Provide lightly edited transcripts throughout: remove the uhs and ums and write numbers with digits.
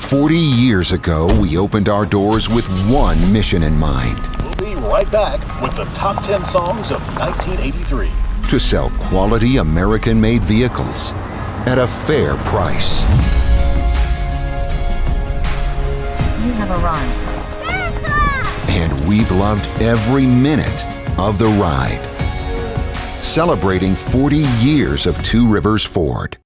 40 years ago, we opened our doors with one mission in mind. We'll be right back with the top 10 songs of 1983. To sell quality American-made vehicles at a fair price. You have arrived. And we've loved every minute of the ride. Celebrating 40 years of Two Rivers Ford.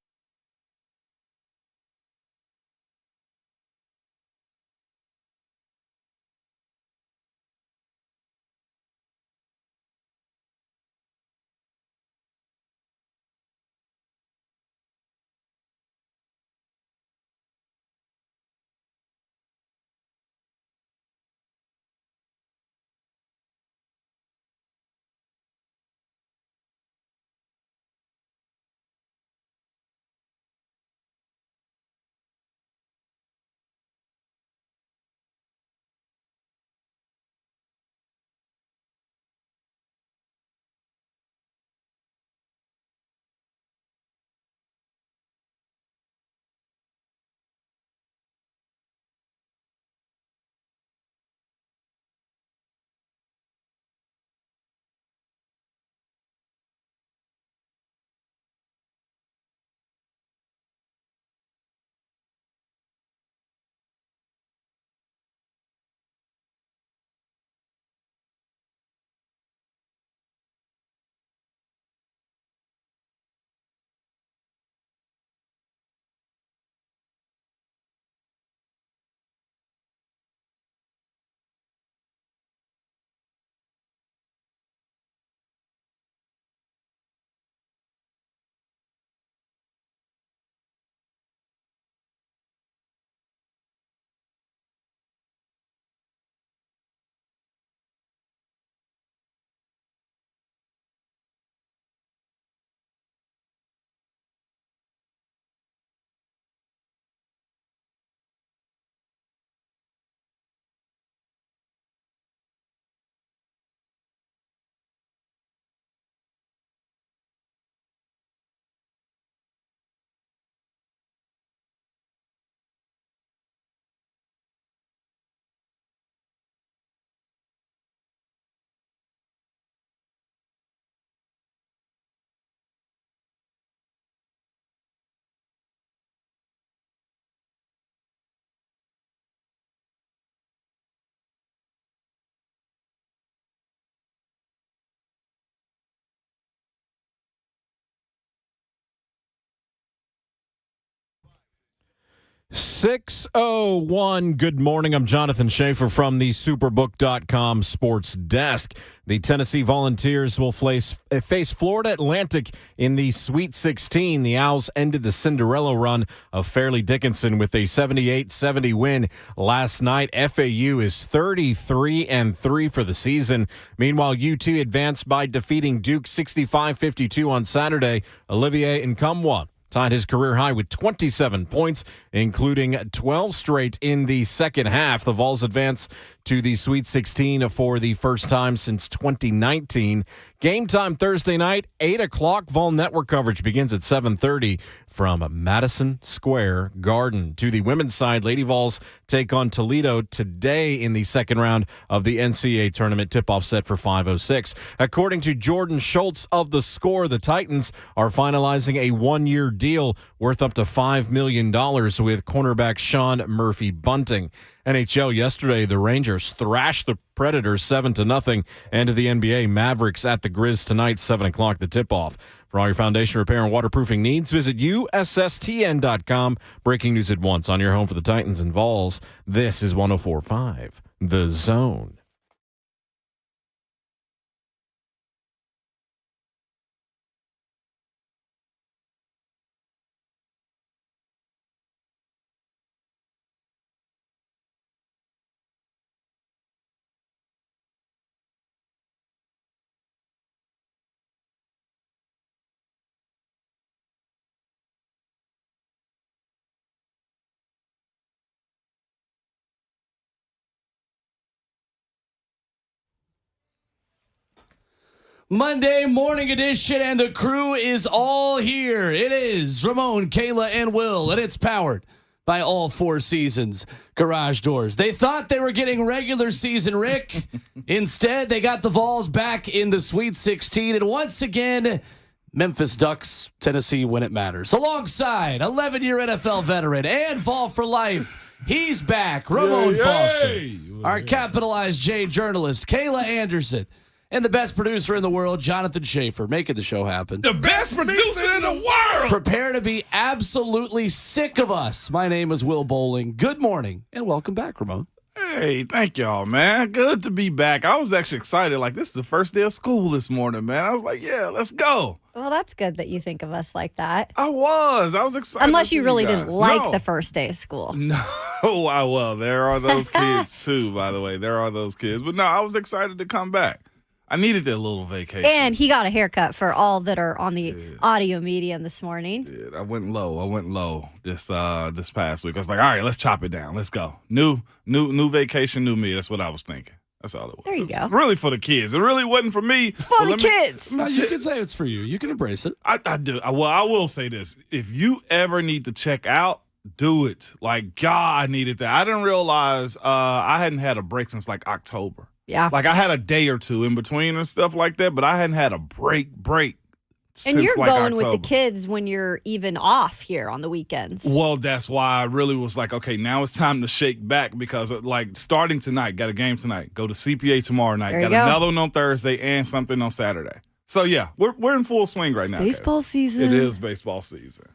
.601. Good morning. I'm Jonathan Schaefer from the Superbook.com sports desk. The Tennessee Volunteers will face Florida Atlantic in the Sweet 16. The Owls ended the Cinderella run of Fairleigh Dickinson with a 78-70 win last night. FAU is 33-3 for the season. Meanwhile, UT advanced by defeating Duke 65-52 on Saturday. Olivier Nkamwa tied his career high with 27 points, including 12 straight in the second half. The Vols advance to the Sweet 16 for the first time since 2019. Game time Thursday night, 8 o'clock. Vol Network coverage begins at 7:30 from Madison Square Garden. To the women's side, Lady Vols take on Toledo today in the second round of the NCAA tournament. Tip-off set for 5:06. According to Jordan Schultz of The Score, the Titans are finalizing a one-year deal worth up to $5 million with cornerback Sean Murphy Bunting. NHL yesterday, the Rangers thrashed the Predators 7-0. And to the NBA, Mavericks at the Grizz tonight, 7 o'clock, the tip-off. For all your foundation repair and waterproofing needs, visit USSTN.com. Breaking news at once on your home for the Titans and Vols. This is 104.5 The Zone. Monday morning edition, and the crew is all here. It is Ramon, Kayla, and Will, and it's powered by all Four Seasons garage doors. They thought they were getting regular season Rick. Instead, they got the Vols back in the Sweet 16. And once again, Memphis Ducks, Tennessee when it matters. Alongside 11-year NFL veteran and Vol for life, he's back, Ramon Foster. Our capitalized J journalist, Kayla Anderson. And the best producer in the world, Jonathan Schaefer, making the show happen. The best producer in the world! Prepare to be absolutely sick of us. My name is Will Bowling. Good morning, and welcome back, Ramon. Hey, thank y'all, man. Good to be back. I was actually excited. Like, this is the first day of school this morning, man. I was like, yeah, let's go. Well, that's good that you think of us like that. I was excited. Unless you really didn't like No. the first day of school. No, well, there are those kids, too, by the way. There are those kids. But no, I was excited to come back. I needed that little vacation. And he got a haircut for all that are on the audio medium this morning. I went low this past week. I was like, all right, let's chop it down. Let's go. New vacation, new me. That's what I was thinking. That's all it was. There you go. Really for the kids. It really wasn't for me. For the kids. No, you can say it's for you. You can embrace it. I do. Well, I will say this. If you ever need to check out, do it. Like, God, I needed that. I didn't realize I hadn't had a break since like October. Yeah. Like, I had a day or two in between and stuff like that, but I hadn't had a break since And you're like going October. with the kids when you're even off here on the weekends. Well, that's why I really was like, okay, now it's time to shake back because, like, starting tonight, got a game tonight, go to CPA tomorrow night, There you got go. another one on Thursday and something on Saturday. So, yeah, we're in full swing right now. Baseball Kevin. season. It is baseball season.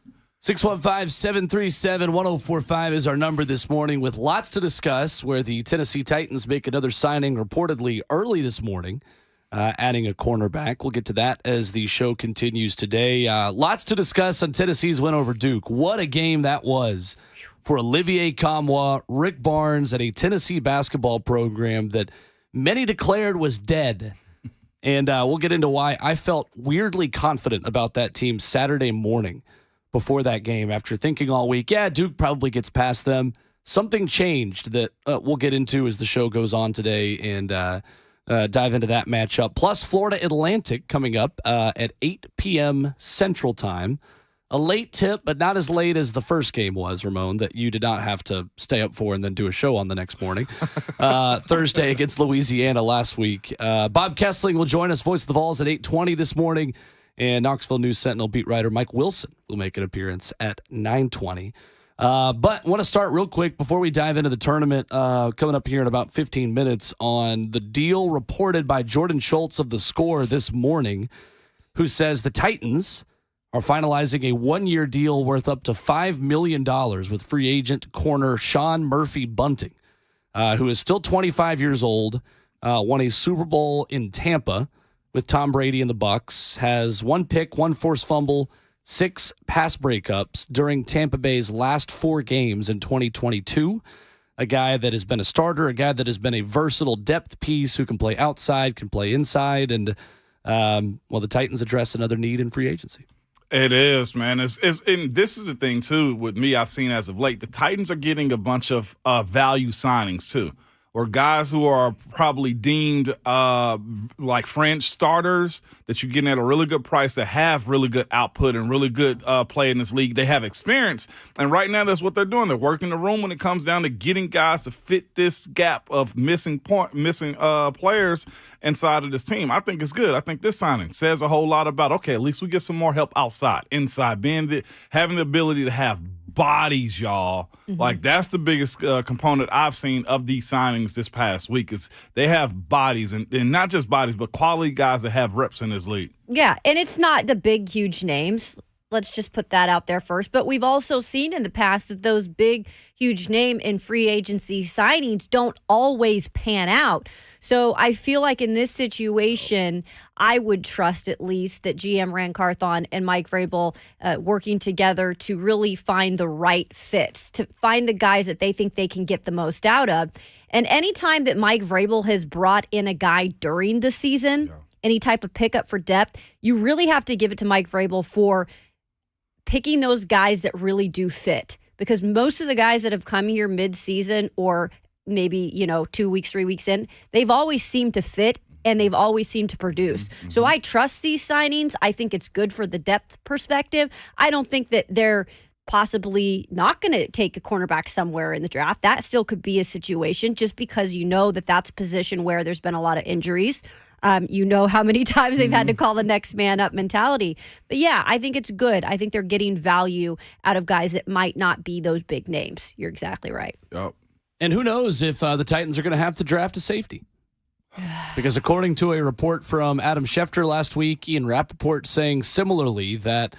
615-737-1045 is our number this morning with lots to discuss, where the Tennessee Titans make another signing reportedly early this morning, adding a cornerback. We'll get to that as the show continues today. Lots to discuss on Tennessee's win over Duke. What a game that was for Olivier Kamwa, Rick Barnes, and a Tennessee basketball program that many declared was dead. And we'll get into why I felt weirdly confident about that team Saturday morning before that game, after thinking all week, yeah, Duke probably gets past them. Something changed that we'll get into as the show goes on today and dive into that matchup. Plus, Florida Atlantic coming up at 8 p.m. Central Time. A late tip, but not as late as the first game was, Ramon, that you did not have to stay up for and then do a show on the next morning. Thursday against Louisiana last week. Bob Kesling will join us, voice of the Vols, at 8:20 this morning. And Knoxville News Sentinel beat writer Mike Wilson will make an appearance at 9:20. But want to start real quick before we dive into the tournament coming up here in about 15 minutes on the deal reported by Jordan Schultz of The Score this morning, who says the Titans are finalizing a one-year deal worth up to $5 million with free agent corner Sean Murphy Bunting, who is still 25 years old, won a Super Bowl in Tampa with Tom Brady and the Bucs, has 1 pick, 1 forced fumble, 6 pass breakups during Tampa Bay's last 4 games in 2022. A guy that has been a starter, a guy that has been a versatile depth piece who can play outside, can play inside, and the Titans address another need in free agency. It is, man. And this is the thing, too, with me I've seen as of late. The Titans are getting a bunch of value signings, too, or guys who are probably deemed like French starters that you're getting at a really good price that have really good output and really good play in this league. They have experience, and right now that's what they're doing. They're working the room when it comes down to getting guys to fit this gap of missing players inside of this team. I think it's good. I think this signing says a whole lot about, okay, at least we get some more help outside, inside, having the ability to have bodies, y'all. Mm-hmm. Like, that's the biggest component I've seen of these signings this past week is they have bodies, and not just bodies, but quality guys that have reps in this league. Yeah, and it's not the big, huge names. Let's just put that out there first. But we've also seen in the past that those big, huge name and free agency signings don't always pan out. So I feel like in this situation, I would trust at least that GM Rand Carthon and Mike Vrabel working together to really find the right fits, to find the guys that they think they can get the most out of. And anytime that Mike Vrabel has brought in a guy during the season, any type of pickup for depth, you really have to give it to Mike Vrabel for picking those guys that really do fit, because most of the guys that have come here mid-season or maybe, 2 weeks, 3 weeks in, they've always seemed to fit and they've always seemed to produce. Mm-hmm. So I trust these signings. I think it's good for the depth perspective. I don't think that they're possibly not going to take a cornerback somewhere in the draft. That still could be a situation just because you know that that's a position where there's been a lot of injuries. You know how many times they've had to call the next man up mentality. But yeah, I think it's good. I think they're getting value out of guys that might not be those big names. You're exactly right. Yep. And who knows if the Titans are going to have to draft a safety. Because according to a report from Adam Schefter last week, Ian Rappaport saying similarly that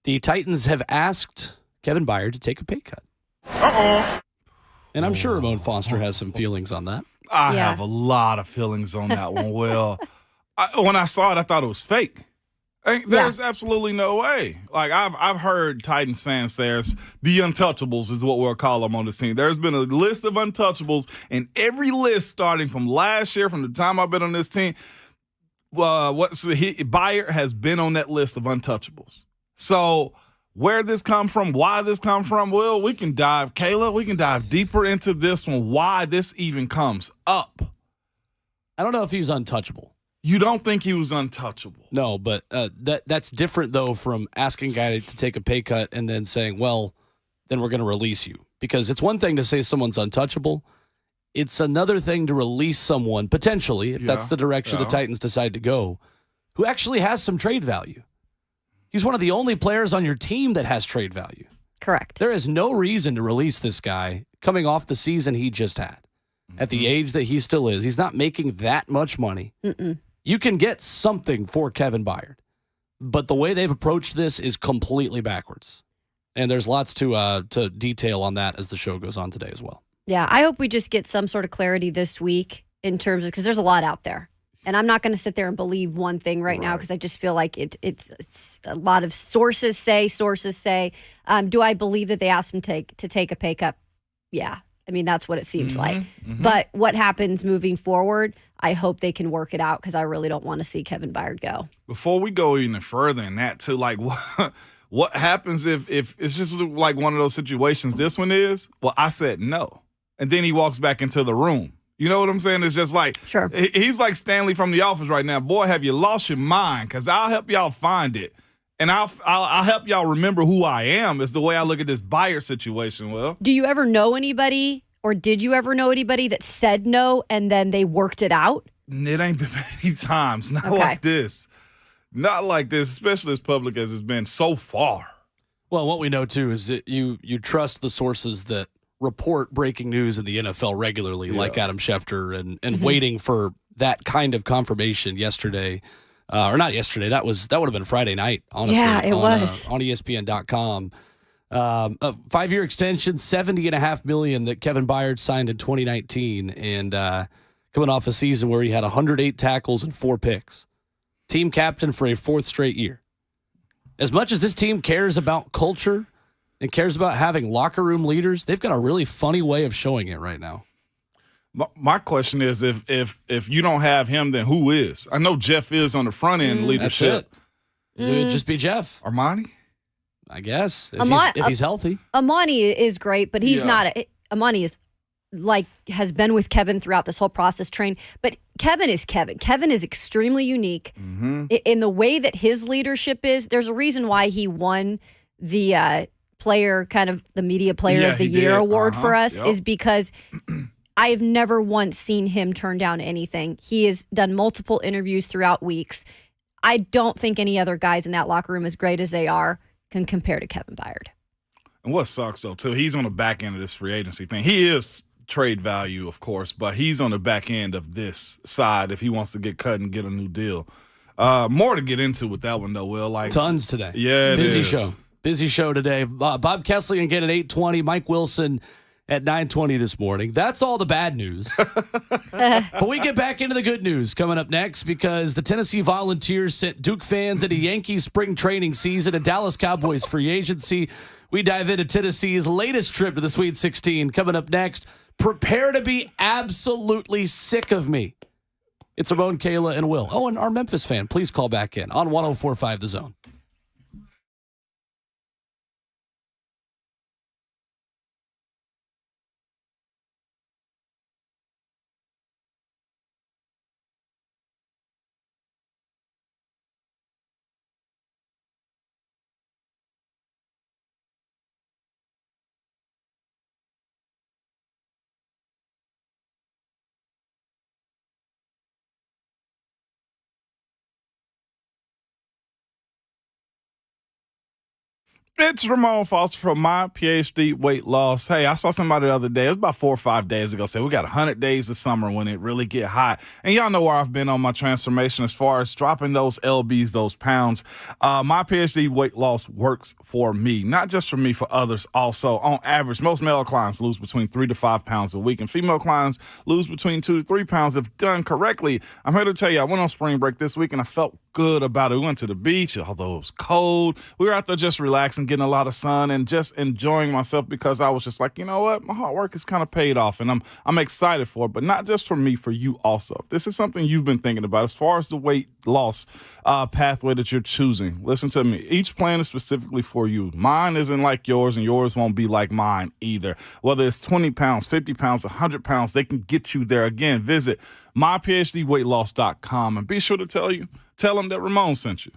the Titans have asked Kevin Byard to take a pay cut. And I'm sure Ramon Foster has some feelings on that. I have a lot of feelings on that one. Well, when I saw it, I thought it was fake. There's absolutely no way. Like I've heard Titans fans say the untouchables is what we'll call them on this team. There's been a list of untouchables, and every list starting from last year, from the time I've been on this team, Byard has been on that list of untouchables. So where this come from, why this come from, well, we can dive deeper into this one, why this even comes up. I don't know if he's untouchable. You don't think he was untouchable? No, but that's different, though, from asking a guy to take a pay cut and then saying, well, then we're going to release you. Because it's one thing to say someone's untouchable. It's another thing to release someone, potentially, if that's the direction the Titans decide to go, who actually has some trade value. He's one of the only players on your team that has trade value. Correct. There is no reason to release this guy coming off the season he just had. At the age that he still is, he's not making that much money. You can get something for Kevin Byard, but the way they've approached this is completely backwards. And there's lots to detail on that as the show goes on today as well. Yeah, I hope we just get some sort of clarity this week in terms of, because there's a lot out there. And I'm not going to sit there and believe one thing right now because I just feel like it's a lot of sources say. Do I believe that they asked him to take a pay cut? Yeah. I mean, that's what it seems like. But what happens moving forward, I hope they can work it out because I really don't want to see Kevin Byard go. Before we go even further in that, too, like what happens if it's just like one of those situations this one is? Well, I said no. And then he walks back into the room. You know what I'm saying? It's just like, sure. He's like Stanley from The Office right now. Boy, have you lost your mind? Because I'll help y'all find it. And I'll help y'all remember who I am is the way I look at this Byard situation. Well, do you ever know anybody or did you ever know anybody that said no and then they worked it out? It ain't been many times. Not like this. Not like this, especially as public as it's been so far. Well, what we know, too, is that you trust the sources that report breaking news in the NFL regularly, like Adam Schefter, and waiting for that kind of confirmation yesterday. Or not yesterday. That would have been Friday night, honestly. Yeah, it was. On ESPN.com. A 5-year extension, $70.5 million that Kevin Byard signed in 2019, and coming off a season where he had 108 tackles and 4 picks. Team captain for a 4th straight year. As much as this team cares about culture and cares about having locker room leaders, they've got a really funny way of showing it right now. My question is, if you don't have him, then who is? I know Jeff is on the front end leadership. That's it. It would just be Jeff. Armani? I guess, if he's healthy. Amani is great, but he's not. Amani is has been with Kevin throughout this whole process, trained. But Kevin is Kevin. Kevin is extremely unique in the way that his leadership is. There's a reason why he won the the media player of the year award for us is because I have never once seen him turn down anything. He has done multiple interviews throughout weeks. I don't think any other guys in that locker room, as great as they are, can compare to Kevin Byard. And what sucks, though, too, he's on the back end of this free agency thing. He is trade value, of course, but he's on the back end of this side if he wants to get cut and get a new deal. More to get into with that one, though, Will. Tons today. Yeah, Busy show today. Bob Kesling again at 8:20. Mike Wilson at 9:20 this morning. That's all the bad news. But we get back into the good news coming up next because the Tennessee Volunteers sent Duke fans into Yankee spring training season and Dallas Cowboys free agency. We dive into Tennessee's latest trip to the Sweet 16 coming up next. Prepare to be absolutely sick of me. It's Ramon, Kayla, and Will. Oh, and our Memphis fan, please call back in on 104.5 The Zone. It's Ramon Foster from My PhD Weight Loss. Hey, I saw somebody the other day, it was about 4 or 5 days ago, say we got 100 days of summer when it really get hot. And y'all know where I've been on my transformation as far as dropping those lbs, those pounds. My PhD Weight Loss works for me, not just for me, for others also. On average, most male clients lose between 3 to 5 pounds a week, and female clients lose between 2 to 3 pounds if done correctly. I'm here to tell you, I went on spring break this week and I felt good about it. We went to the beach, although it was cold. We were out there just relaxing, getting a lot of sun, and just enjoying myself because I was just like, you know what, my hard work is kind of paid off, and I'm excited for it. But not just for me, for you also. If this is something you've been thinking about as far as the weight loss pathway that you're choosing, listen to me. Each plan is specifically for you. Mine isn't like yours, and yours won't be like mine either. Whether it's 20 pounds, 50 pounds, 100 pounds, they can get you there. Again, visit myphdweightloss.com and be sure to tell them that Ramon sent you.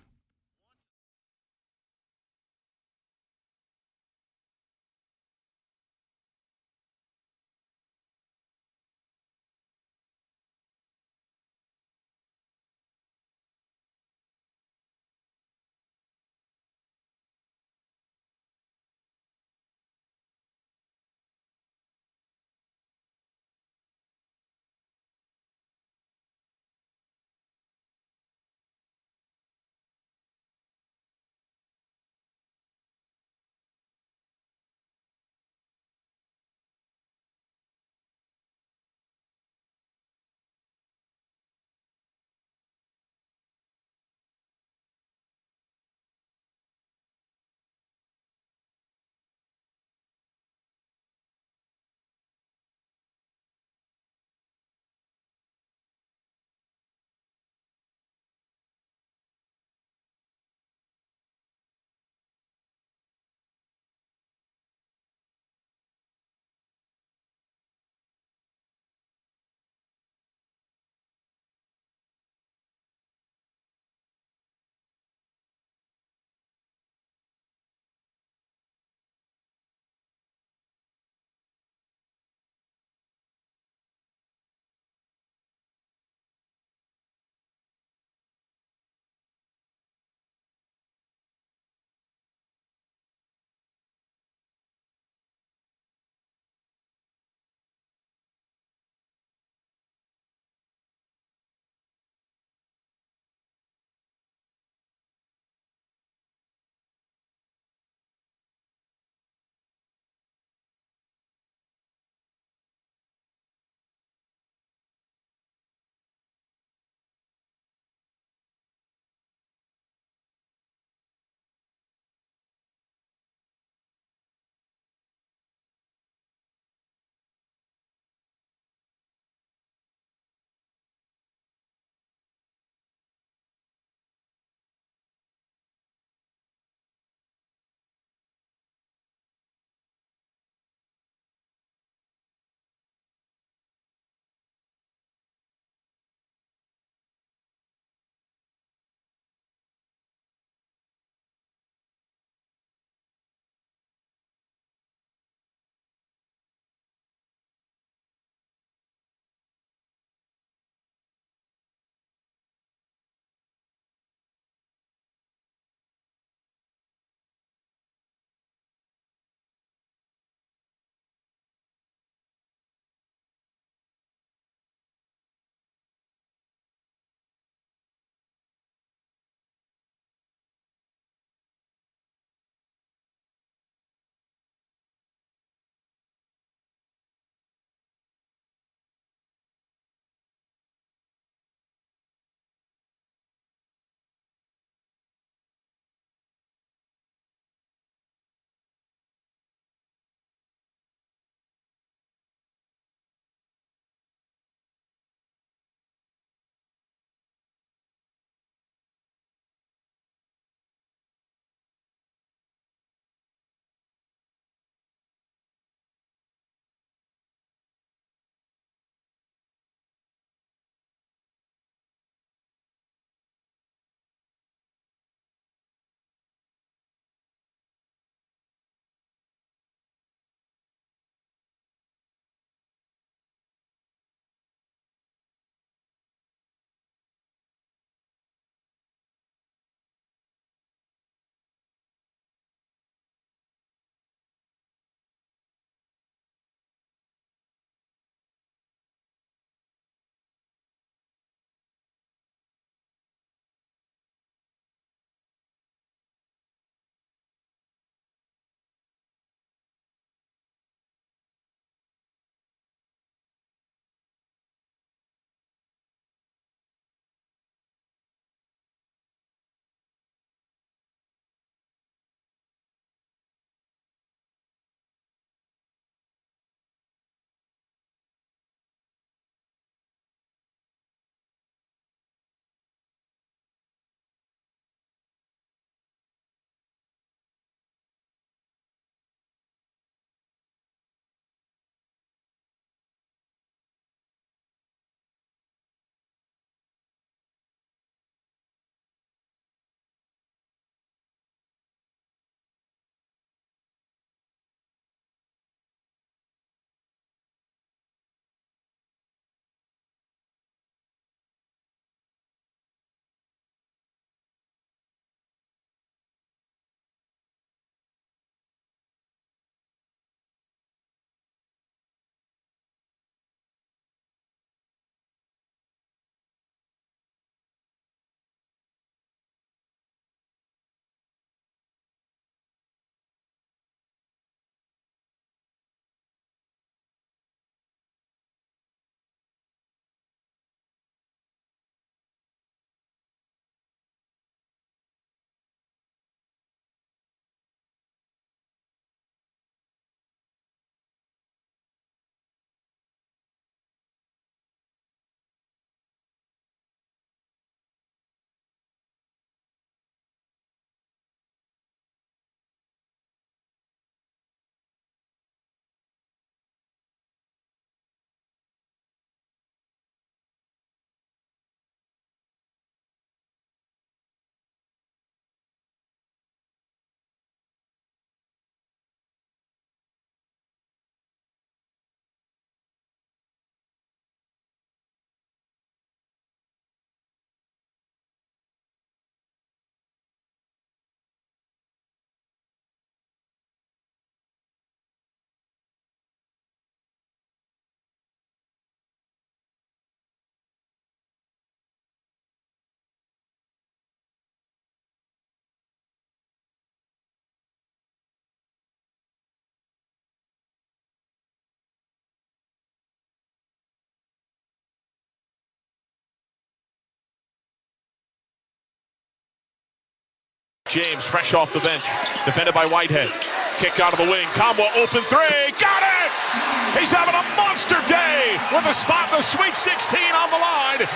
James, fresh off the bench, defended by Whitehead. Kick out of the wing. Kamwa, open three. Got it! He's having a monster day with a spot in the Sweet 16 on the line.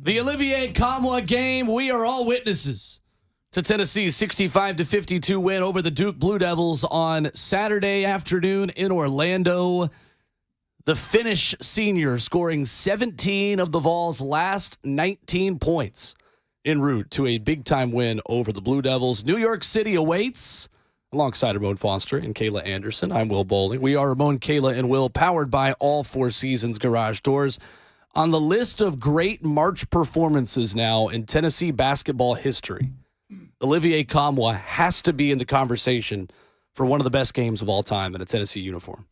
The Olivier Kamwa game, we are all witnesses to Tennessee's 65-52 win over the Duke Blue Devils on Saturday afternoon in Orlando. The Finnish senior scoring 17 of the Vols' last 19 points en route to a big-time win over the Blue Devils. New York City awaits. Alongside Ramon Foster and Kayla Anderson, I'm Will Bowling. We are Ramon, Kayla, and Will, powered by All Four Seasons Garage Doors. On the list of great March performances now in Tennessee basketball history, Olivier Kamwa has to be in the conversation for one of the best games of all time in a Tennessee uniform.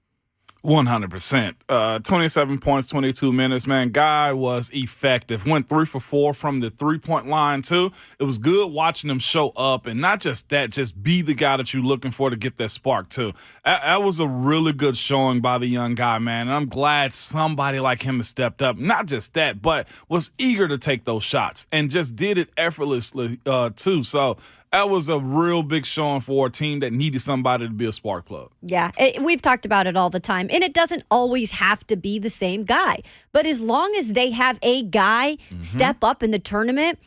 100%. 27 points, 22 minutes, man. Guy was effective. Went 3 for 4 from the three-point line, too. It was good watching him show up, and not just that, just be the guy that you're looking for to get that spark, too. That was a really good showing by the young guy, man, and I'm glad somebody like him has stepped up. Not just that, but was eager to take those shots and just did it effortlessly, too. So that was a real big showing for a team that needed somebody to be a spark plug. Yeah, we've talked about it all the time, and it doesn't always have to be the same guy. But as long as they have a guy step up in the tournament,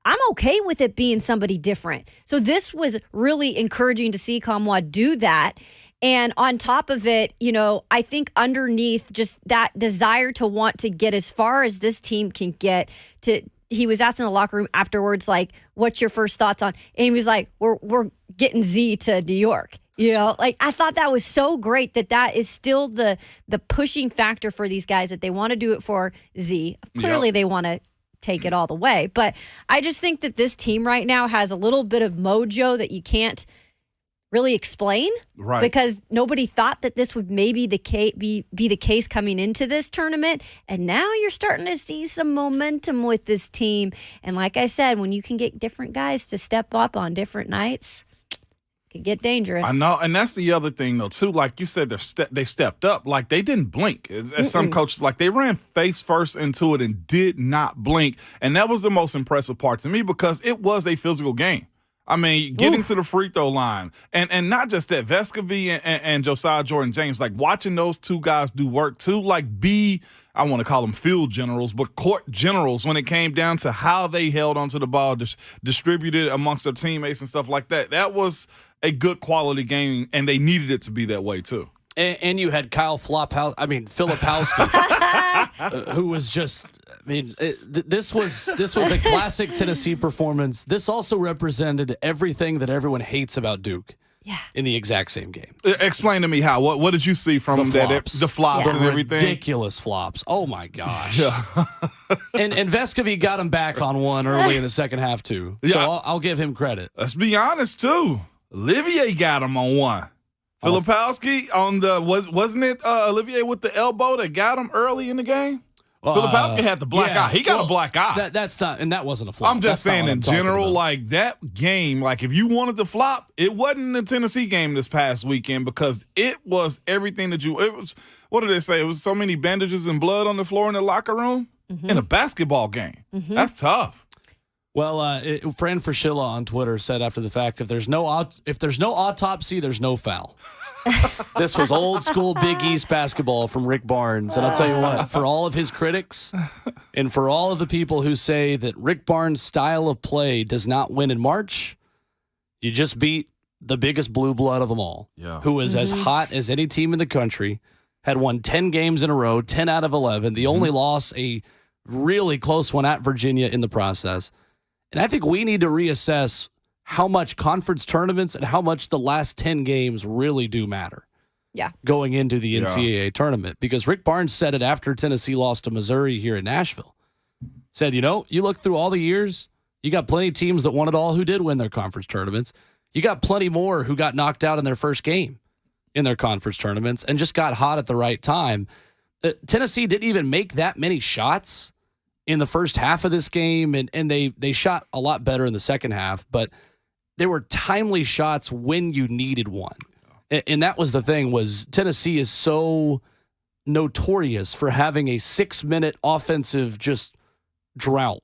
I'm okay with it being somebody different. So this was really encouraging to see Kamwa do that. And on top of it, you know, I think underneath just that desire to want to get as far as this team can get to. He was asked in the locker room afterwards, like, what's your first thoughts on? And he was like, we're getting Z to New York. You know, like, I thought that was so great that is still the pushing factor for these guys, that they want to do it for Z. Clearly, They want to take it all the way. But I just think that this team right now has a little bit of mojo that you can't really explain, right? Because nobody thought that this would maybe be the case coming into this tournament, and now you're starting to see some momentum with this team. And like I said, when you can get different guys to step up on different nights, it can get dangerous. I know, and that's the other thing though too. Like you said, they stepped up. Like they didn't blink. As some coaches, like they ran face first into it and did not blink, and that was the most impressive part to me because it was a physical game. I mean, getting to the free throw line, and not just that, Vescovi and Josiah Jordan-James, like watching those two guys do work too, like I want to call them field generals, but court generals when it came down to how they held onto the ball, distributed amongst their teammates and stuff like that. That was a good quality game, and they needed it to be that way too. And you had Filipowski, who was just. I mean, this was a classic Tennessee performance. This also represented everything that everyone hates about Duke. Yeah. In the exact same game. Explain to me how. What did you see from them? The flops and everything? Ridiculous flops. Oh, my gosh. Yeah. and Vescovi got him back on one early in the second half, too. So I'll give him credit. Let's be honest, too. Olivier got him on one. Filipowski on the wasn't it Olivier with the elbow that got him early in the game? Filipowski had the black eye. He got a black eye. That's not, and that wasn't a flop. I'm just saying in general, like that game, like if you wanted to flop, it wasn't the Tennessee game this past weekend because it was everything that it was. What did they say? It was so many bandages and blood on the floor in the locker room in a basketball game. That's tough. Well, Fran Fraschilla on Twitter said after the fact, if there's no autopsy, there's no foul. This was old school Big East basketball from Rick Barnes. And I'll tell you what, for all of his critics and for all of the people who say that Rick Barnes' style of play does not win in March, you just beat the biggest blue blood of them all, who is as hot as any team in the country, had won 10 games in a row, 10 out of 11. The only loss, a really close one at Virginia in the process. And I think we need to reassess how much conference tournaments and how much the last 10 games really do matter. Yeah. Going into the NCAA tournament. Because Rick Barnes said it after Tennessee lost to Missouri here in Nashville. Said, you look through all the years, you got plenty of teams that won it all who did win their conference tournaments. You got plenty more who got knocked out in their first game in their conference tournaments and just got hot at the right time. Tennessee didn't even make that many shots in the first half of this game, and they shot a lot better in the second half, but there were timely shots when you needed one. And that was the thing, was Tennessee is so notorious for having a 6-minute offensive just drought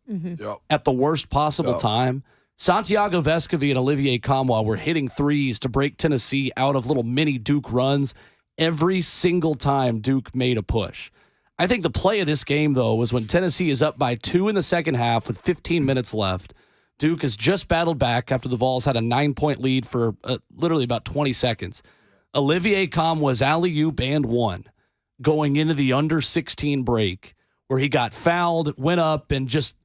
at the worst possible time. Santiago Vescovi and Olivier Kamwa were hitting threes to break Tennessee out of little mini Duke runs every single time Duke made a push. I think the play of this game, though, was when Tennessee is up by 2 in the second half with 15 minutes left. Duke has just battled back after the Vols had a 9-point lead for literally about 20 seconds. Olivier Kamwa's alley-oop and one going into the under 16 break where he got fouled, went up, and just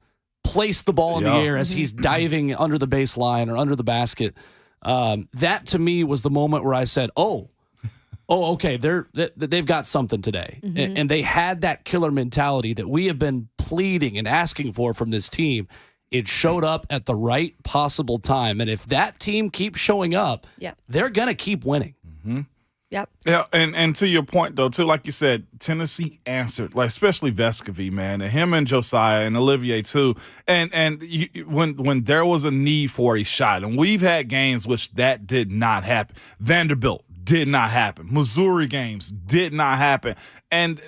placed the ball in the air as he's diving under the baseline or under the basket. That, to me, was the moment where I said, okay, they've got something today. And they had that killer mentality that we have been pleading and asking for from this team. It showed up at the right possible time. And if that team keeps showing up, they're going to keep winning. Yep. Yeah, and to your point, though, too, like you said, Tennessee answered, like especially Vescovi, man, and him and Josiah and Olivier, too. And when there was a need for a shot, and we've had games which that did not happen. Vanderbilt did not happen. Missouri games did not happen. And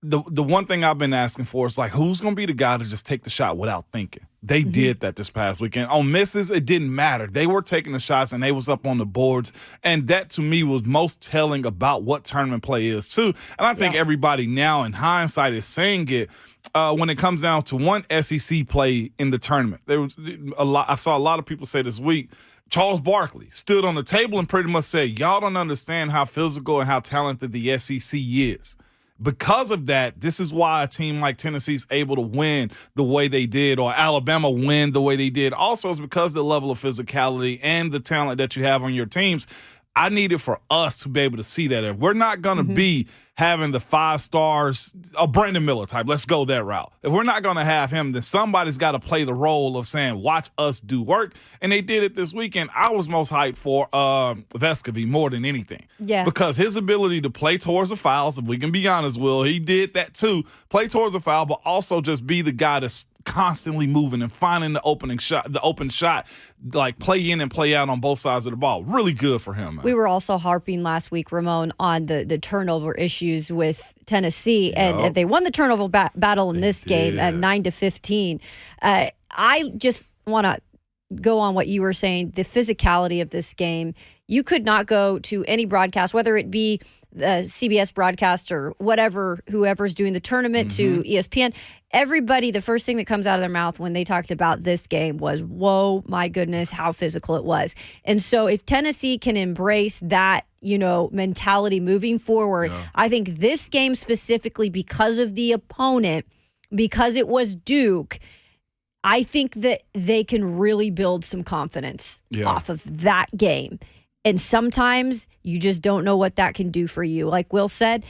the one thing I've been asking for is, like, who's going to be the guy to just take the shot without thinking? They did that this past weekend. On misses, it didn't matter. They were taking the shots, and they was up on the boards. And that, to me, was most telling about what tournament play is, too. And I think everybody now, in hindsight, is saying it when it comes down to one SEC play in the tournament. There was a lot. I saw a lot of people say this week, Charles Barkley stood on the table and pretty much said, y'all don't understand how physical and how talented the SEC is. Because of that, this is why a team like Tennessee is able to win the way they did, or Alabama win the way they did. Also, it's because of the level of physicality and the talent that you have on your teams. I need it for us to be able to see that. If we're not going to be having the 5 stars, a Brandon Miller type, let's go that route. If we're not going to have him, then somebody's got to play the role of saying, watch us do work. And they did it this weekend. I was most hyped for Vescovi more than anything. Yeah. Because his ability to play towards the fouls, if we can be honest, Will, he did that too. Play towards the foul, but also just be the guy that's constantly moving and finding the open shot, like play in and play out on both sides of the ball. Really good for him, man. We were also harping last week, Ramon, on the turnover issues with Tennessee, and they won the turnover battle in this game at 9-15. I just want to go on what you were saying, the physicality of this game. You could not go to any broadcast, whether it be the CBS broadcast or whatever, whoever's doing the tournament, to ESPN. Everybody, the first thing that comes out of their mouth when they talked about this game was, whoa, my goodness, how physical it was. And so if Tennessee can embrace that, mentality moving forward, I think this game specifically, because of the opponent, because it was Duke, I think that they can really build some confidence off of that game. And sometimes you just don't know what that can do for you. Like Will said,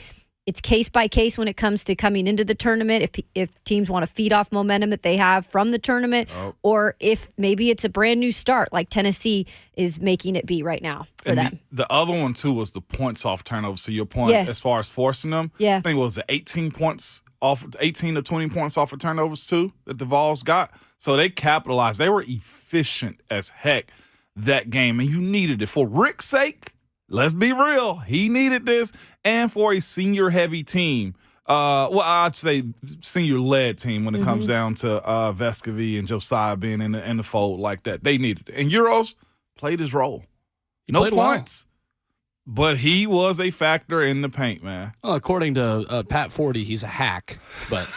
it's case by case when it comes to coming into the tournament. If teams want to feed off momentum that they have from the tournament, or if maybe it's a brand new start like Tennessee is making it be right now for them. The other one, too, was the points off turnovers. So your point, as far as forcing them, I think it was 18 to 20 points off of turnovers, too, that the Vols got. So they capitalized. They were efficient as heck that game, and you needed it. For Rick's sake, let's be real, he needed this, and for a senior-heavy team, I'd say senior-led team when it comes down to Vescovi and Josiah being in the fold like that. They needed it. And Euros played his role. No points. But he was a factor in the paint, man. Well, according to Pat Forty, he's a hack. But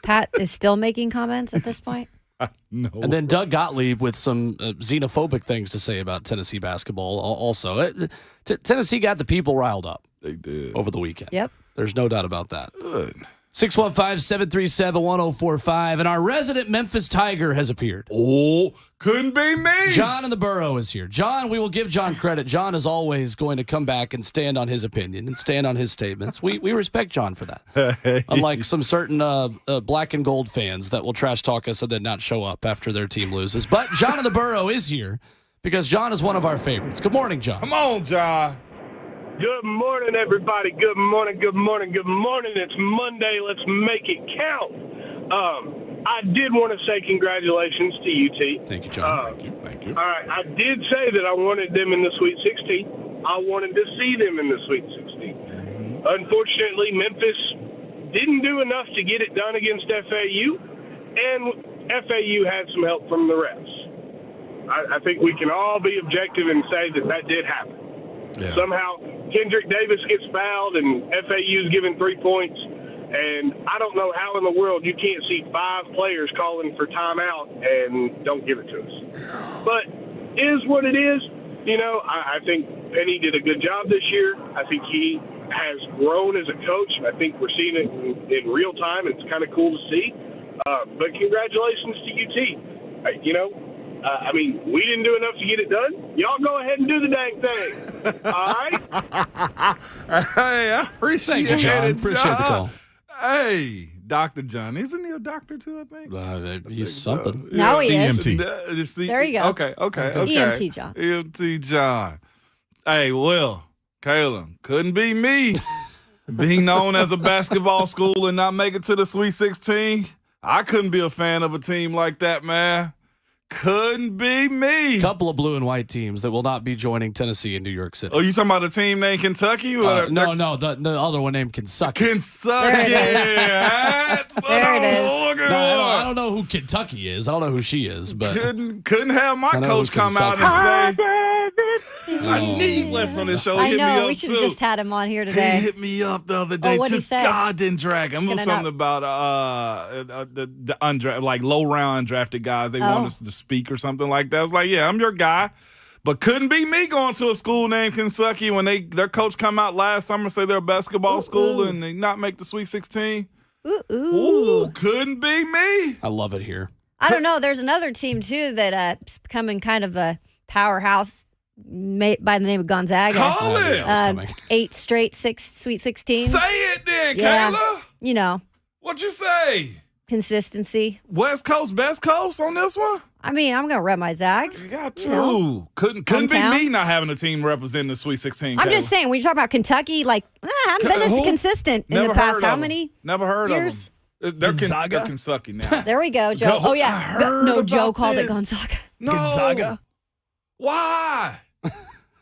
Pat is still making comments at this point? No. And then Doug Gottlieb with some xenophobic things to say about Tennessee basketball also. Tennessee got the people riled up. They did. Over the weekend. Yep. There's no doubt about that. Good. 615-737-1045. And our resident Memphis Tiger has appeared. Oh, couldn't be me. John in the Borough is here. John, we will give John credit. John is always going to come back and stand on his opinion and stand on his statements. We respect John for that. Unlike some certain black and gold fans that will trash talk us and then not show up after their team loses. But John in the Borough is here because John is one of our favorites. Good morning, John. Come on, John. Good morning, everybody. Good morning, good morning, good morning. It's Monday. Let's make it count. I did want to say congratulations to UT. Thank you, John. Thank you. All right. I did say that I wanted them in the Sweet 16. I wanted to see them in the Sweet 16. Unfortunately, Memphis didn't do enough to get it done against FAU, and FAU had some help from the refs. I think we can all be objective and say that did happen. Yeah. Somehow Kendrick Davis gets fouled and FAU's given 3 points. And I don't know how in the world you can't see 5 players calling for timeout and don't give it to us. But it is what it is. I think Penny did a good job this year. I think he has grown as a coach. I think we're seeing it in real time. It's kind of cool to see. But congratulations to UT. We didn't do enough to get it done. Y'all go ahead and do the dang thing. All right? Hey, I appreciate Thank you, John. it, Appreciate John. the call. Hey, Dr. John. Isn't he a doctor too, I think? He's something. Now he is. EMT. There you go. Okay. EMT John. EMT John. Hey, Will, Caleb, couldn't be me. Being known as a basketball school and not make it to the Sweet 16, I couldn't be a fan of a team like that, man. Couldn't be me. Couple of blue and white teams that will not be joining Tennessee in New York City. Oh, you talking about a team named Kentucky? No, the other one named Kentucky. Kentucky. There it is. That's what There it I'm is. looking No, I for. don't know who Kentucky is. I don't know who she is, but Couldn't have my I know coach who come out Kentucky and say, I need Wes on this show. He I hit me up we should too. have just had him on here He today. hit me up the other day what'd too. he say? God, didn't drag him. It was Can I something about the undrafted, like low round undrafted guys. They want us to speak or something like that. I was like, yeah, I'm your guy. But couldn't be me going to a school named Kentucky when their coach come out last summer say they're a basketball school and they not make the Sweet 16. Ooh, couldn't be me. I love it here. I don't know. There's another team, too, that's becoming kind of a powerhouse by the name of Gonzaga. Call it. Coming. 8 straight Sweet 16. Say it then, Yeah. Kayla. What'd you say? Consistency. West Coast, best coast on this one? I mean, I'm going to rep my Zags. You got to. You know, Couldn't be hometown. me not having a team representing the Sweet 16. I'm Kayla. just saying, when you talk about Kentucky, I haven't been this Who? consistent in Never the past heard how of 'em. many Never heard years? of them. They're Gonzaga? Kentucky now. There we go, Joe. Go- Oh, yeah. I heard No, Joe about called it this. Gonzaga. No. Gonzaga? Why? I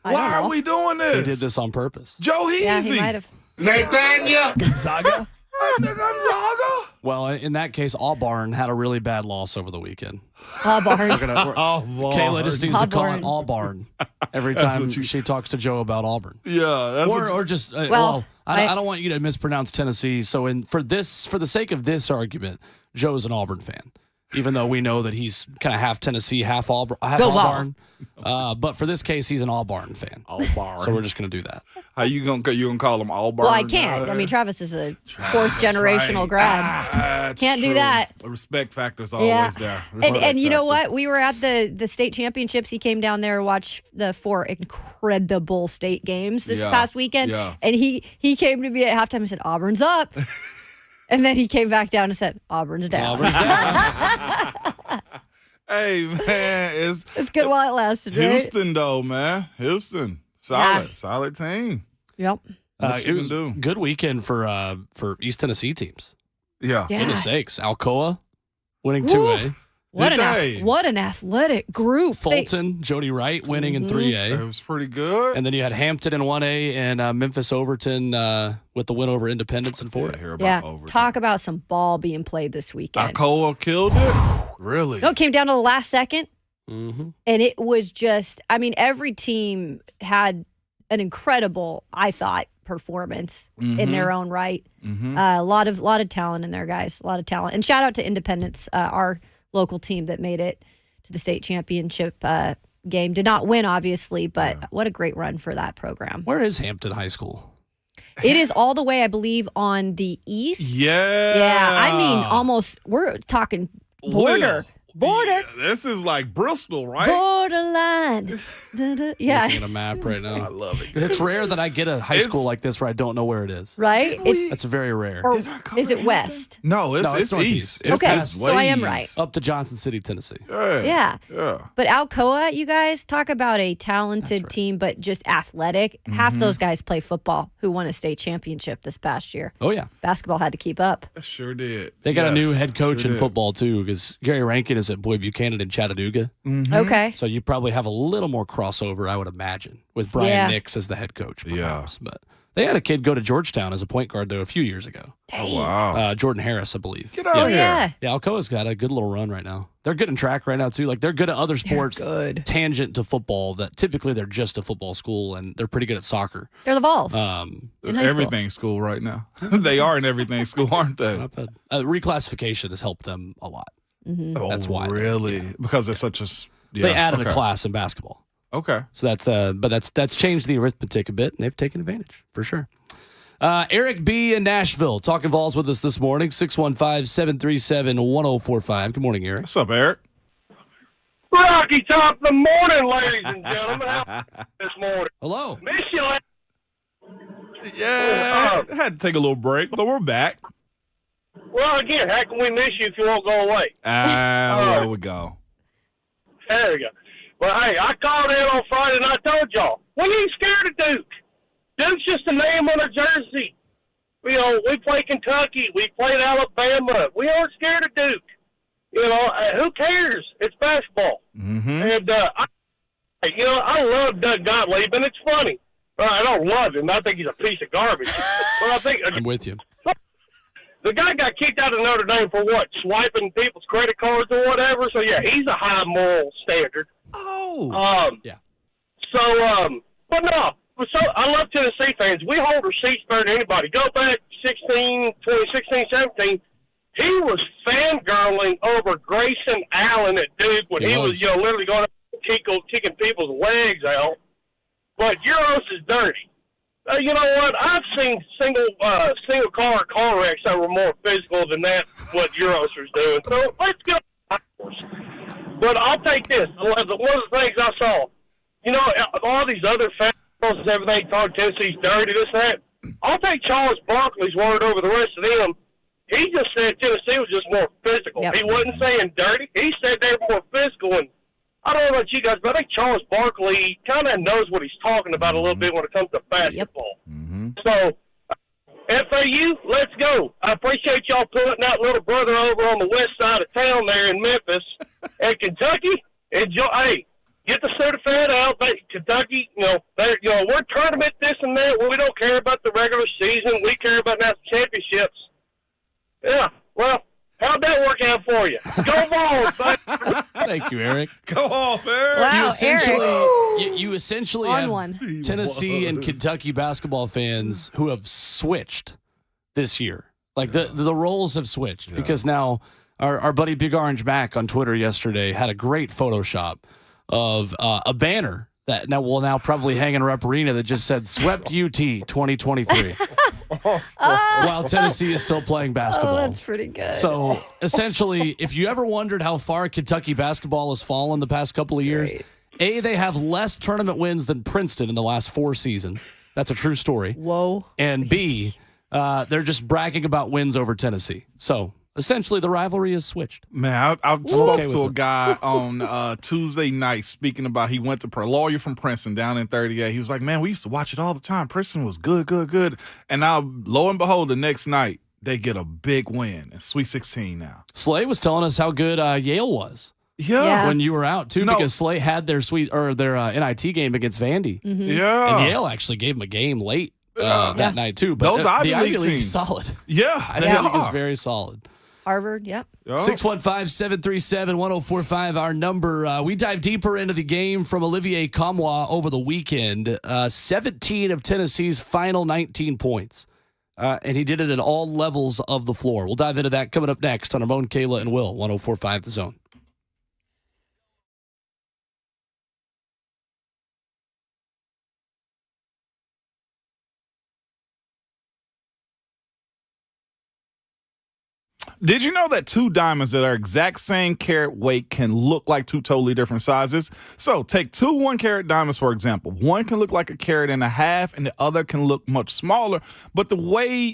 Why don't know. are we doing this? He did this on purpose. Joe Heasy. Yeah, he might have. Gonzaga? Gonzaga? Well, in that case, Auburn had a really bad loss over the weekend. Auburn. Kayla just needs to call it Auburn. Auburn every time what you- she talks to Joe about Auburn. Yeah, that's what Or just Well, I don't want you to mispronounce Tennessee. So for the sake of this argument, Joe's an Auburn fan, even though we know that he's kind of half Tennessee, half Auburn. But for this case, he's an Auburn fan. Auburn. So we're just gonna do that. How you gonna call them Auburn? Well, I can't. I mean, Travis is a fourth generational grad. That's Can't do true. that. The respect factor's always there. And Respect you know factor. what? We were at the state championships. He came down there to watch the 4 incredible state games this Yeah, past weekend. yeah. And he came to me at halftime and said, Auburn's up. And then he came back down and said, Auburn's down. Auburn's down. Hey man, It's good while it lasted, right? Houston though, man. Houston, solid team. Yep. What you It was can a do? good weekend for East Tennessee teams. Yeah. Yeah. Goodness sakes, Alcoa winning Woo. 2A. What an athletic group. Fulton, Jody Wright winning in 3A. It was pretty good. And then you had Hampton in 1A and Memphis Overton with the win over Independence in 4A. Hear about Yeah, overtime. talk about some ball being played this weekend. Alcoa killed it. Really? No, it came down to the last second. Mm-hmm. And it was just, I mean, every team had an incredible, I thought, performance in their own right. A lot of talent in there, guys. A lot of talent. And shout out to Independence, our local team that made it to the state championship game. Did not win, obviously, but what a great run for that program. Where is Hampton High School? It is all the way, I believe, on the east. Yeah. Yeah, I mean, almost, we're talking border. Yeah, this is like Bristol, right? Borderline. Yeah. Looking at a map right now. I love it. It's rare that I get a high school like this where I don't know where it is. Right? That's very rare. Or Did I cover is it it? west? No, it's No, it's east. northeast. It's Okay, it's so I am way right. east. Up to Johnson City, Tennessee. Yeah. Yeah. But Alcoa, you guys, talk about a talented team, but just athletic. Half those guys play football who won a state championship this past year. Oh, yeah. Basketball had to keep up. Sure did. They got a new Yes, head coach sure in did. football, too, because Gary Rankin is was at Boy Buchanan in Chattanooga. Okay. So you probably have a little more crossover, I would imagine, with Brian Nix as the head coach, perhaps. But they had a kid go to Georgetown as a point guard, though, a few years ago. Dang. Wow. Jordan Harris, I believe. Get out of here. Yeah. Yeah, Alcoa's got a good little run right now. They're good in track right now, too. Like, they're good at other sports tangent to football that typically they're just a football school, and they're pretty good at soccer. They're the Vols. Everything school right now. They are in everything school, aren't they? Reclassification has helped them a lot. Oh, That's why. Really? Because they're such a... They added a class in basketball. Okay. So that's changed the arithmetic a bit, and they've taken advantage, for sure. Eric B. in Nashville, talking Vols with us this morning, 615-737-1045. Good morning, Eric. What's up, Eric? Rocky top of the morning, ladies and gentlemen. How this morning? Hello. Miss you, ladies. Yeah, had to take a little break, but we're back. Well, again, how can we miss you if you won't go away? There we go. There we go. Well, hey, I called in on Friday and I told y'all, we ain't scared of Duke. Duke's just a name on a jersey. We play Kentucky. We played Alabama. We aren't scared of Duke. Who cares? It's basketball. Mm-hmm. And, I love Doug Gottlieb, and it's funny. I don't love him. I think he's a piece of garbage. But I think I'm with you. the guy got kicked out of Notre Dame for what? Swiping people's credit cards or whatever. So, yeah, he's a high moral standard. Oh. Yeah. So, but no. So I love Tennessee fans. We hold receipts better than anybody. Go back 2016, 17. He was fangirling over Grayson Allen at Duke when he was literally going up and kicking people's legs out. But Euros is dirty. You know what? I've seen single car wrecks that were more physical than that. What Euros was doing. So let's go. But I'll take this. One of the things I saw. All these other fans and everything talking Tennessee's dirty, this and that. I'll take Charles Barkley's word over the rest of them. He just said Tennessee was just more physical. Yep. He wasn't saying dirty. He said they were more physical. And I don't know about you guys, but I think Charles Barkley kind of knows what he's talking about a little bit when it comes to basketball. Yep. Mm-hmm. So, FAU, let's go. I appreciate y'all putting that little brother over on the west side of town there in Memphis. And Kentucky, enjoy. Hey, get the certificate out. Kentucky, we're tournament this and that. We don't care about the regular season. We care about national championships. Yeah, well, how'd that work out for you? Go Vols, buddy. Thank you, Eric. Go off, Eric. Wow, You essentially On have one. Tennessee and Kentucky basketball fans who have switched this year. Like the roles have switched because now our buddy Big Orange Mac on Twitter yesterday had a great Photoshop of a banner that will now probably hang in Rep Arena that just said "Swept UT 2023," while Tennessee is still playing basketball. Oh, that's pretty good. So essentially, if you ever wondered how far Kentucky basketball has fallen the past couple of years, A, they have less tournament wins than Princeton in the last 4 seasons. That's a true story. Whoa. And B, they're just bragging about wins over Tennessee. So essentially, the rivalry has switched. Man, I spoke to a guy on Tuesday night speaking about he went to a lawyer from Princeton down in 38. He was like, man, we used to watch it all the time. Princeton was good. And now, lo and behold, the next night, they get a big win in Sweet 16 now. Slay was telling us how good Yale was. Yeah. When you were out, too, because Slay had their NIT game against Vandy. Mm-hmm. Yeah. And Yale actually gave him a game late that night, too. But those Ivy League League teams. is solid. Yeah. Ivy League is very solid. Harvard, yep. 615-737-1045, our number. We dive deeper into the game from Olivier Comwa over the weekend. 17 of Tennessee's final 19 points. And he did it at all levels of the floor. We'll dive into that coming up next on Ramon, Kayla, and Will, 104.5 The Zone. Did you know that 2 diamonds that are exact same carat weight can look like 2 totally different sizes? So take 2 1-carat diamonds, for example. One can look like a carat and a half, and the other can look much smaller, but they weigh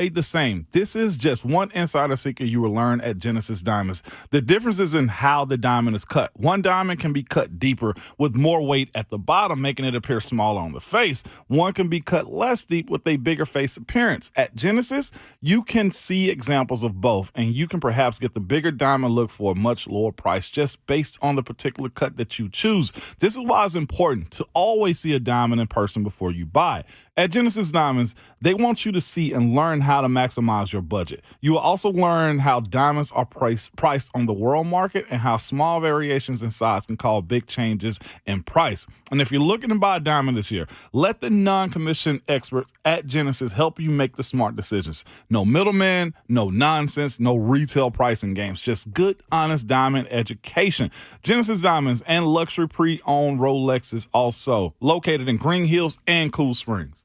the same. This is just one insider secret you will learn at Genesis Diamonds. The difference is in how the diamond is cut. One diamond can be cut deeper with more weight at the bottom, making it appear smaller on the face. One can be cut less deep with a bigger face appearance. At Genesis, you can see examples of both. both, and you can perhaps get the bigger diamond look for a much lower price just based on the particular cut that you choose. This is why it's important to always see a diamond in person before you buy. At Genesis Diamonds, they want you to see and learn how to maximize your budget. You will also learn how diamonds are priced on the world market and how small variations in size can cause big changes in price. And if you're looking to buy a diamond this year, let the non-commissioned experts at Genesis help you make the smart decisions. No middlemen, no nonsense, no retail pricing games, just good, honest diamond education. Genesis Diamonds and luxury pre-owned Rolexes also located in Green Hills and Cool Springs.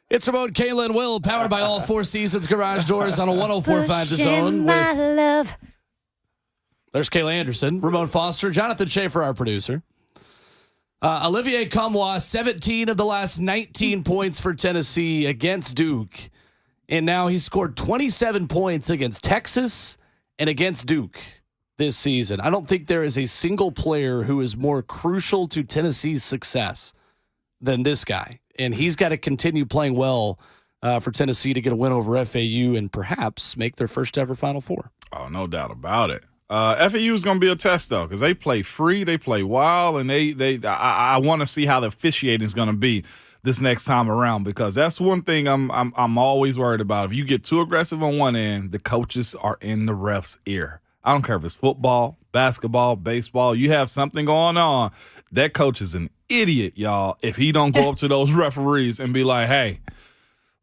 It's Ramon, Kayla, and Will, powered by all Four Seasons Garage Doors on a 104.5 The Zone. Pushing my love. There's Kayla Anderson, Ramon Foster, Jonathan Schaefer, our producer. Olivier Combois, 17 of the last 19 points for Tennessee against Duke. And now he's scored 27 points against Texas and against Duke this season. I don't think there is a single player who is more crucial to Tennessee's success than this guy. And he's got to continue playing well for Tennessee to get a win over FAU and perhaps make their first ever Final Four. Oh, no doubt about it. FAU is going to be a test, though, because they play free, they play wild, and I want to see how the officiating is going to be this next time around, because that's one thing I'm always worried about. If you get too aggressive on one end, the coaches are in the ref's ear. I don't care if it's football, basketball, baseball. You have something going on, that coach is an idiot, y'all, if he don't go up to those referees and be like, hey,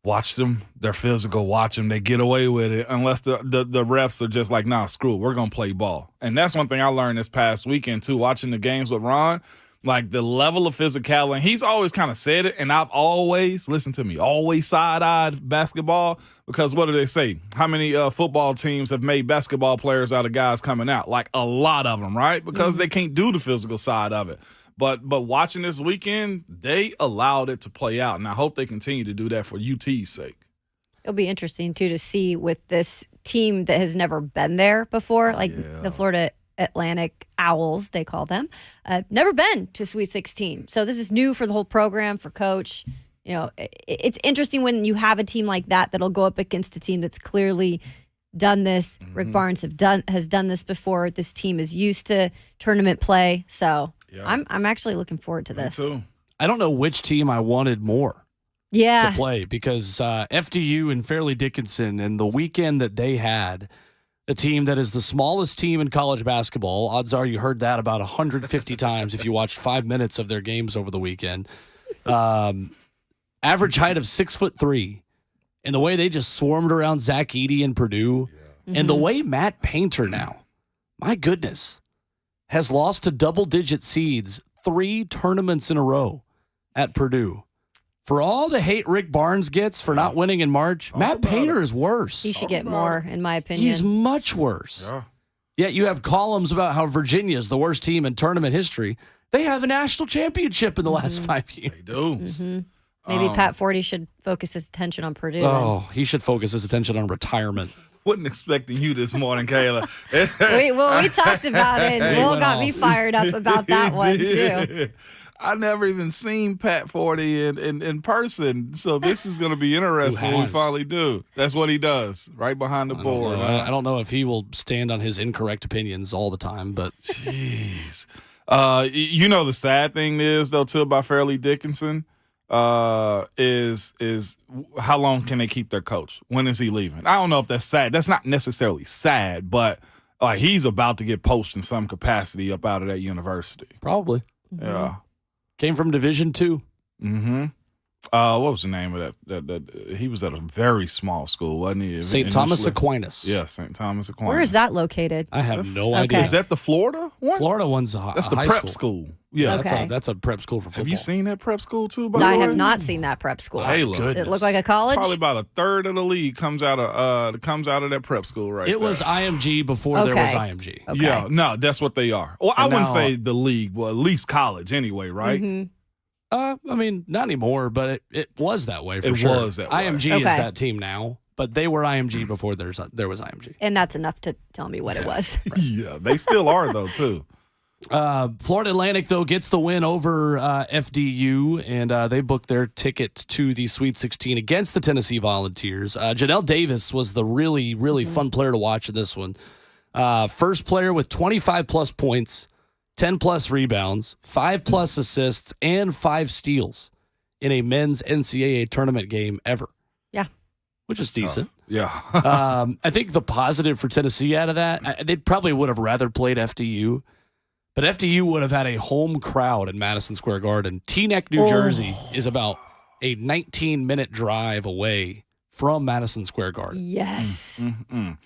watch them. They're physical. Watch them. They get away with it. Unless the refs are just like, nah, screw it. We're going to play ball. And that's one thing I learned this past weekend, too, watching the games with Ron. Like, the level of physicality. And he's always kind of said it, and I've always, listen to me, always side-eyed basketball, because what do they say? How many football teams have made basketball players out of guys coming out? Like, a lot of them, right? Because they can't do the physical side of it. But watching this weekend, they allowed it to play out, and I hope they continue to do that for UT's sake. It'll be interesting, too, to see with this team that has never been there before, like the Florida Atlantic Owls, they call them, never been to Sweet 16. So this is new for the whole program, for Coach. You know, it's interesting when you have a team like that that'll go up against a team that's clearly done this. Rick Barnes has done this before. This team is used to tournament play. So I'm actually looking forward to this. Me too. I don't know which team I wanted more to play, because FDU and Fairleigh Dickinson and the weekend that they had, a team that is the smallest team in college basketball. Odds are you heard that about 150 times if you watched 5 minutes of their games over the weekend. Average height of 6'3", and the way they just swarmed around Zach Edey and Purdue, and the way Matt Painter now, my goodness, has lost to double-digit seeds 3 tournaments in a row at Purdue. For all the hate Rick Barnes gets for not winning in March, Matt Painter is worse. He should get more, in my opinion. He's much worse. Yeah. Yet you have columns about how Virginia is the worst team in tournament history. They have a national championship in the last 5 years. They do. Maybe Pat Forty should focus his attention on Purdue. Oh, he should focus his attention on retirement. Wasn't expecting you this morning, Kayla. we talked about it. And Will got me fired up about that one, too. I never even seen Pat Forty in person, so this is going to be interesting when we finally do. That's what he does, right behind the board. I don't know if he will stand on his incorrect opinions all the time, but jeez. You know, the sad thing is, though, too, about Fairleigh Dickinson is how long can they keep their coach? When is he leaving? I don't know if that's sad. That's not necessarily sad, but like he's about to get poached in some capacity up out of that university. Probably. Yeah. Came from Division II. Mm-hmm. What was the name of that? He was at a very small school, wasn't he? St. Thomas Aquinas. Yeah, St. Thomas Aquinas. Where is that located? I have no idea. Is that the Florida one? Florida one's that's the prep school. Yeah, that's a prep school for football. Have you seen that prep school too? By the I way? have not seen that prep school. Hey, look, it looked like a college. Probably about a third of the league comes out of that prep school, right? It was IMG before there was IMG. Okay. Yeah, no, that's what they are. Well, I wouldn't say the league, well, at least college anyway, right? Mm-hmm. I mean, not anymore, but it was that way for sure. It was that way. IMG is that team now, but they were IMG before there was IMG. And that's enough to tell me what it was. Yeah, they still are, though, too. Florida Atlantic, though, gets the win over FDU, and they booked their ticket to the Sweet 16 against the Tennessee Volunteers. Janelle Davis was the really, really fun player to watch in this one. First player with 25-plus points, 10-plus rebounds, 5-plus assists, and 5 steals in a men's NCAA tournament game ever. Yeah. Which is decent. Yeah. I think the positive for Tennessee out of that, they probably would have rather played FDU, but FDU would have had a home crowd in Madison Square Garden. Teaneck, New Jersey is about a 19-minute drive away from Madison Square Garden. Yes.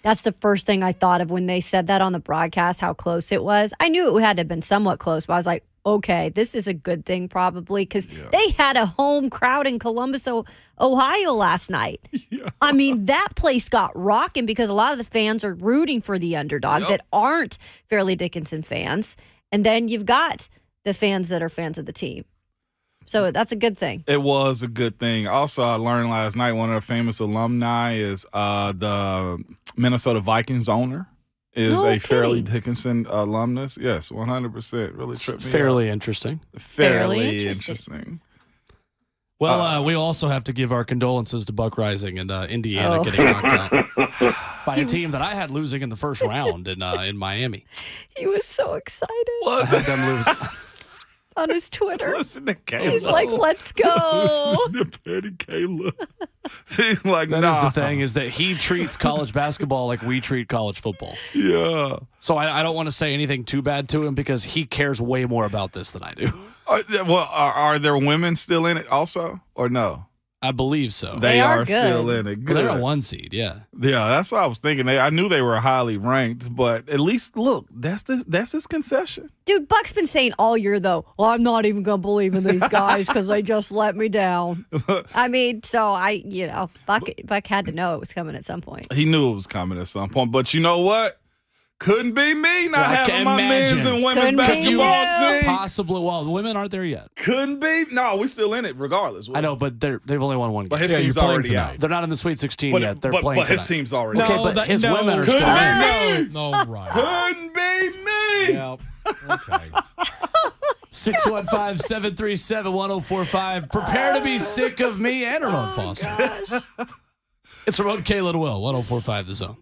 That's the first thing I thought of when they said that on the broadcast, how close it was. I knew it had to have been somewhat close, but I was like, okay, this is a good thing probably because they had a home crowd in Columbus, Ohio last night. Yeah. I mean, that place got rocking because a lot of the fans are rooting for the underdog that aren't Fairleigh Dickinson fans. And then you've got the fans that are fans of the team. So that's a good thing. It was a good thing. Also, I learned last night one of the famous alumni is the Minnesota Vikings owner is a Fairleigh Dickinson alumnus. Yes, 100%. Really tripped me fairly out. interesting. Fairly interesting. Well, we also have to give our condolences to Buck Rising and Indiana getting knocked out by a team that I had losing in the first round in Miami. He was so excited. I had them lose. On his Twitter. Listen to Kayla. He's like, let's go. The petty Kayla. He's like, that is the thing, is that he treats college basketball like we treat college football. Yeah. So I don't want to say anything too bad to him because he cares way more about this than I do. Are there women still in it also or no? I believe so. They are good. still in it. Good. Well, they're a 1 seed, yeah. Yeah, that's what I was thinking. I knew they were highly ranked, but at least, look, that's his concession. Dude, Buck's been saying all year, though, I'm not even going to believe in these guys because they just let me down. I mean, so Buck had to know it was coming at some point. He knew it was coming at some point, but you know what? Couldn't be me not having my men's and women's basketball team. Possibly. Well, the women aren't there yet. Couldn't be. No, we're still in it regardless. I know, but they've only won one game. But his team's already out. They're not in the Sweet 16 yet. They're playing But his team's already out. Okay, but his women are still in. No, right. Couldn't be me. Yeah. Okay. 615-737-1045. Prepare to be sick of me and Ramon Foster. It's Ramon, Kayla, and Will. 1045 The Zone.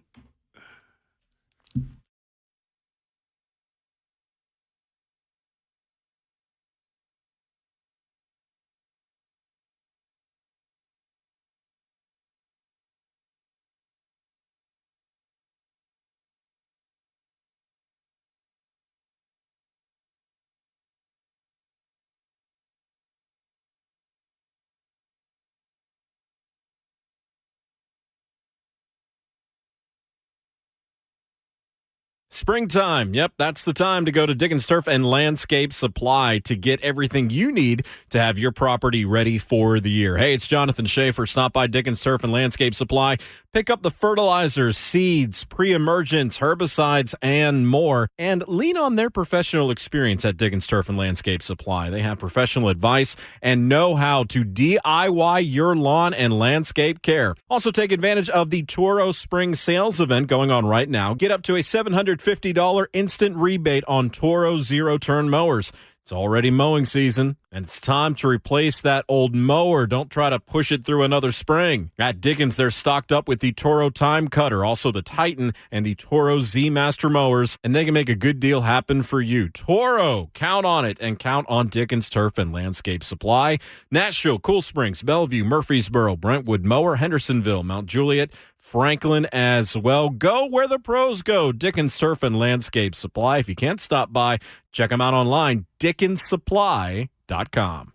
Springtime. Yep, that's the time to go to Dickens Turf and Landscape Supply to get everything you need to have your property ready for the year. Hey, it's Jonathan Schaefer. Stop by Dickens Turf and Landscape Supply. Pick up the fertilizers, seeds, pre-emergents, herbicides, and more. And lean on their professional experience at Dickens Turf and Landscape Supply. They have professional advice and know how to DIY your lawn and landscape care. Also, take advantage of the Toro Spring Sales event going on right now. Get up to a $750 instant rebate on Toro zero-turn mowers. It's already mowing season, and it's time to replace that old mower. Don't try to push it through another spring. At Dickens, they're stocked up with the Toro Time Cutter, also the Titan and the Toro Z Master mowers, and they can make a good deal happen for you. Toro, count on it, and count on Dickens Turf and Landscape Supply. Nashville, Cool Springs, Bellevue, Murfreesboro, Brentwood Mower, Hendersonville, Mount Juliet, Franklin as well. Go where the pros go. Dickens Turf and Landscape Supply. If you can't stop by, check them out online, dickenssupply.com.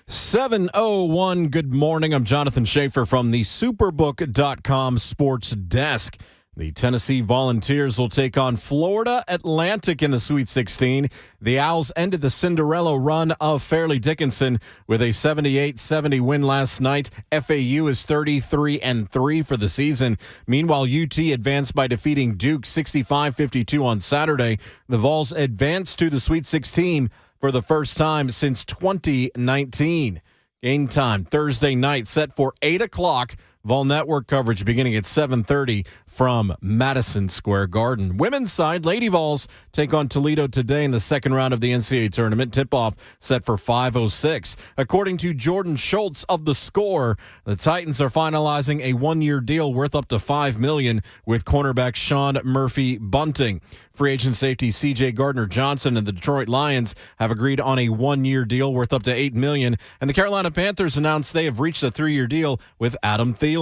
7:01. Good morning. I'm Jonathan Schaefer from the Superbook.com Sports Desk. The Tennessee Volunteers will take on Florida Atlantic in the Sweet 16. The Owls ended the Cinderella run of Fairleigh Dickinson with a 78-70 win last night. FAU is 33-3 for the season. Meanwhile, UT advanced by defeating Duke 65-52 on Saturday. The Vols advanced to the Sweet 16 for the first time since 2019. Game time Thursday night set for 8 o'clock. Vol Network coverage beginning at 7:30 from Madison Square Garden. Women's side, Lady Vols take on Toledo today in the second round of the NCAA tournament. Tip-off set for 5:06. According to Jordan Schultz of The Score, the Titans are finalizing a one-year deal worth up to $5 million with cornerback Sean Murphy Bunting. Free agent safety C.J. Gardner-Johnson and the Detroit Lions have agreed on a one-year deal worth up to $8 million. And the Carolina Panthers announced they have reached a 3-year deal with Adam Thielen.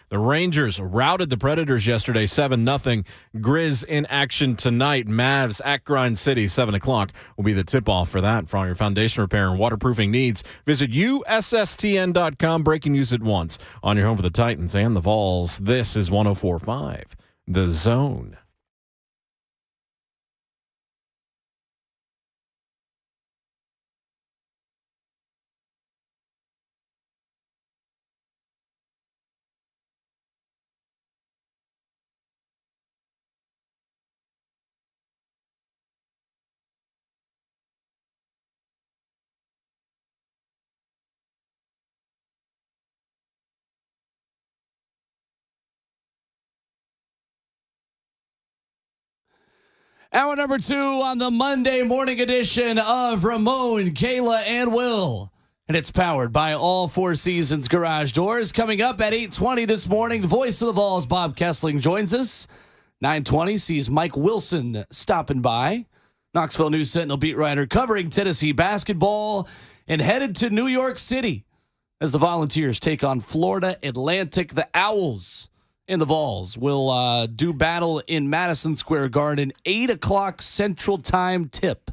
The Rangers routed the Predators yesterday 7-0. Grizz in action tonight. Mavs at Grind City, 7 o'clock will be the tip-off for that. For all your foundation repair and waterproofing needs, visit USSTN.com. Breaking news at once on your home for the Titans and the Vols. This is 104.5 The Zone. Hour number 2 on the Monday morning edition of Ramon, Kayla, and Will. And it's powered by All Four Seasons Garage Doors. Coming up at 8:20 this morning, the voice of the Vols, Bob Kesling, joins us. 9:20 sees Mike Wilson stopping by. Knoxville News Sentinel beat writer covering Tennessee basketball and headed to New York City as the Volunteers take on Florida Atlantic. The Owls and the Vols will do battle in Madison Square Garden, 8 o'clock Central Time tip.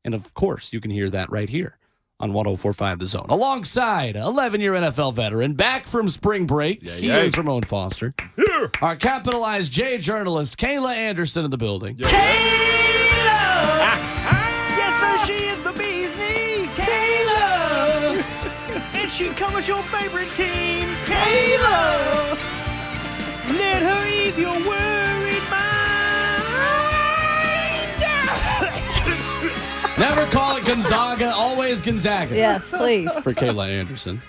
And, of course, you can hear that right here on 104.5 The Zone. Alongside 11-year NFL veteran, back from spring break, he is Ramon Foster. Here. Our capitalized J journalist, Kayla Anderson in the building. Kayla! Yes, sir, she is the bee's knees, Kayla! And she covers your favorite teams, Kayla! Let her ease your worried mind. Never call it Gonzaga, always Gonzaga. Yes, please. For Kayla Anderson.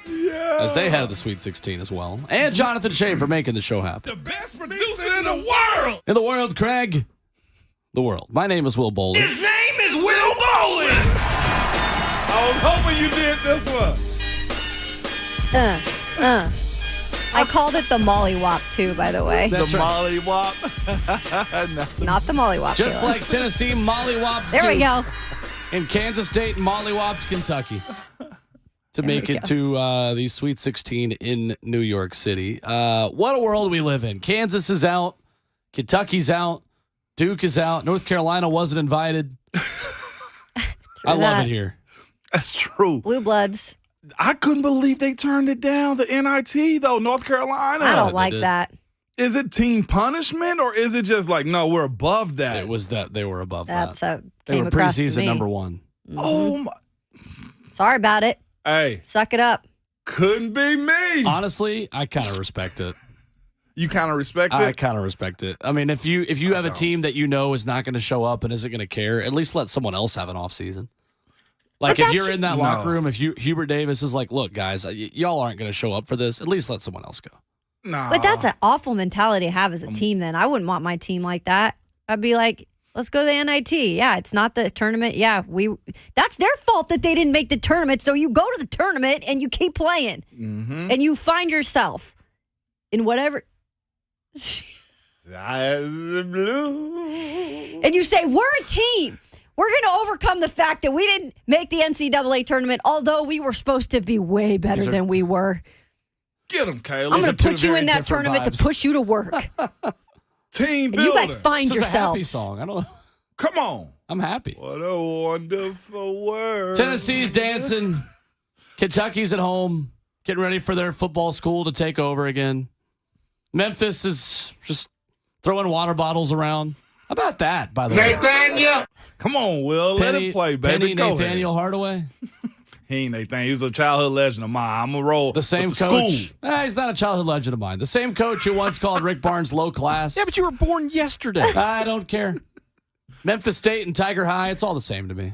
As they head to the Sweet 16 as well. And Jonathan Schaefer making the show happen. The best producer in the world. In the world, Craig. The world. My name is Will Bowling. His name is Will Bowling! I was hoping you did this one. I called it the mollywop, too, by the way. That's right. Mollywop. Not the mollywop. Just Kayla. like Tennessee mollywopped There we go. in Kansas State mollywopped Kentucky to make it to the Sweet 16 in New York City. What a world we live in. Kansas is out. Kentucky's out. Duke is out. North Carolina wasn't invited. I love it here. That's true. Blue Bloods. I couldn't believe they turned it down, the NIT, though, North Carolina. I don't like did. that. Is it team punishment or is it just like, no, we're above that? It was that they were above That's that. They came were across to preseason me. number 1. Oh, my. Sorry about it. Hey, Suck it up. couldn't be me. Honestly, I kind of respect it. You kind of respect I it? kind of respect it. I mean, if you have a team that you know is not going to show up and isn't going to care, at least let someone else have an off season. Like But if you're in that No. locker room, if Hubert Davis is like, look, guys, y'all aren't going to show up for this. At least let someone else go. Nah. But that's an awful mentality to have as a team then. I wouldn't want my team like that. I'd be like, let's go to the NIT. Yeah, it's not the tournament. Yeah, that's their fault that they didn't make the tournament. So you go to the tournament and you keep playing. Mm-hmm. And you find yourself in whatever. Eyes of blue. And you say, we're a team. We're going to overcome the fact that we didn't make the NCAA tournament, although we were supposed to be way better than we were. Get them, Kayla. I'm going to two put you very in that different tournament vibes. to push you to work. Team And builder. you guys find This is a happy yourselves. song. I don't. Come on. I'm happy. What a wonderful world. Tennessee's dancing. Kentucky's at home, getting ready for their football school to take over again. Memphis is just throwing water bottles around. How about that, by the way? Nathaniel! Come on, Will. Let him play, baby. Penny Go Nathaniel Hardaway. He ain't Nathaniel. He was a childhood legend of mine. I'm going to roll The same with the coach. school. He's not a childhood legend of mine. The same coach who once called Rick Barnes low class. Yeah, but you were born yesterday. I don't care. Memphis State and Tiger High, it's all the same to me.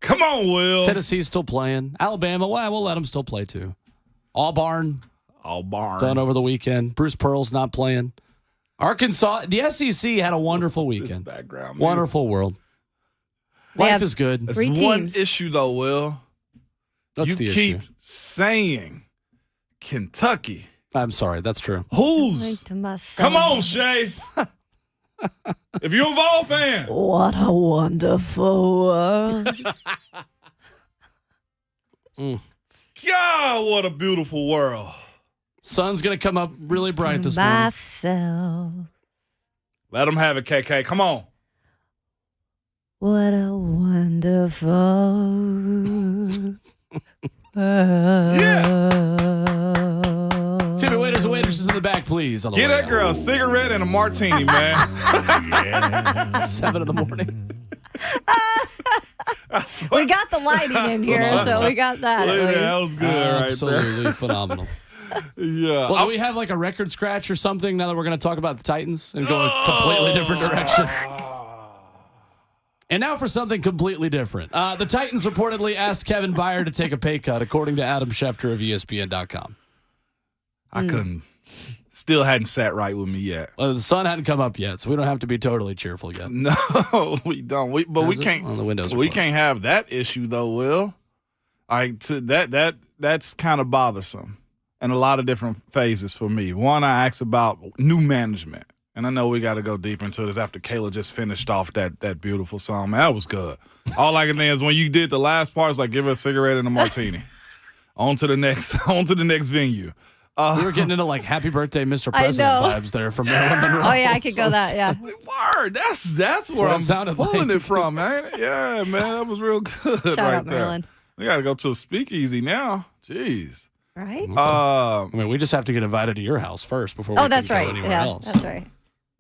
Come on, Will. Tennessee's still playing. Alabama, well, we'll let them still play too. Auburn, done over the weekend. Bruce Pearl's not playing. Arkansas, the SEC had a wonderful weekend. Background Wonderful world. They Life have is good. There's 3 one teams. issue, though, Will. That's You the keep issue. saying Kentucky. I'm sorry, that's true. Who's? To myself. Come on, Shay. If you're a Vol fan. What a wonderful world. God, what a beautiful world. Sun's going to come up really bright this morning. Myself. Let them have it, KK. Come on. What a wonderful world. Timmy, waiters and waitresses in the back, please. On the Get way that girl a cigarette and a martini, man. out. 7 in the morning. We got the lighting in here, so we got that. Look at at that. least. That was good right Absolutely phenomenal. there. Yeah. Well, do we have like a record scratch or something now that we're going to talk about the Titans and go in a completely different direction? And now for something completely different. The Titans reportedly asked Kevin Byard to take a pay cut, according to Adam Schefter of ESPN.com. I couldn't. Still hadn't sat right with me yet. The sun hadn't come up yet, so we don't have to be totally cheerful yet. No, we don't. We Is it? can't. Well, the windows are we closed. can't have that issue though, Will. That's kind of bothersome, and a lot of different phases for me. One, I asked about new management, and I know we got to go deeper into this after Kayla just finished off that beautiful song. Man, that was good. All I can think is when you did the last part, it's like give her a cigarette and a martini. on to the next venue. We were getting into like Happy Birthday, Mr. President know. vibes there from Marilyn Monroe. Oh, yeah, I could go that, yeah. Word, that's where what it I'm sounded pulling like. it from, man. Yeah, man, that was real good. Shout right out, there. Marilyn. We got to go to a speakeasy now. Jeez. Right? I mean, we just have to get invited to your house first before we Oh, that's can right. go anywhere Yeah, else. that's right.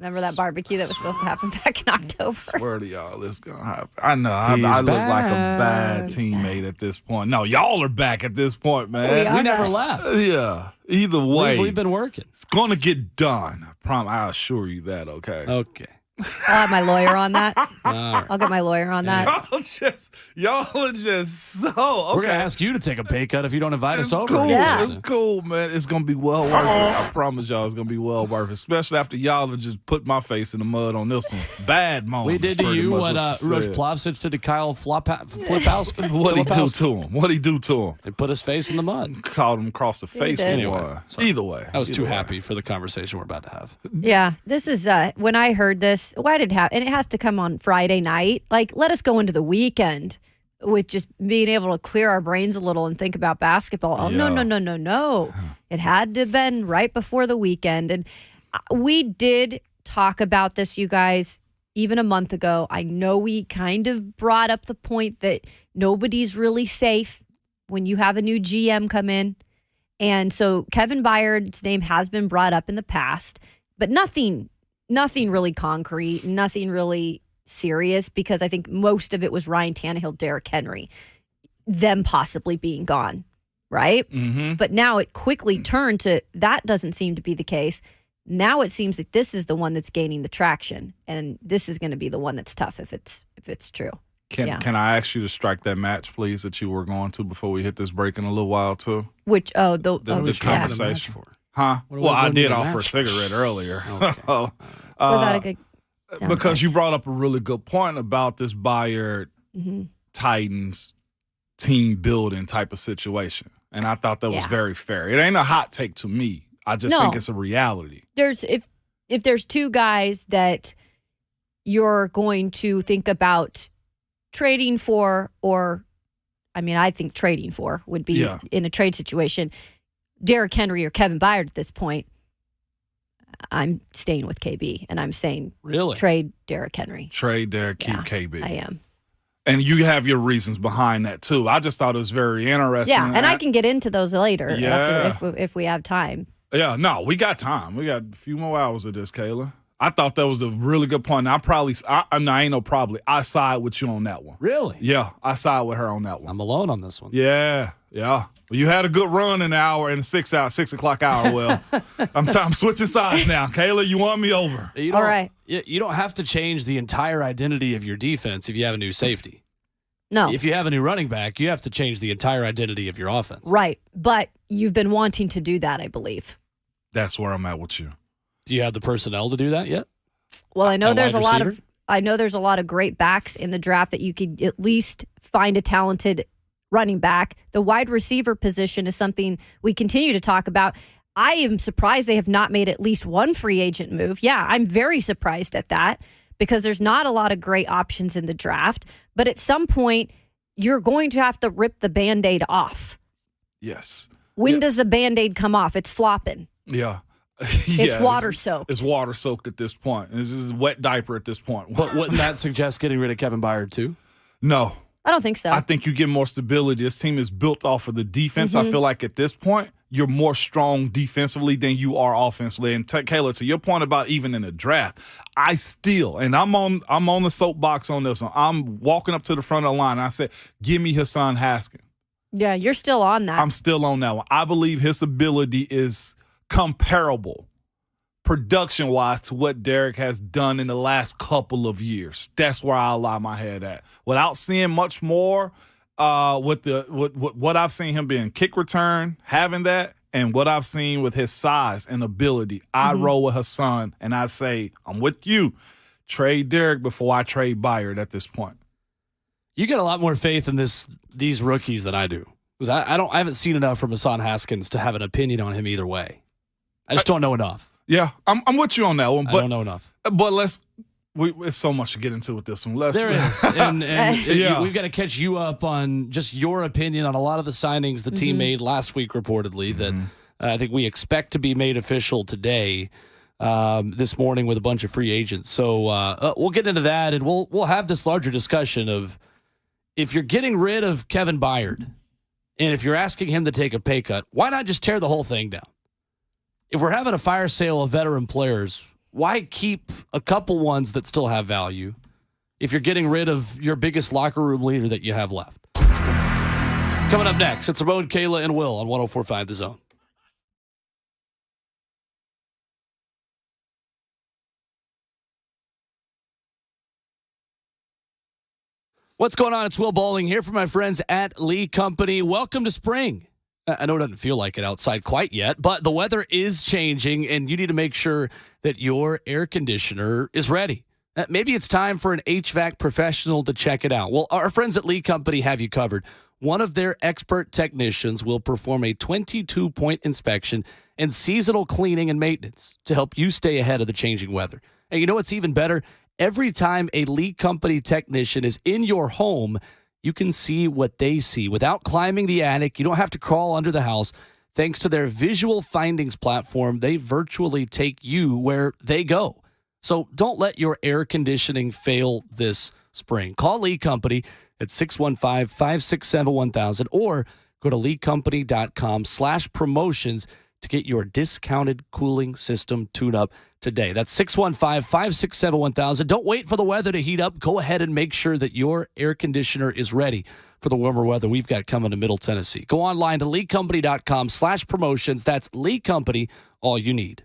Remember that barbecue that was supposed to happen back in October? Swear to y'all, it's gonna happen. I know. I He's look like a bad back. teammate at this point. No, y'all are back at this point, man. We never left. Yeah. Either way, We've been working. it's gonna get done. I assure you that. Okay. Okay. I'll have my lawyer on that. All right. I'll get my lawyer on that. Y'all are just so okay. We're going to ask you to take a pay cut if you don't invite us over. Cool. Yeah. It's cool, man. It's gonna be well worth it. I promise y'all, it's gonna be well worth it. Especially after y'all have just put my face in the mud on this one. Bad moment. We did to you what Rush Plavsic did to Kyle Flipowski. What he do to him? What he do to him? They put his face in the mud. Called him across the face. did. Anyway, Boy. sorry. Either way, I was either too way. happy for the conversation we're about to have. Yeah, this is when I heard this. Why did it happen? And it has to come on Friday night. Like, let us go into the weekend with just being able to clear our brains a little and think about basketball. Oh, Yeah. no. It had to have been right before the weekend. And we did talk about this, you guys, even a month ago. I know we kind of brought up the point that nobody's really safe when you have a new GM come in. And so Kevin Byard's name has been brought up in the past, but nothing really concrete, nothing really serious, because I think most of it was Ryan Tannehill, Derrick Henry, them possibly being gone, right? Mm-hmm. But now it quickly turned to that doesn't seem to be the case. Now it seems like this is the one that's gaining the traction, and this is going to be the one that's tough if it's true. Can I ask you to strike that match, please, that you were going to before we hit this break in a little while too? Which The yeah. conversation. Huh? What Well, I was did the offer a match? cigarette earlier. Okay. Was that a good sound Because you effect? brought up a really good point about this Byard Mhm. Titans team building type of situation. And I thought that was Yeah. very fair. It ain't a hot take to me. I just No. think it's a reality. There's if there's two guys that you're going to think about trading for, or I mean, I think trading for would be Yeah. in a trade situation, Derrick Henry or Kevin Byard at this point. I'm staying with KB, and I'm saying Really? trade Derrick Henry. Trade there, keep Yeah, KB. I am. And you have your reasons behind that, too. I just thought it was very interesting. Yeah, and I can get into those later Yeah. if we have time. Yeah, no, we got time. We got a few more hours of this, Kayla. I thought that was a really good point. I ain't no probably. I side with you on that one. Really? Yeah, I side with her on that one. I'm alone on this one. Yeah. Well, you had a good run in the hour in the 6 o'clock hour. Well, I'm switching sides now. Kayla, you won me over. All right. You don't have to change the entire identity of your defense if you have a new safety. No. If you have a new running back, you have to change the entire identity of your offense. Right. But you've been wanting to do that, I believe. That's where I'm at with you. Do you have the personnel to do that yet? Well, I know A there's a wide lot receiver? of great backs in the draft that you could at least find a talented running back. The wide receiver position is something we continue to talk about. I am surprised they have not made at least one free agent move. Yeah, I'm very surprised at that because there's not a lot of great options in the draft. But at some point, you're going to have to rip the Band-Aid off. Yes. When does the Band-Aid come off? It's flopping. Yeah. It's water soaked. It's water soaked at this point. This is a wet diaper at this point. But wouldn't that suggest getting rid of Kevin Byard too? No. I don't think so. I think you get more stability. This team is built off of the defense. I feel like at this point, you're more strong defensively than you are offensively. And Kayla, to your point about even in the draft, I still, and I'm on the soapbox on this one. I'm walking up to the front of the line. And I said, give me Hassan Haskins. Yeah, you're still on that. I'm still on that one. I believe his ability is comparable production-wise to what Derek has done in the last couple of years. That's where I lie my head at. Without seeing much more with what I've seen him being kick return, having that, and what I've seen with his size and ability, I roll with Hassan, and I say, I'm with you. Trade Derek before I trade Byard at this point. You get a lot more faith in these rookies than I do. Because I haven't seen enough from Hassan Haskins to have an opinion on him either way. I just don't know enough. Yeah, I'm with you on that one. But, I don't know enough. But there's so much to get into with this one. There is. And Yeah. we've got to catch you up on just your opinion on a lot of the signings the team made last week reportedly that I think we expect to be made official today, this morning with a bunch of free agents. So we'll get into that, and we'll have this larger discussion of if you're getting rid of Kevin Byard and if you're asking him to take a pay cut, why not just tear the whole thing down? If we're having a fire sale of veteran players, why keep a couple ones that still have value if you're getting rid of your biggest locker room leader that you have left? Coming up next, it's Ramon, Kayla, and Will on 104.5 The Zone. What's going on? It's Will Bowling here from my friends at Lee Company. Welcome to spring. I know it doesn't feel like it outside quite yet, but the weather is changing, and you need to make sure that your air conditioner is ready. Maybe it's time for an HVAC professional to check it out. Well, our friends at Lee Company have you covered. One of their expert technicians will perform a 22-point inspection and seasonal cleaning and maintenance to help you stay ahead of the changing weather. And you know what's even better? Every time a Lee Company technician is in your home, you can see what they see without climbing the attic. You don't have to crawl under the house. Thanks to their visual findings platform, they virtually take you where they go. So don't let your air conditioning fail this spring. Call Lee Company at 615-567-1000 or go to leecompany.com/promotions to get your discounted cooling system tune-up today. That's 615-567-1000. Don't wait for the weather to heat up. Go ahead and make sure that your air conditioner is ready for the warmer weather we've got coming to Middle Tennessee. Go online to leecompany.com/promotions. That's Lee Company, all you need.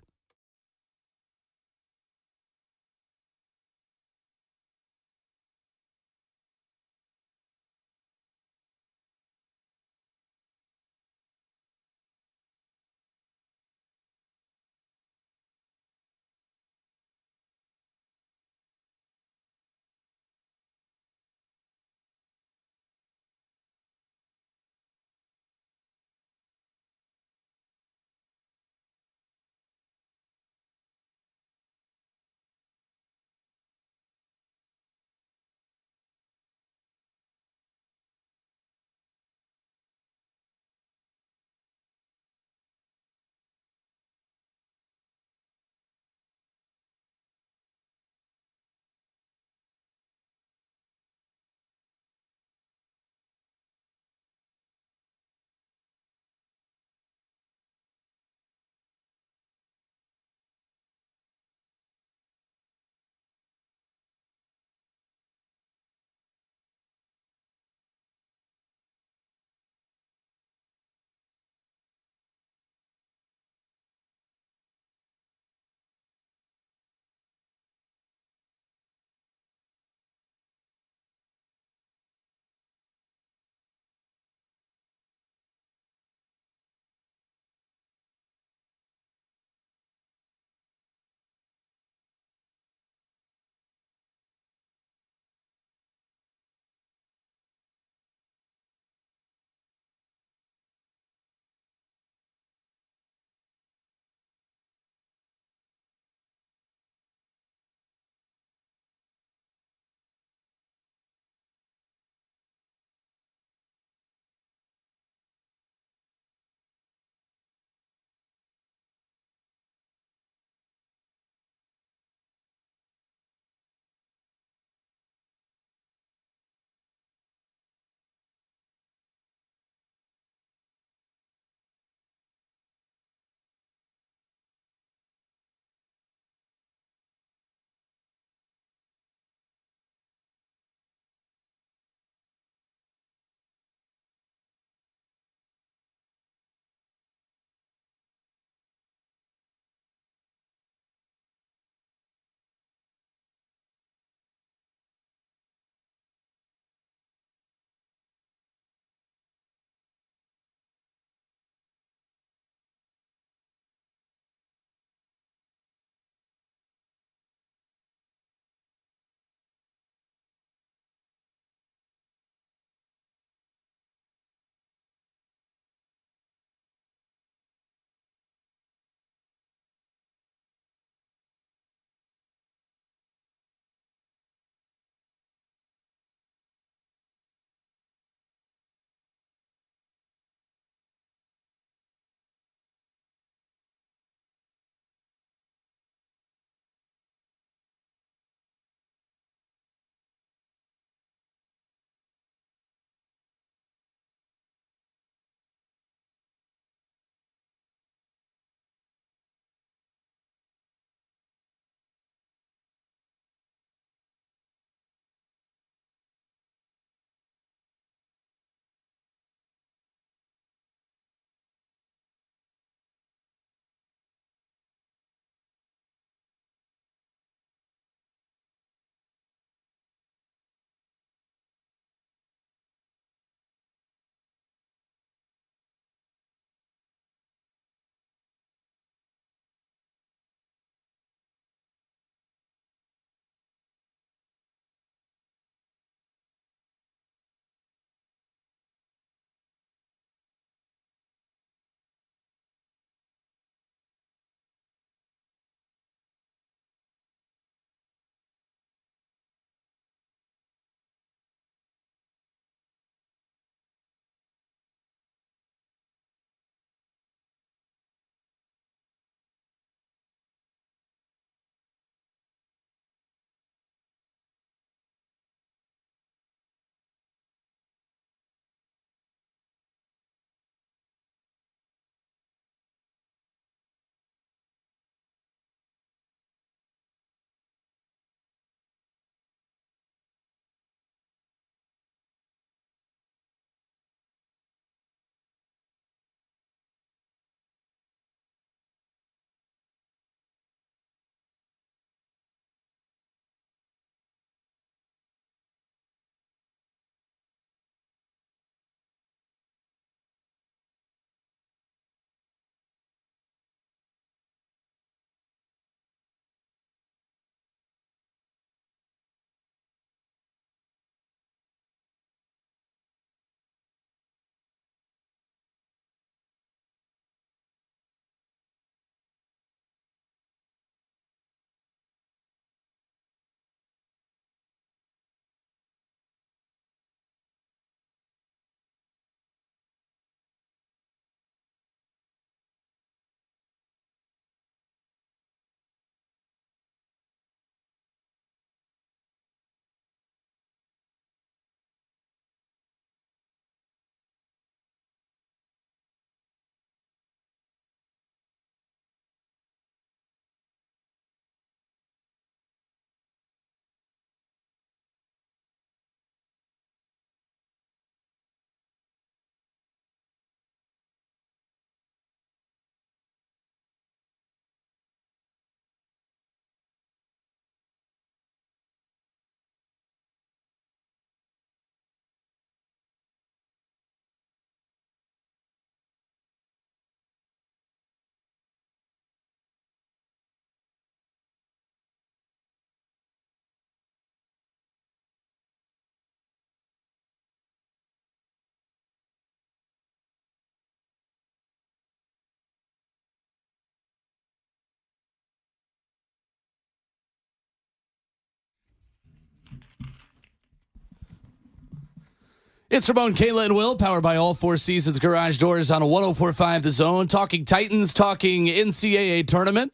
It's Ramon, Kayla, and Will, powered by All Four Seasons Garage Doors on a 104.5 The Zone. Talking Titans, talking NCAA tournament,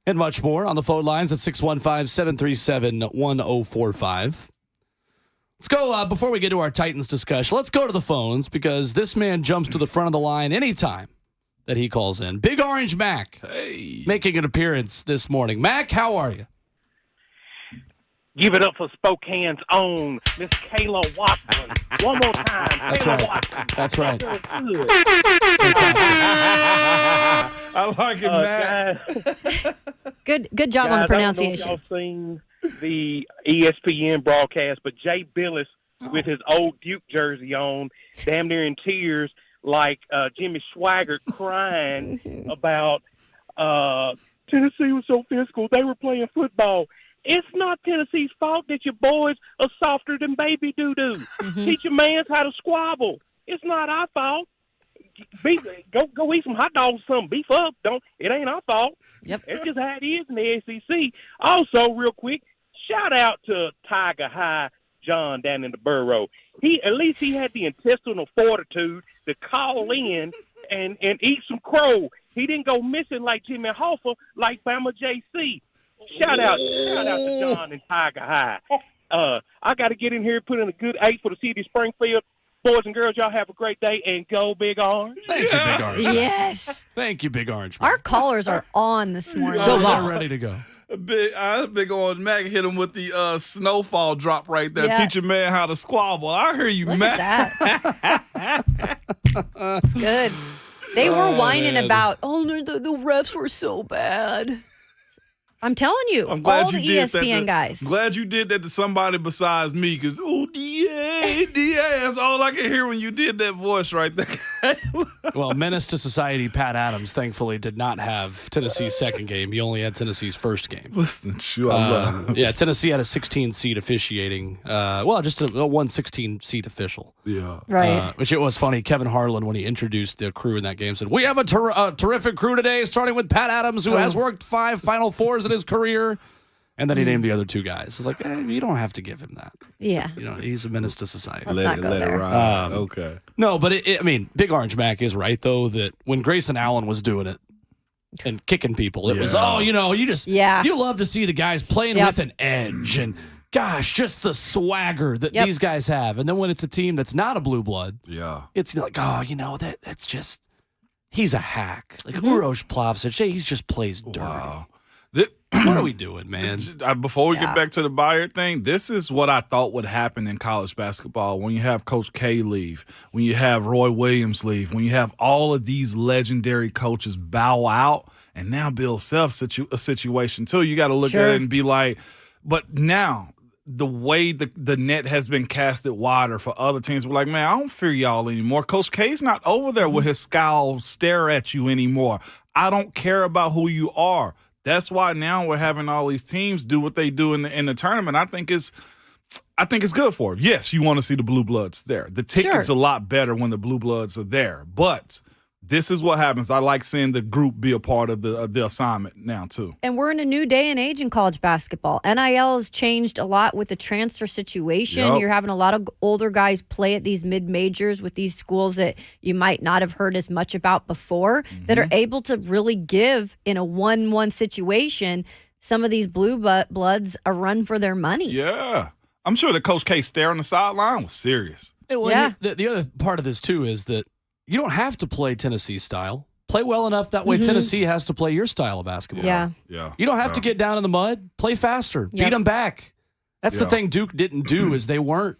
and much more on the phone lines at 615-737-1045. Let's go, before we get to our Titans discussion, let's go to the phones because this man jumps to the front of the line anytime that he calls in. Big Orange Mac, making an appearance this morning. Mac, how are you? Give it up for Spokane's own Miss Kayla Watson. One more time. That's Kayla right. Watson. That's right. I like it, Matt. Good job on the pronunciation. I don't know if y'all seen the ESPN broadcast, but Jay Billis with his old Duke jersey on, damn near in tears, like Jimmy Swaggart crying about Tennessee was so physical. They were playing football. It's not Tennessee's fault that your boys are softer than baby doo-doo. Teach your mans how to squabble. It's not our fault. Go eat some hot dogs or something. Beef up. It ain't our fault. Yep. It's just how it is in the SEC. Also, real quick, shout out to Tiger High John down in the borough. At least he had the intestinal fortitude to call in and eat some crow. He didn't go missing like Jimmy Hoffa, like Bama JC. Shout out to John and Tiger High. I got to get in here and put in a good 8 for the city of Springfield. Boys and girls, y'all have a great day and go Big Orange. Thank you, Big Orange. Yes. Thank you, Big Orange. Our callers are on this morning. They're ready to go. Big Orange Mac hit him with the snowfall drop right there. Yeah. Teach a man how to squabble. I hear you, Look Mac. at that. It's good. They were whining about, the refs were so bad. I'm telling you, I'm glad all you the did ESPN that guys. I'm glad you did that to somebody besides me, because DA, that's all I could hear when you did that voice right there. Well, menace to society, Pat Adams, thankfully, did not have Tennessee's second game. He only had Tennessee's first game. Listen, sure, I love it. Yeah, Tennessee had a 16-seat officiating. Just a 116-seat official. Yeah. Right. Which it was funny. Kevin Harlan, when he introduced the crew in that game, said, "We have a terrific crew today, starting with Pat Adams, who has worked 5 Final Fours in his career." And then he named the other 2 guys. It's like, you don't have to give him that. Yeah. He's a menace to society. Let's not go there. Okay. No, but Big Orange Mac is right, though, that when Grayson Allen was doing it and kicking people, it was, you love to see the guys playing with an edge and, gosh, just the swagger that these guys have. And then when it's a team that's not a blue blood, it's like, that's just, he's a hack. Like Uroš Plavšić, he just plays dirty. Wow. What are we doing, man? Before we get back to the Byard thing, this is what I thought would happen in college basketball when you have Coach K leave, when you have Roy Williams leave, when you have all of these legendary coaches bow out, and now Bill Self's a situation too. You got to look at it and be like, but now the way the net has been casted wider for other teams, we're like, man, I don't fear y'all anymore. Coach K's not over there with his scowl stare at you anymore. I don't care about who you are. That's why now we're having all these teams do what they do in the tournament. I think it's good for them. Yes, you want to see the blue bloods there. The ticket's a lot better when the blue bloods are there. But this is what happens. I like seeing the group be a part of the assignment now too. And we're in a new day and age in college basketball. NIL has changed a lot with the transfer situation. Yep. You're having a lot of older guys play at these mid-majors with these schools that you might not have heard as much about before that are able to really give in a 1-1 situation some of these blue bloods a run for their money. Yeah. I'm sure that Coach K stare on the sideline was serious. The other part of this, too, is that you don't have to play Tennessee style. Play well enough. That way Tennessee has to play your style of basketball. Yeah. You don't have to get down in the mud. Play faster. Beat them back. That's the thing Duke didn't do is they weren't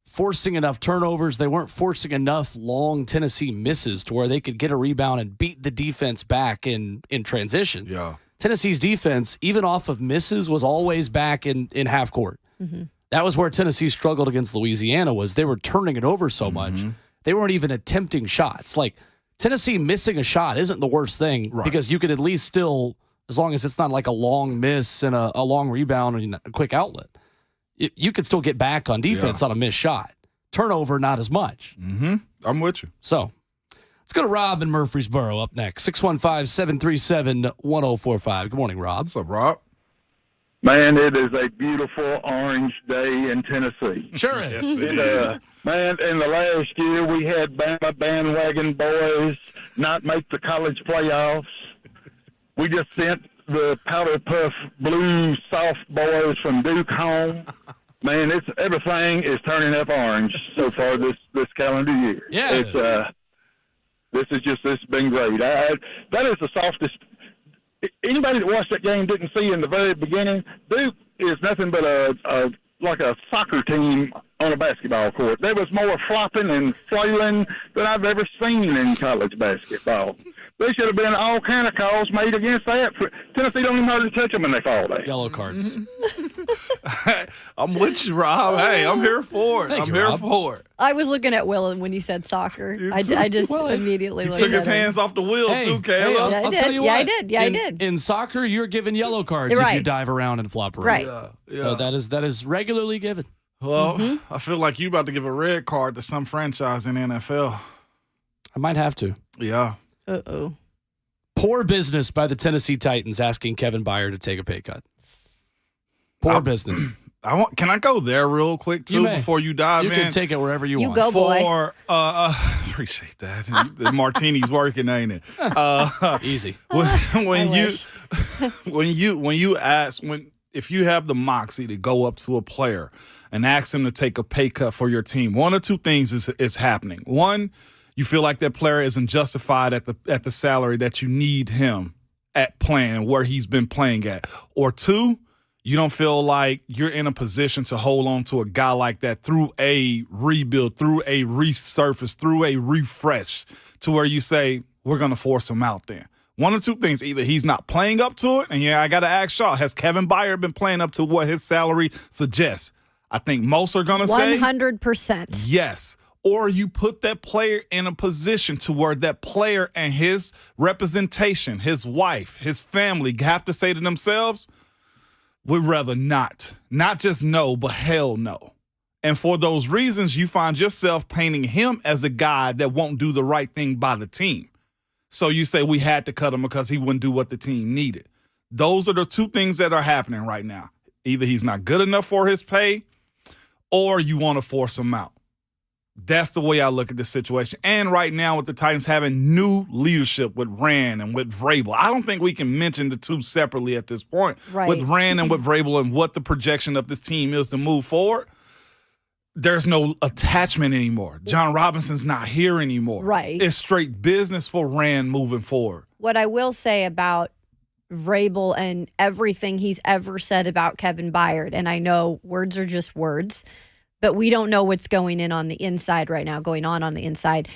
forcing enough turnovers. They weren't forcing enough long Tennessee misses to where they could get a rebound and beat the defense back in transition. Yeah. Tennessee's defense, even off of misses, was always back in half court. That was where Tennessee struggled against Louisiana was they were turning it over so much. They weren't even attempting shots. Like, Tennessee missing a shot isn't the worst thing because you could at least still, as long as it's not like a long miss and a long rebound and a quick outlet, you could still get back on defense on a missed shot. Turnover, not as much. I'm with you. So, let's go to Rob in Murfreesboro up next. 615-737-1045. Good morning, Rob. What's up, Rob? Man, it is a beautiful orange day in Tennessee. Sure is. Yes, it is. Man, in the last year, we had Bama bandwagon boys not make the college playoffs. We just sent the Powder Puff Blue soft boys from Duke home. Man, everything is turning up orange so far this calendar year. Yeah, this has been great. That is the softest. Anybody that watched that game didn't see in the very beginning, Duke is nothing but like a soccer team on a basketball court. There was more flopping and flailing than I've ever seen in college basketball. There should have been all kind of calls made against that. Tennessee don't even hardly touch them when they fall there. Yellow cards. I'm with you, Rob. Hey, I'm here for it. Thank I'm you, here Rob. for it. I was looking at Will when you said soccer. I just immediately He looked took at his him. hands off the wheel, too, Kayla. Yeah, I I'll did. tell you Yeah, what. I did. Yeah, I did. In soccer, you're given yellow cards if you Right. dive around and flop around. Right. Yeah. That is regularly given. Well, I feel like you about to give a red card to some franchise in the NFL. I might have to. Yeah. Uh-oh. Poor business by the Tennessee Titans asking Kevin Byard to take a pay cut. Poor business. Can I go there real quick, too, before you dive in? You can take it wherever you want. go, boy. Appreciate that. The martini's working, ain't it? Easy. If you have the moxie to go up to a player and ask him to take a pay cut for your team, one or two things is happening. One, you feel like that player isn't justified at the salary that you need him at playing, where he's been playing at. Or two, you don't feel like you're in a position to hold on to a guy like that through a rebuild, through a resurface, through a refresh, to where you say, we're going to force him out there. One or two things. Either he's not playing up to it, and I got to ask Shaw, has Kevin Byard been playing up to what his salary suggests? I think most are going to say 100%. yes. Or you put that player in a position to where that player and his representation, his wife, his family have to say to themselves, we'd rather not. Not just no, but hell no. And for those reasons, you find yourself painting him as a guy that won't do the right thing by the team. So you say we had to cut him because he wouldn't do what the team needed. Those are the two things that are happening right now. Either he's not good enough for his pay, or you want to force him out. That's the way I look at this situation. And right now with the Titans having new leadership with Rand and with Vrabel, I don't think we can mention the two separately at this point. Right. With Rand and with Vrabel and what the projection of this team is to move forward, there's no attachment anymore. John Robinson's not here anymore. Right. It's straight business for Rand moving forward. What I will say about Vrabel and everything he's ever said about Kevin Byard, and I know words are just words, but we don't know what's going on the inside right now, going on the inside.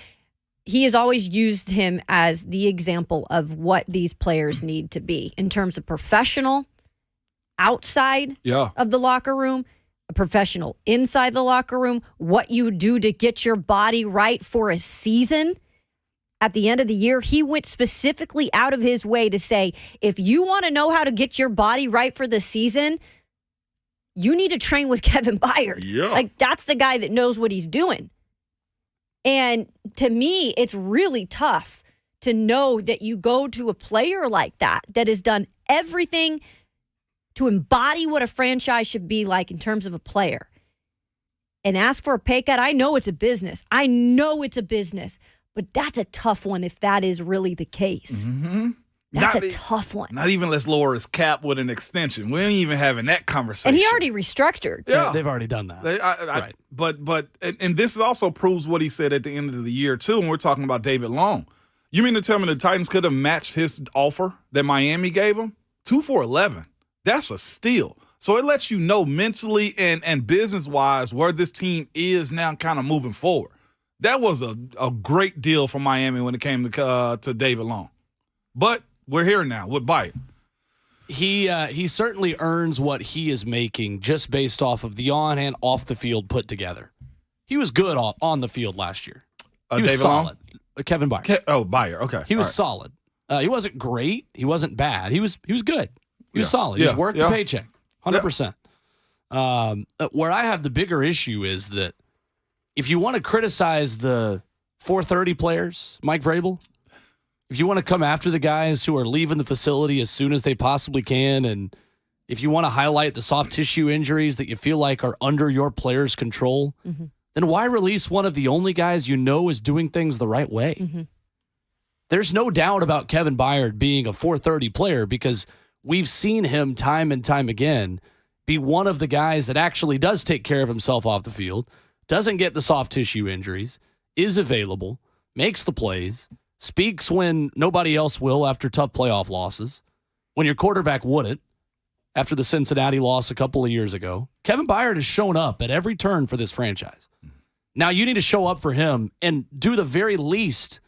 He has always used him as the example of what these players need to be in terms of professional outside of the locker room, a professional inside the locker room, what you do to get your body right for a season. At the end of the year, he went specifically out of his way to say, if you want to know how to get your body right for the season, you need to train with Kevin Byard. Yeah. Like, that's the guy that knows what he's doing. And to me, it's really tough to know that you go to a player like that has done everything to embody what a franchise should be like in terms of a player, and ask for a pay cut. I know it's a business. But that's a tough one if that is really the case. Mm-hmm. That's a tough one. Not even let's lower his cap with an extension. We ain't even having that conversation. And he already restructured. Yeah. They've already done that. Right. But this also proves what he said at the end of the year, too, when we're talking about David Long. You mean to tell me the Titans could have matched his offer that Miami gave him? 2 for $11. That's a steal. So it lets you know mentally and business-wise where this team is now kind of moving forward. That was a great deal for Miami when it came to David Long. But we're here now with Byard. He certainly earns what he is making just based off of the on and off the field put together. He was good on the field last year. He was David solid. Long? Kevin Byard. Byard. Okay. He was solid. He wasn't great. He wasn't bad. He was good. He was solid. He was worth the paycheck. 100%. Where I have the bigger issue is that if you want to criticize the 430 players, Mike Vrabel, if you want to come after the guys who are leaving the facility as soon as they possibly can, and if you want to highlight the soft tissue injuries that you feel like are under your player's control, then why release one of the only guys you know is doing things the right way? There's no doubt about Kevin Byard being a 430 player because we've seen him time and time again be one of the guys that actually does take care of himself off the field, doesn't get the soft tissue injuries, is available, makes the plays, speaks when nobody else will after tough playoff losses, when your quarterback wouldn't after the Cincinnati loss a couple of years ago. Kevin Byard has shown up at every turn for this franchise. Now you need to show up for him and do the very least,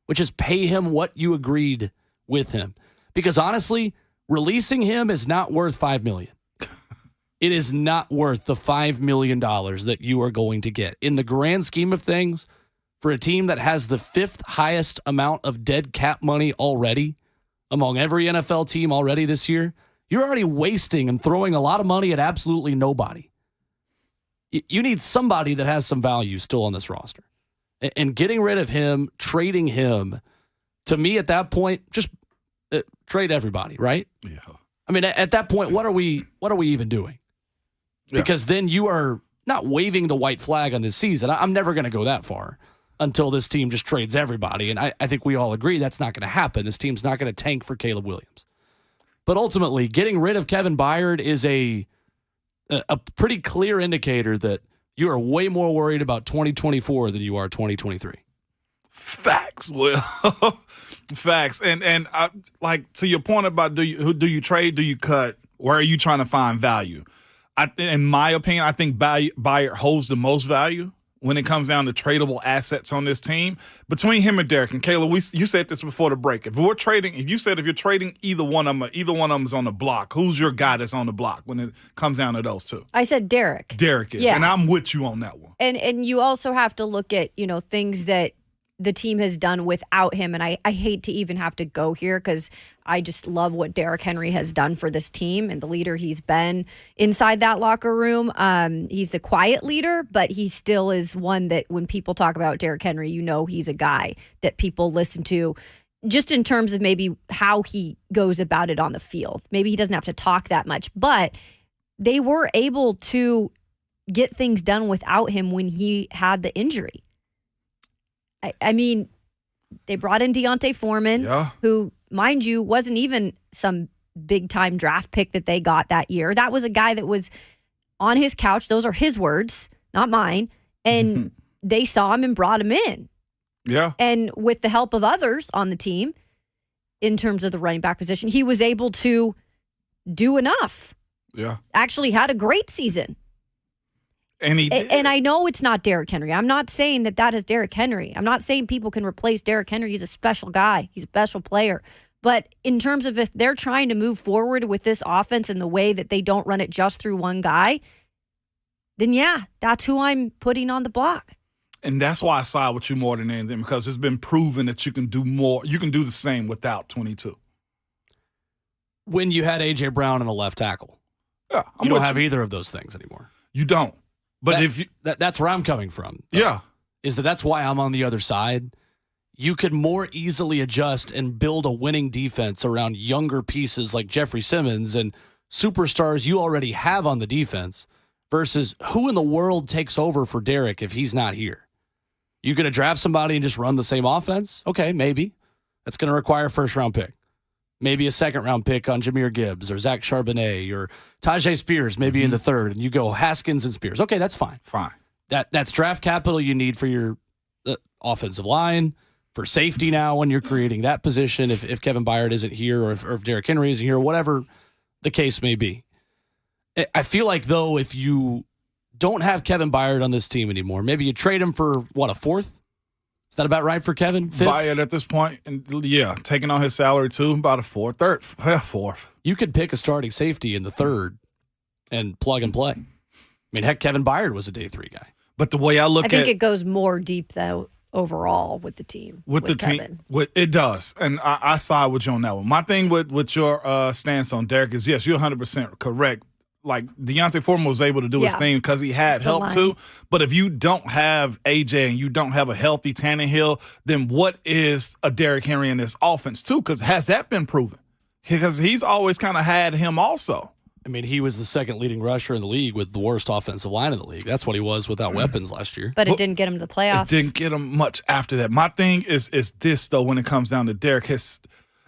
which is pay him what you agreed with him. Because honestly, releasing him is not worth $5 million. It is not worth the $5 million that you are going to get. In the grand scheme of things, for a team that has the 5th highest amount of dead cap money already among every NFL team already this year, you're already wasting and throwing a lot of money at absolutely nobody. You need somebody that has some value still on this roster. And getting rid of him, trading him, to me at that point, just trade everybody, right? Yeah. I mean, at that point, what are we even doing? Yeah. Because then you are not waving the white flag on this season. I'm never going to go that far until this team just trades everybody. And I think we all agree that's not going to happen. This team's not going to tank for Caleb Williams. But ultimately, getting rid of Kevin Byard is a pretty clear indicator that you are way more worried about 2024 than you are 2023. Facts, Will. Facts. And like to your point about do you trade, do you cut? Where are you trying to find value? In my opinion, I think Byard holds the most value when it comes down to tradable assets on this team. Between him and Derek and Kayla, you said this before the break. If you're trading either one of them is on the block, who's your guy that's on the block when it comes down to those two? I said Derek. Derek is, and I'm with you on that one. And you also have to look at, things that the team has done without him. And I hate to even have to go here because I just love what Derrick Henry has done for this team and the leader he's been inside that locker room. He's the quiet leader, but he still is one that when people talk about Derrick Henry, he's a guy that people listen to just in terms of maybe how he goes about it on the field. Maybe he doesn't have to talk that much, but they were able to get things done without him when he had the injury. I mean, they brought in Deontay Foreman, who, mind you, wasn't even some big-time draft pick that they got that year. That was a guy that was on his couch. Those are his words, not mine. And they saw him and brought him in. Yeah. And with the help of others on the team, in terms of the running back position, he was able to do enough. Yeah. Actually had a great season. And he did. And I know it's not Derrick Henry. I'm not saying that is Derrick Henry. I'm not saying people can replace Derrick Henry. He's a special guy. He's a special player. But in terms of if they're trying to move forward with this offense in the way that they don't run it just through one guy, then yeah, that's who I'm putting on the block. And that's why I side with you more than anything, because it's been proven that you can do more. You can do the same without 22. When you had A.J. Brown and a left tackle. Yeah, you don't have either of those things anymore. You don't. But that's where I'm coming from. Yeah. That's why I'm on the other side. You could more easily adjust and build a winning defense around younger pieces like Jeffrey Simmons and superstars you already have on the defense versus who in the world takes over for Derek if he's not here. You going to draft somebody and just run the same offense? Okay, maybe. That's going to require a first-round pick. Maybe a second-round pick on Jahmyr Gibbs or Zach Charbonnet or Tajay Spears maybe in the third, and you go Haskins and Spears. Okay, that's fine. Fine. That's draft capital you need for your offensive line, for safety now when you're creating that position if Kevin Byard isn't here or if Derrick Henry isn't here, whatever the case may be. I feel like, though, if you don't have Kevin Byard on this team anymore, maybe you trade him for, a fourth? Is that about right for Kevin? Fifth? Byard at this point, and taking on his salary too, about a fourth. You could pick a starting safety in the third and plug and play. I mean, heck, Kevin Byard was a day 3 guy. But the way I think it goes more deep though overall with the team. With the Kevin. team, it does, and I side with you on that one. My thing with your stance on Derek is yes, you're 100% correct. Like Deontay Foreman was able to do his thing because he had help too. But if you don't have AJ and you don't have a healthy Tannehill, then what is a Derrick Henry in this offense too? Because has that been proven? Because he's always kind of had him also. I mean, he was the second leading rusher in the league with the worst offensive line in the league. That's what he was without weapons last year. But it didn't get him to the playoffs. It didn't get him much after that. My thing is this, though, when it comes down to Derek.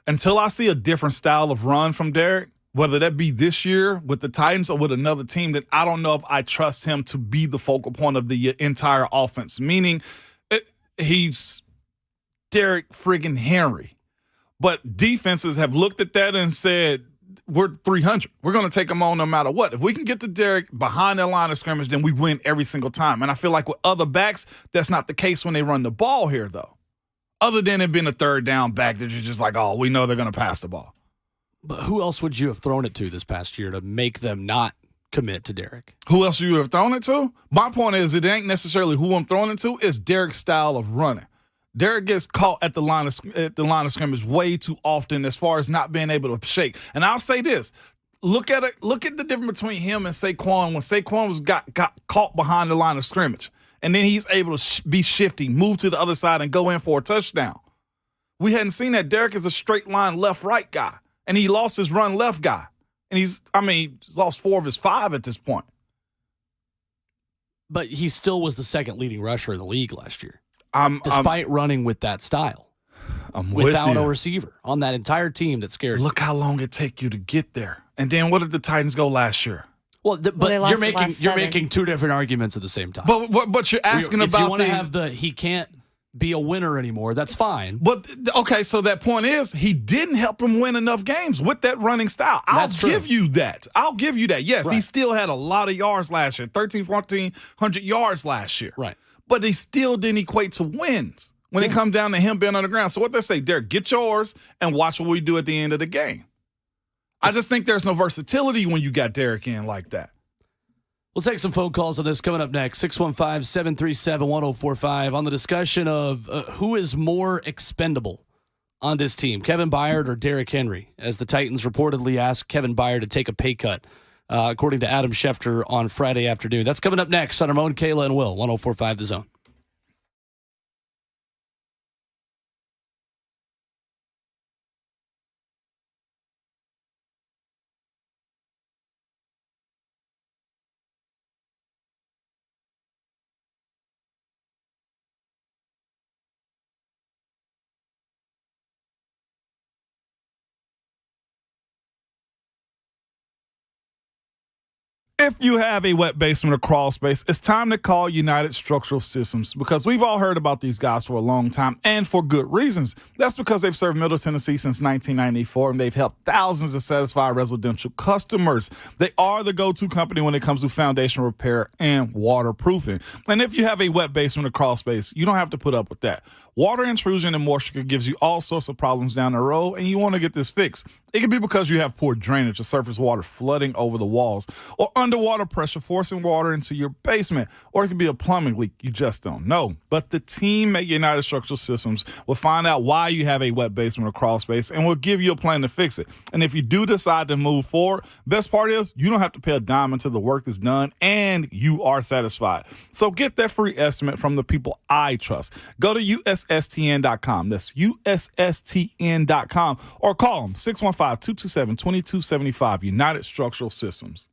Until I see a different style of run from Derek, whether that be this year with the Titans or with another team, then I don't know if I trust him to be the focal point of the entire offense, meaning he's Derek friggin' Henry. But defenses have looked at that and said, we're 300. We're going to take them on no matter what. If we can get to Derek behind that line of scrimmage, then we win every single time. And I feel like with other backs, that's not the case when they run the ball here, though. Other than it being a third down back that you're just like, oh, we know they're going to pass the ball. But who else would you have thrown it to this past year to make them not commit to Derek? Who else you have thrown it to? My point is it ain't necessarily who I'm throwing it to. It's Derek's style of running. Derek gets caught at the line of scrimmage way too often as far as not being able to shake. And I'll say this: look at the difference between him and Saquon. When Saquon got caught behind the line of scrimmage, and then he's able to be shifty, move to the other side, and go in for a touchdown. We hadn't seen that. Derek is a straight line left-right guy, and he lost his run left guy, and he's lost 4 of his 5 at this point. But he still was the second leading rusher in the league last year. Despite running with that style, without a receiver on that entire team that scared you. Look how long it take you to get there. And then what did the Titans go last year? Well, but you're making two different arguments at the same time. But you're asking if about you want to have he can't be a winner anymore. That's fine. But okay, so that point is he didn't help him win enough games with that running style. I'll give you that. Yes, right. He still had a lot of yards last year, 1,400 yards last year. Right. But they still didn't equate to wins when it comes down to him being on the ground. So what they say, Derek, get yours and watch what we do at the end of the game. I just think there's no versatility when you got Derek in like that. We'll take some phone calls on this coming up next. 615-737-1045 on the discussion of who is more expendable on this team, Kevin Byard or Derrick Henry, as the Titans reportedly asked Kevin Byard to take a pay cut. According to Adam Schefter on Friday afternoon. That's coming up next on Ramon, Kayla, and Will, 104.5 The Zone. If you have a wet basement or crawl space, it's time to call United Structural Systems because we've all heard about these guys for a long time and for good reasons. That's because they've served Middle Tennessee since 1994 and they've helped thousands of satisfied residential customers. They are the go-to company when it comes to foundation repair and waterproofing. And if you have a wet basement or crawl space, you don't have to put up with that. Water intrusion and moisture gives you all sorts of problems down the road and you want to get this fixed. It could be because you have poor drainage or surface water flooding over the walls or underwater pressure forcing water into your basement, or it could be a plumbing leak. You just don't know. But the team at United Structural Systems will find out why you have a wet basement or crawl space and will give you a plan to fix it. And if you do decide to move forward, best part is you don't have to pay a dime until the work is done and you are satisfied. So get that free estimate from the people I trust. Go to USSTN.com. That's USSTN.com or call them 615-227-2275, United Structural Systems.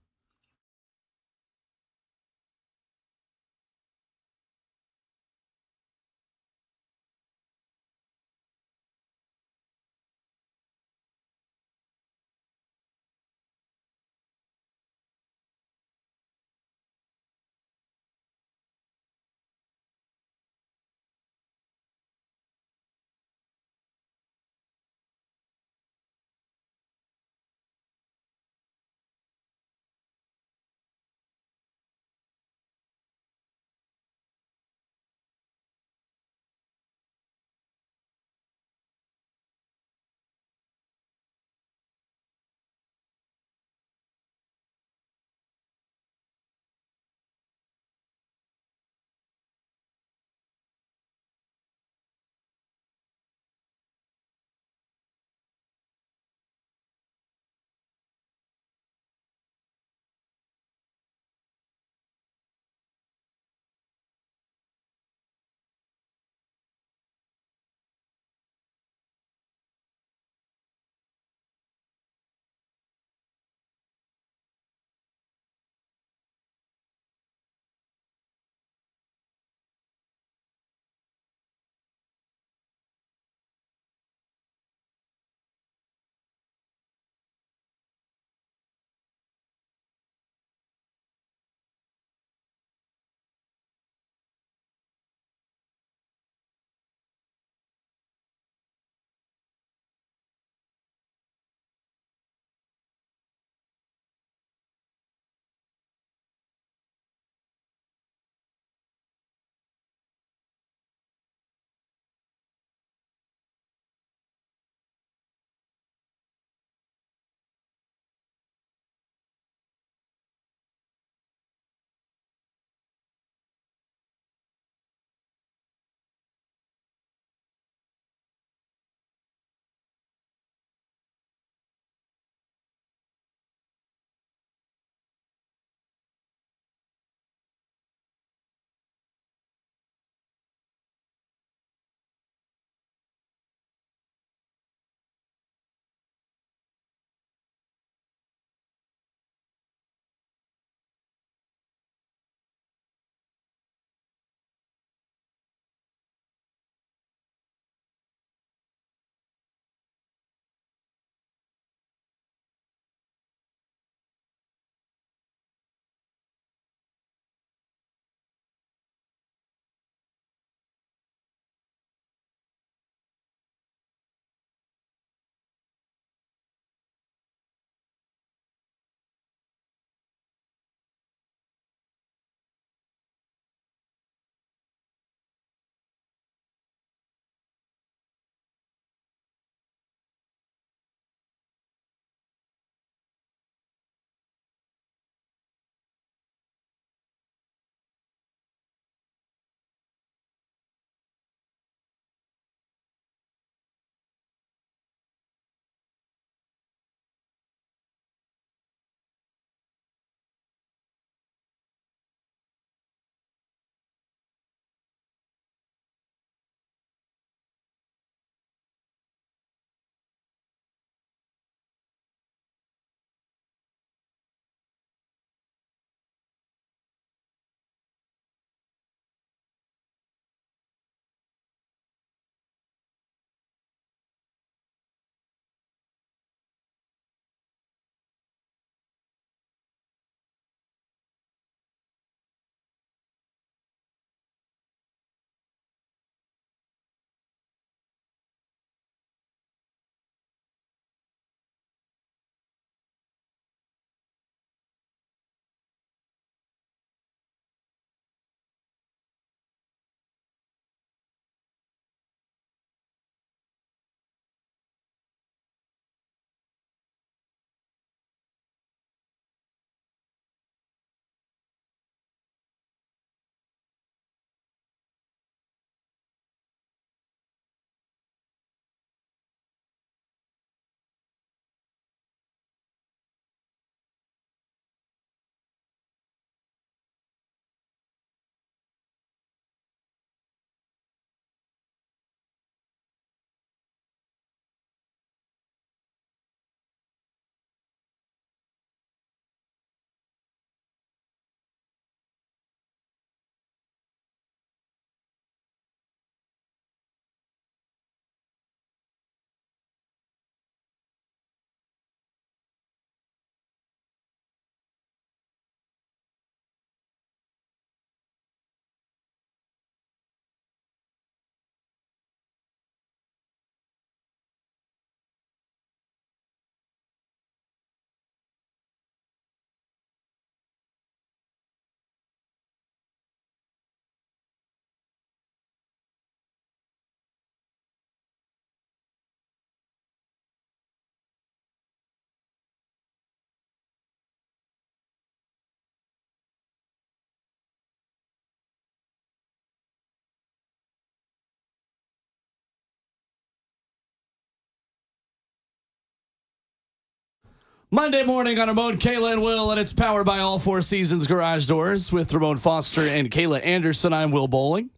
Monday morning on Ramon, Kayla, and Will, and it's powered by All Four Seasons Garage Doors with Ramon Foster and Kayla Anderson. I'm Will Bowling.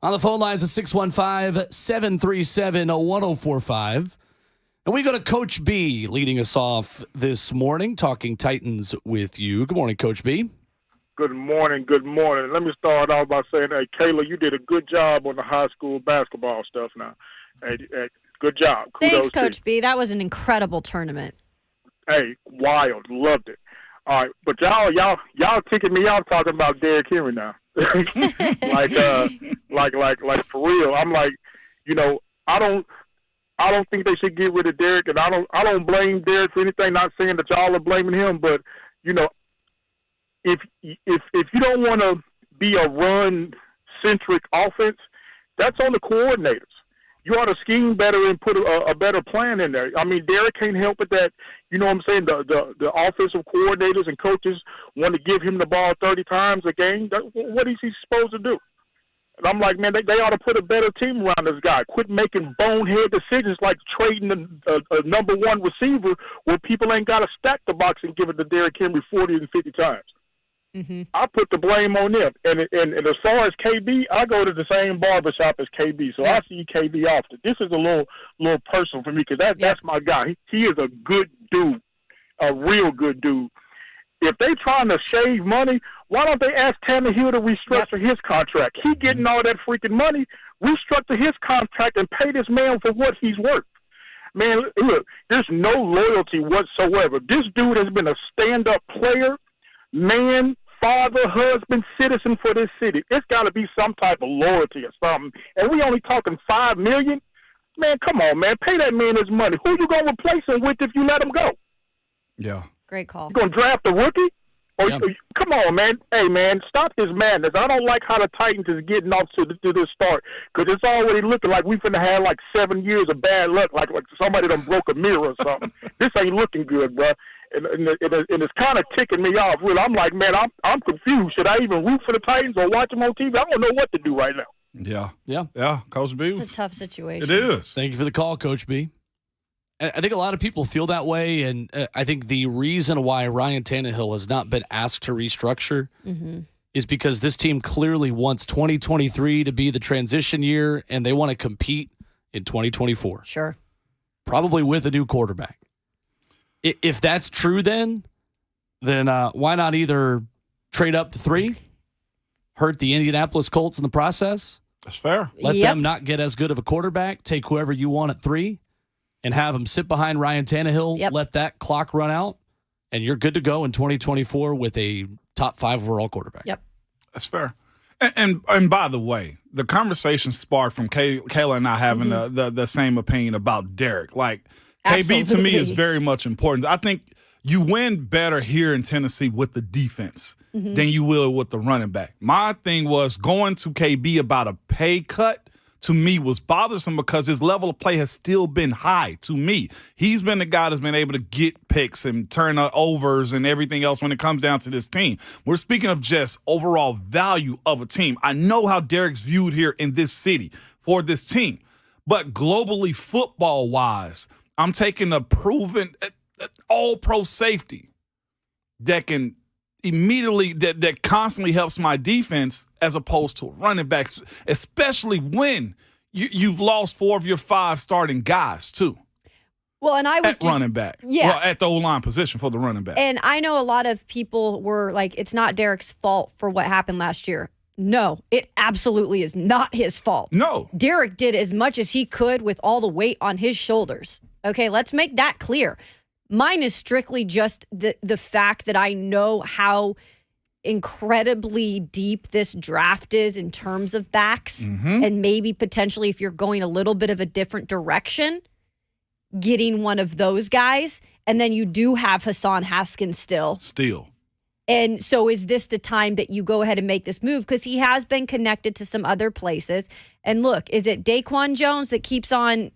On the phone lines at 615-737-1045. And we go to Coach B leading us off this morning, talking Titans with you. Good morning, Coach B. Good morning. Good morning. Let me start off by saying, hey, Kayla, you did a good job on the high school basketball stuff now. Hey, good job. Kudos. Thanks, Coach B. That was an incredible tournament. Hey, wild. Loved it. All right, but y'all ticking me off talking about Derrick Henry now. like for real. I'm like, I don't think they should get rid of Derrick, and I don't blame Derrick for anything. Not saying that y'all are blaming him, but if you don't want to be a run centric offense, that's on the coordinators. You ought to scheme better and put a better plan in there. I mean, Derrick can't help it that, you know what I'm saying, the offensive coordinators and coaches want to give him the ball 30 times a game. What is he supposed to do? And I'm like, man, they ought to put a better team around this guy. Quit making bonehead decisions like trading a number one receiver where people ain't got to stack the box and give it to Derrick Henry 40 and 50 times. Mm-hmm. I put the blame on them. And as far as KB, I go to the same barbershop as KB, so I see KB often. This is a little personal for me because that's my guy. He is a good dude, a real good dude. If they trying to shave money, why don't they ask Tannehill to restructure his contract? He getting all that freaking money. Restructure his contract and pay this man for what he's worth. Man, look, there's no loyalty whatsoever. This dude has been a stand-up player, man, father, husband, citizen for this city. It's got to be some type of loyalty or something. And we only talking $5 million? Man, come on, man. Pay that man his money. Who you going to replace him with if you let him go? Yeah. Great call. You going to draft a rookie? Or come on, man. Hey, man, stop this madness. I don't like how the Titans is getting off to this start because it's already looking like we finna have like 7 years of bad luck, like somebody done broke a mirror or something. This ain't looking good, bro. And it's kind of ticking me off. Really, I'm like, man, I'm confused. Should I even root for the Titans or watch them on TV? I don't know what to do right now. Yeah, Coach B. It's a tough situation. It is. Thank you for the call, Coach B. I think a lot of people feel that way, and I think the reason why Ryan Tannehill has not been asked to restructure is because this team clearly wants 2023 to be the transition year, and they want to compete in 2024. Sure. Probably with a new quarterback. If that's true, then why not either trade up to 3, hurt the Indianapolis Colts in the process? That's fair. Let them not get as good of a quarterback, take whoever you want at 3, and have them sit behind Ryan Tannehill, let that clock run out, and you're good to go in 2024 with a top 5 overall quarterback. Yep. That's fair. And by the way, the conversation sparked from Kayla and I having the same opinion about Derrick. Like, KB to me is very much important. I think you win better here in Tennessee with the defense than you will with the running back. My thing was going to KB about a pay cut to me was bothersome because his level of play has still been high to me. He's been the guy that's been able to get picks and turn overs and everything else when it comes down to this team. We're speaking of just overall value of a team. I know how Derrick's viewed here in this city for this team, but globally football-wise, I'm taking a proven all-pro safety that can immediately that constantly helps my defense as opposed to running backs, especially when you've lost 4 of your 5 starting guys too. Well, and I was running back, at the O-line position for the running back. And I know a lot of people were like, "It's not Derrick's fault for what happened last year." No, it absolutely is not his fault. No, Derrick did as much as he could with all the weight on his shoulders. Okay, let's make that clear. Mine is strictly just the fact that I know how incredibly deep this draft is in terms of backs, and maybe potentially if you're going a little bit of a different direction, getting one of those guys, and then you do have Hassan Haskins still. And so is this the time that you go ahead and make this move? Because he has been connected to some other places. And look, is it Daquan Jones that keeps on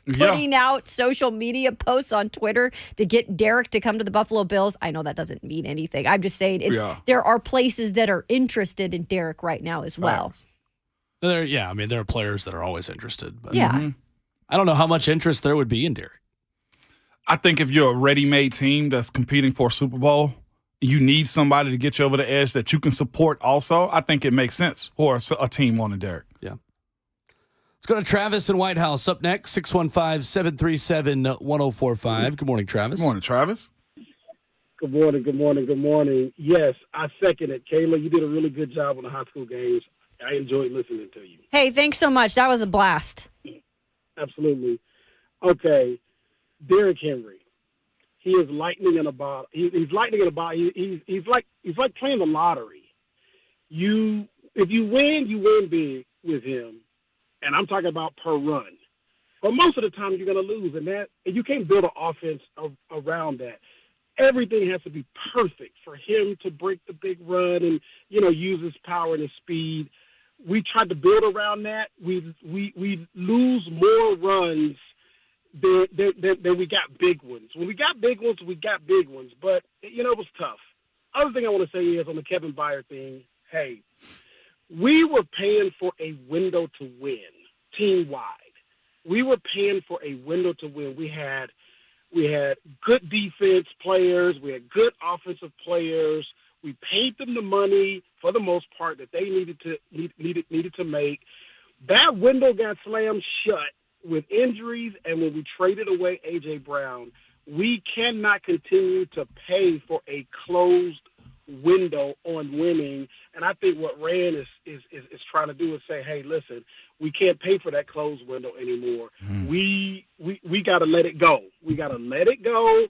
putting out social media posts on Twitter to get Derrick to come to the Buffalo Bills? I know that doesn't mean anything. I'm just saying there are places that are interested in Derrick right now as well. There are players that are always interested. But I don't know how much interest there would be in Derrick. I think if you're a ready-made team that's competing for a Super Bowl, you need somebody to get you over the edge that you can support also. I think it makes sense for a team wanting Derek. Yeah. Let's go to Travis in White House. Up next, 615-737-1045. Good morning, Travis. Good morning, Travis. Good morning, good morning, good morning. Yes, I second it. Kayla, you did a really good job on the high school games. I enjoyed listening to you. Hey, thanks so much. That was a blast. Absolutely. Okay, Derrick Henry. He is lightning in a bottle. He's lightning in a bottle. He's like playing the lottery. If you win big with him, and I'm talking about per run. But most of the time you're going to lose, and you can't build an offense around that. Everything has to be perfect for him to break the big run and, use his power and his speed. We tried to build around that. We lose more runs than we got big ones. When we got big ones, we got big ones. But, it was tough. Other thing I want to say is on the Kevin Byard thing, hey, we were paying for a window to win team-wide. We were paying for a window to win. We had good defense players. We had good offensive players. We paid them the money for the most part that they needed to make. That window got slammed shut with injuries, and when we traded away A.J. Brown, we cannot continue to pay for a closed window on winning. And I think what Rand is trying to do is say, hey, listen, we can't pay for that closed window anymore. We got to let it go. We got to let it go.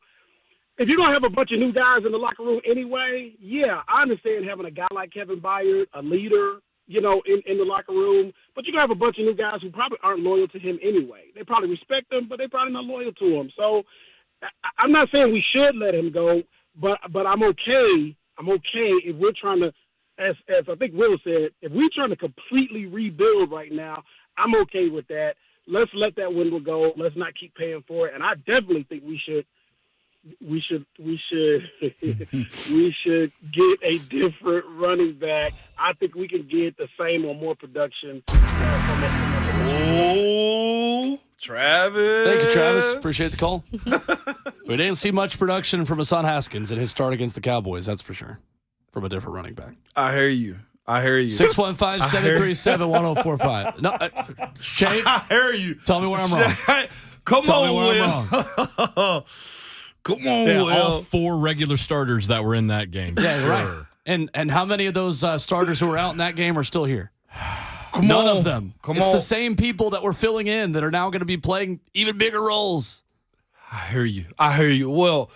If you're going to have a bunch of new guys in the locker room anyway, yeah, I understand having a guy like Kevin Byard, a leader, in the locker room, but you're going to have a bunch of new guys who probably aren't loyal to him anyway. They probably respect him, but they're probably not loyal to him. So I'm not saying we should let him go, but I'm okay. I'm okay if we're trying to, as I think Will said, if we're trying to completely rebuild right now, I'm okay with that. Let's let that window go. Let's not keep paying for it. And I definitely think we should get a different running back. I think we can get the same or more production. Oh, Travis. Thank you, Travis. Appreciate the call. We didn't see much production from Hassan Haskins in his start against the Cowboys, that's for sure, from a different running back. I hear you. 615-737-1045. No, Shay, I hear you. Tell me where I'm wrong. Come Tell on, me where Will. I'm wrong. Come on, Yeah, Will. all four regular starters that were in that game. Yeah, right. And how many of those starters who were out in that game are still here? None of them. Come it's on. the same people that were filling in that are now going to be playing even bigger roles. I hear you. Well,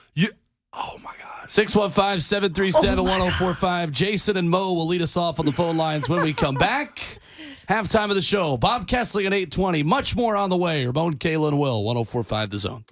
oh, my God. 615-737-1045. Jason and Mo will lead us off on the phone lines when we come back. Halftime of the show. Bob Kesling at 8:20. Much more on the way. Ramon, Kayla, and Will. 1045 The Zone.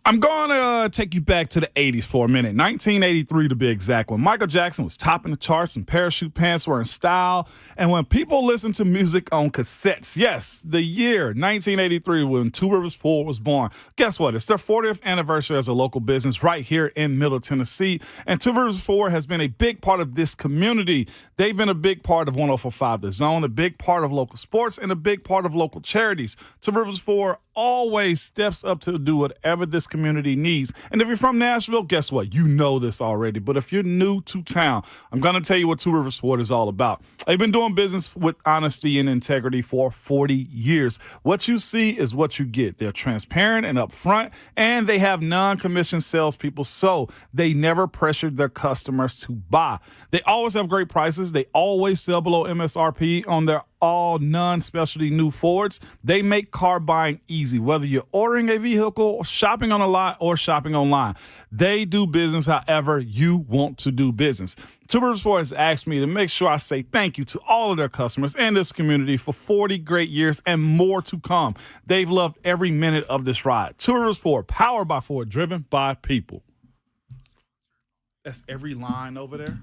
I'm going to take you back to the 80s for a minute. 1983 to be exact, when Michael Jackson was topping the charts and parachute pants were in style, and when people listened to music on cassettes. Yes, the year 1983 when Two Rivers Ford was born. Guess what? It's their 40th anniversary as a local business right here in Middle Tennessee, and Two Rivers Ford has been a big part of this community. They've been a big part of 1045 The Zone, a big part of local sports, and a big part of local charities. Two Rivers Ford always steps up to do whatever this community needs. And if you're from Nashville, guess what? You know this already. But if you're new to town, I'm going to tell you what Two Rivers Ford is all about. They've been doing business with honesty and integrity for 40 years. What you see is what you get. They're transparent and upfront, and they have non-commissioned salespeople, so they never pressured their customers to buy. They always have great prices. They always sell below MSRP on their all non-specialty new Fords. They make car buying easy, whether you're ordering a vehicle, shopping on a lot, or shopping online. They do business however you want to do business. Two Rivers Ford has asked me to make sure I say thank you to all of their customers and this community for 40 great years and more to come. They've loved every minute of this ride. Two Rivers Ford, powered by Ford, driven by people. That's every line over there.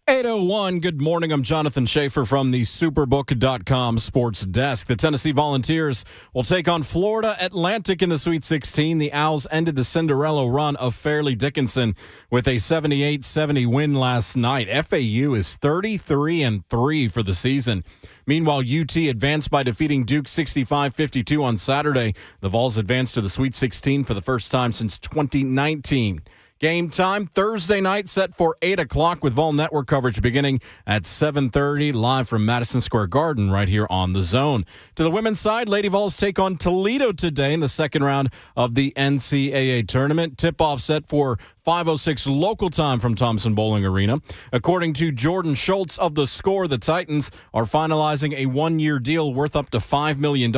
8:01, good morning. I'm Jonathan Schaefer from the Superbook.com sports desk. The Tennessee Volunteers will take on Florida Atlantic in the Sweet 16. The Owls ended the Cinderella run of Fairleigh Dickinson with a 78-70 win last night. FAU is 33-3 for the season. Meanwhile, UT advanced by defeating Duke 65-52 on Saturday. The Vols advanced to the Sweet 16 for the first time since 2019. Game time Thursday night set for 8 o'clock with Vol Network coverage beginning at 7:30 live from Madison Square Garden right here on The Zone. To the women's side, Lady Vols take on Toledo today in the second round of the NCAA tournament. Tip-off set for 5:06 local time from Thompson Bowling Arena. According to Jordan Schultz of The Score, the Titans are finalizing a one-year deal worth up to $5 million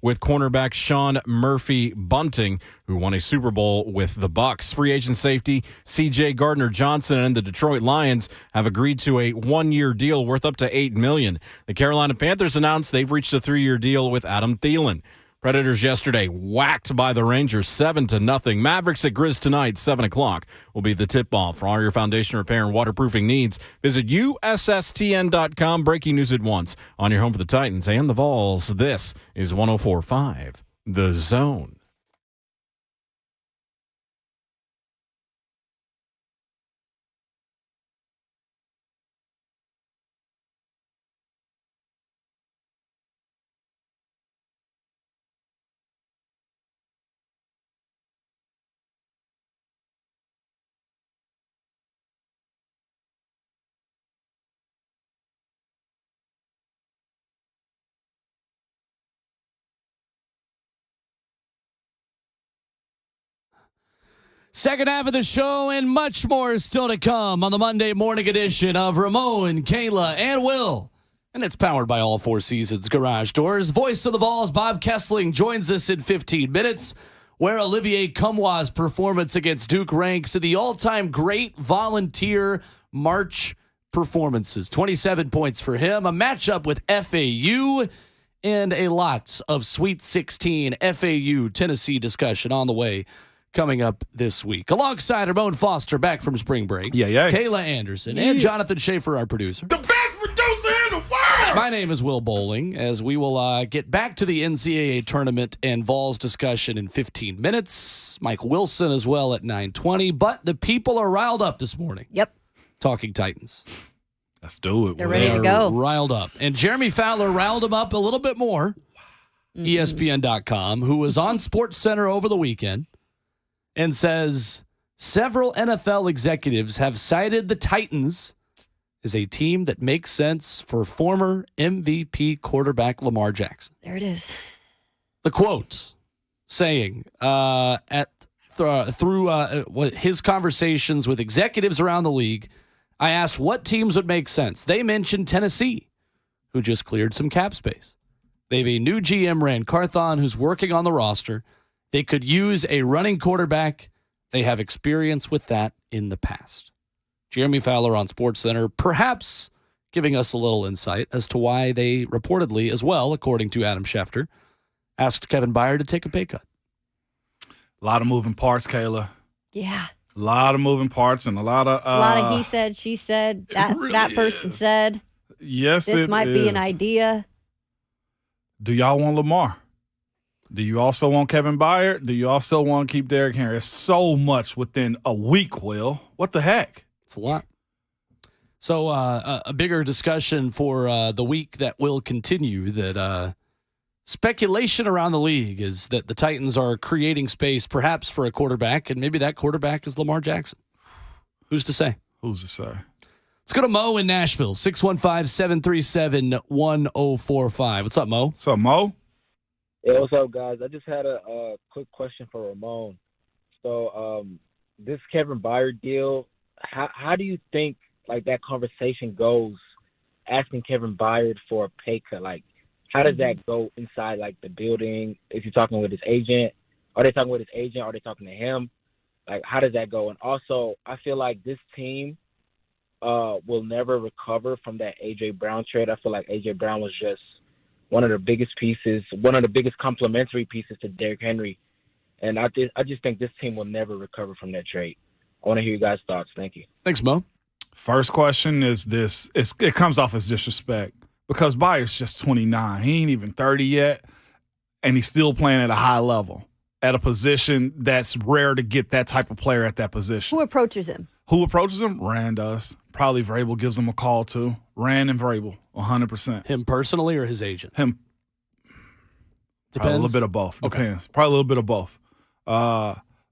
with cornerback Sean Murphy Bunting, who won a Super Bowl with the Bucs. Free agent safety C.J. Gardner-Johnson and the Detroit Lions have agreed to a one-year deal worth up to $8 million. The Carolina Panthers announced they've reached a 3-year deal with Adam Thielen. Predators yesterday whacked by the Rangers 7-0. Mavericks at Grizz tonight, 7 o'clock, will be the tip-off. For all your foundation repair and waterproofing needs, visit USSTN.com. Breaking news at once on your home for the Titans and the Vols. This is 104.5 The Zone. Second half of the show and much more is still to come on the Monday morning edition of Ramon, Kayla, and Will. And it's powered by All Four Seasons Garage Doors. Voice of the Vols, Bob Kesling, joins us in 15 minutes, where Olivier Cumwa's performance against Duke ranks in the all-time great Volunteer March performances. 27 points for him, a matchup with FAU, and a lot of Sweet 16 FAU Tennessee discussion on the way coming up this week. Alongside Ramon Foster, back from spring break. Kayla Anderson and Jonathan Schaefer, our producer. The best producer in the world! My name is Will Bowling, as we will get back to the NCAA tournament and Vols discussion in 15 minutes. Mike Wilson as well at 9:20. But the people are riled up this morning. Yep. Talking Titans. Let's do it. They're ready to go. Riled up. And Jeremy Fowler riled them up a little bit more. ESPN.com, who was on SportsCenter over the weekend, and says several NFL executives have cited the Titans as a team that makes sense for former MVP quarterback Lamar Jackson. There it is. The quote saying through his conversations with executives around the league, I asked what teams would make sense. They mentioned Tennessee, who just cleared some cap space. They have a new GM, Rand Carthon, who's working on the roster. They could use a running quarterback. They have experience with that in the past. Jeremy Fowler on SportsCenter, perhaps giving us a little insight as to why they reportedly, as well, according to Adam Schefter, asked Kevin Byard to take a pay cut. A lot of moving parts, Kayla. Yeah. A lot of moving parts and a lot of he said, she said, that really that person is. said. Yes, this might be an idea. Do y'all want Lamar? Do you also want Kevin Byard? Do you also want to keep Derrick Henry? It's so much within a week, Will. What the heck? It's a lot. So a bigger discussion for the week that will continue, that speculation around the league is that the Titans are creating space perhaps for a quarterback, and maybe that quarterback is Lamar Jackson. Who's to say? Who's to say? Let's go to Mo in Nashville, 615-737-1045. What's up, Mo? What's up, Mo? Hey, what's up, guys? I just had a quick question for Ramon. So, this Kevin Byard deal, how do you think like that conversation goes? Asking Kevin Byard for a pay cut, like how does that go inside like the building? If you're talking with his agent, are they talking with his agent? Are they talking to him? Like how does that go? And also, I feel like this team will never recover from that A.J. Brown trade. I feel like A.J. Brown was just one of the biggest pieces, one of the biggest complementary pieces to Derrick Henry. And I just think this team will never recover from that trade. I want to hear you guys' thoughts. Thank you. Thanks, Mo. First question is this. It comes off as disrespect because Byard's just 29. He ain't even 30 yet, and he's still playing at a high level at a position that's rare to get that type of player at that position. Who approaches him? Who approaches him? Rand does. Probably Vrabel gives him a call, too. Rand and Vrabel, 100%. Him personally or his agent? Him. Depends. Probably a little bit of both. Okay. Depends. Probably a little bit of both.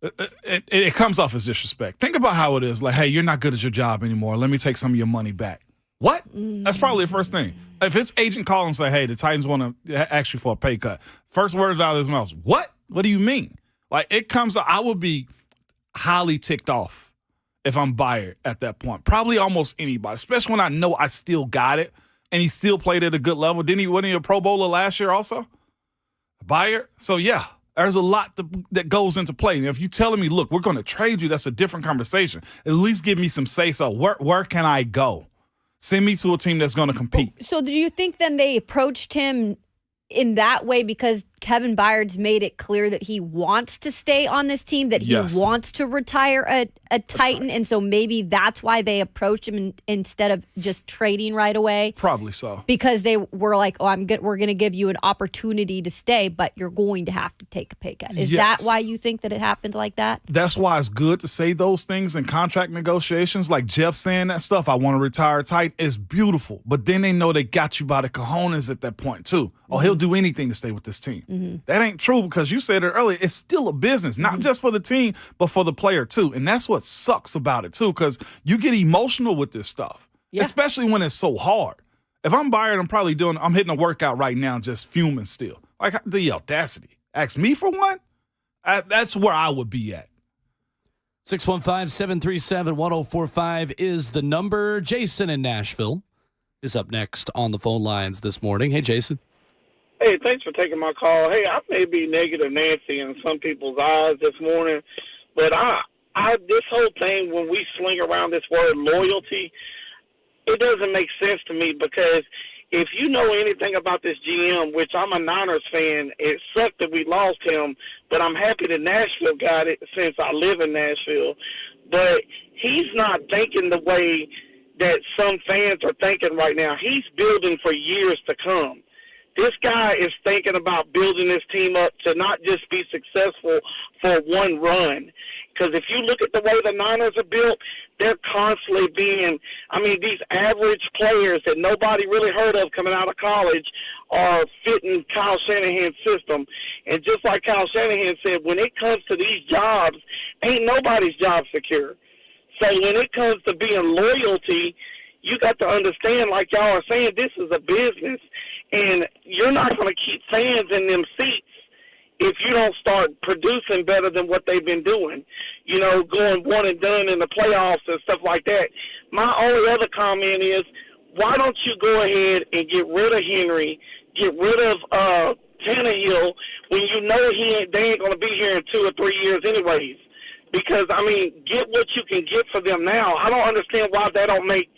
It comes off as disrespect. Think about how it is. Like, hey, you're not good at your job anymore. Let me take some of your money back. What? That's probably the first thing. If his agent calls and say, hey, the Titans want to ask you for a pay cut, first words out of his mouth, what? What do you mean? Like, it comes, I would be highly ticked off if I'm Byard at that point. Probably almost anybody, especially when I know I still got it and he still played at a good level. Wasn't he a Pro Bowler last year also? Byard? So, yeah, there's a lot that goes into play. And if you're telling me, look, we're going to trade you, that's a different conversation. At least give me some say-so. Where can I go? Send me to a team that's going to compete. So do you think then they approached him in that way because Kevin Byard's made it clear that he wants to stay on this team, that he wants to retire a Titan, and so maybe that's why they approached him instead of just trading right away? Probably so. Because they were like, oh, we're going to give you an opportunity to stay, but you're going to have to take a pay cut. Is that why you think that it happened like that? That's why it's good to say those things in contract negotiations. Like Jeff saying that stuff, I want to retire a Titan, is beautiful. But then they know they got you by the cojones at that point, too. Oh, he'll do anything to stay with this team. Mm-hmm. That ain't true because you said it earlier. It's still a business, not just for the team, but for the player, too. And that's what sucks about it, too, because you get emotional with this stuff, especially when it's so hard. If I'm Byard, I'm hitting a workout right now just fuming still. Like, the audacity. Ask me for one? That's where I would be at. 615-737-1045 is the number. Jason in Nashville is up next on the phone lines this morning. Hey, Jason. Hey, thanks for taking my call. Hey, I may be negative Nancy in some people's eyes this morning, but I this whole thing, when we sling around this word loyalty, it doesn't make sense to me because if you know anything about this GM, which I'm a Niners fan, it sucked that we lost him, but I'm happy that Nashville got it since I live in Nashville. But he's not thinking the way that some fans are thinking right now. He's building for years to come. This guy is thinking about building this team up to not just be successful for one run. Because if you look at the way the Niners are built, they're constantly these average players that nobody really heard of coming out of college are fitting Kyle Shanahan's system. And just like Kyle Shanahan said, when it comes to these jobs, ain't nobody's job secure. So when it comes to being loyalty, you got to understand, like y'all are saying, this is a business. And you're not going to keep fans in them seats if you don't start producing better than what they've been doing, going one and done in the playoffs and stuff like that. My only other comment is, why don't you go ahead and get rid of Henry, get rid of Tannehill when you know they ain't going to be here in 2 or 3 years anyways? Because, get what you can get for them now. I don't understand why that don't make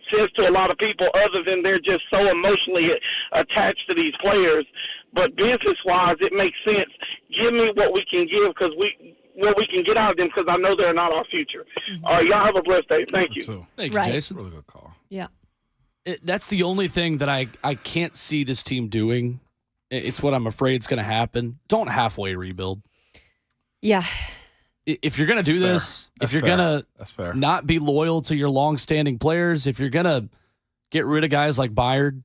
sense to a lot of people other than they're just so emotionally attached to these players. But business-wise, it makes sense. Give me what we can give what we can get out of them because I know they're not our future. Y'all have a blessed day. Thank you. Thank you, Jason. Really good call. Yeah. That's the only thing that I can't see this team doing. It's what I'm afraid is going to happen. Don't halfway rebuild. Yeah. If you're going to do this, if you're going to not be loyal to your long-standing players, if you're going to get rid of guys like Byard,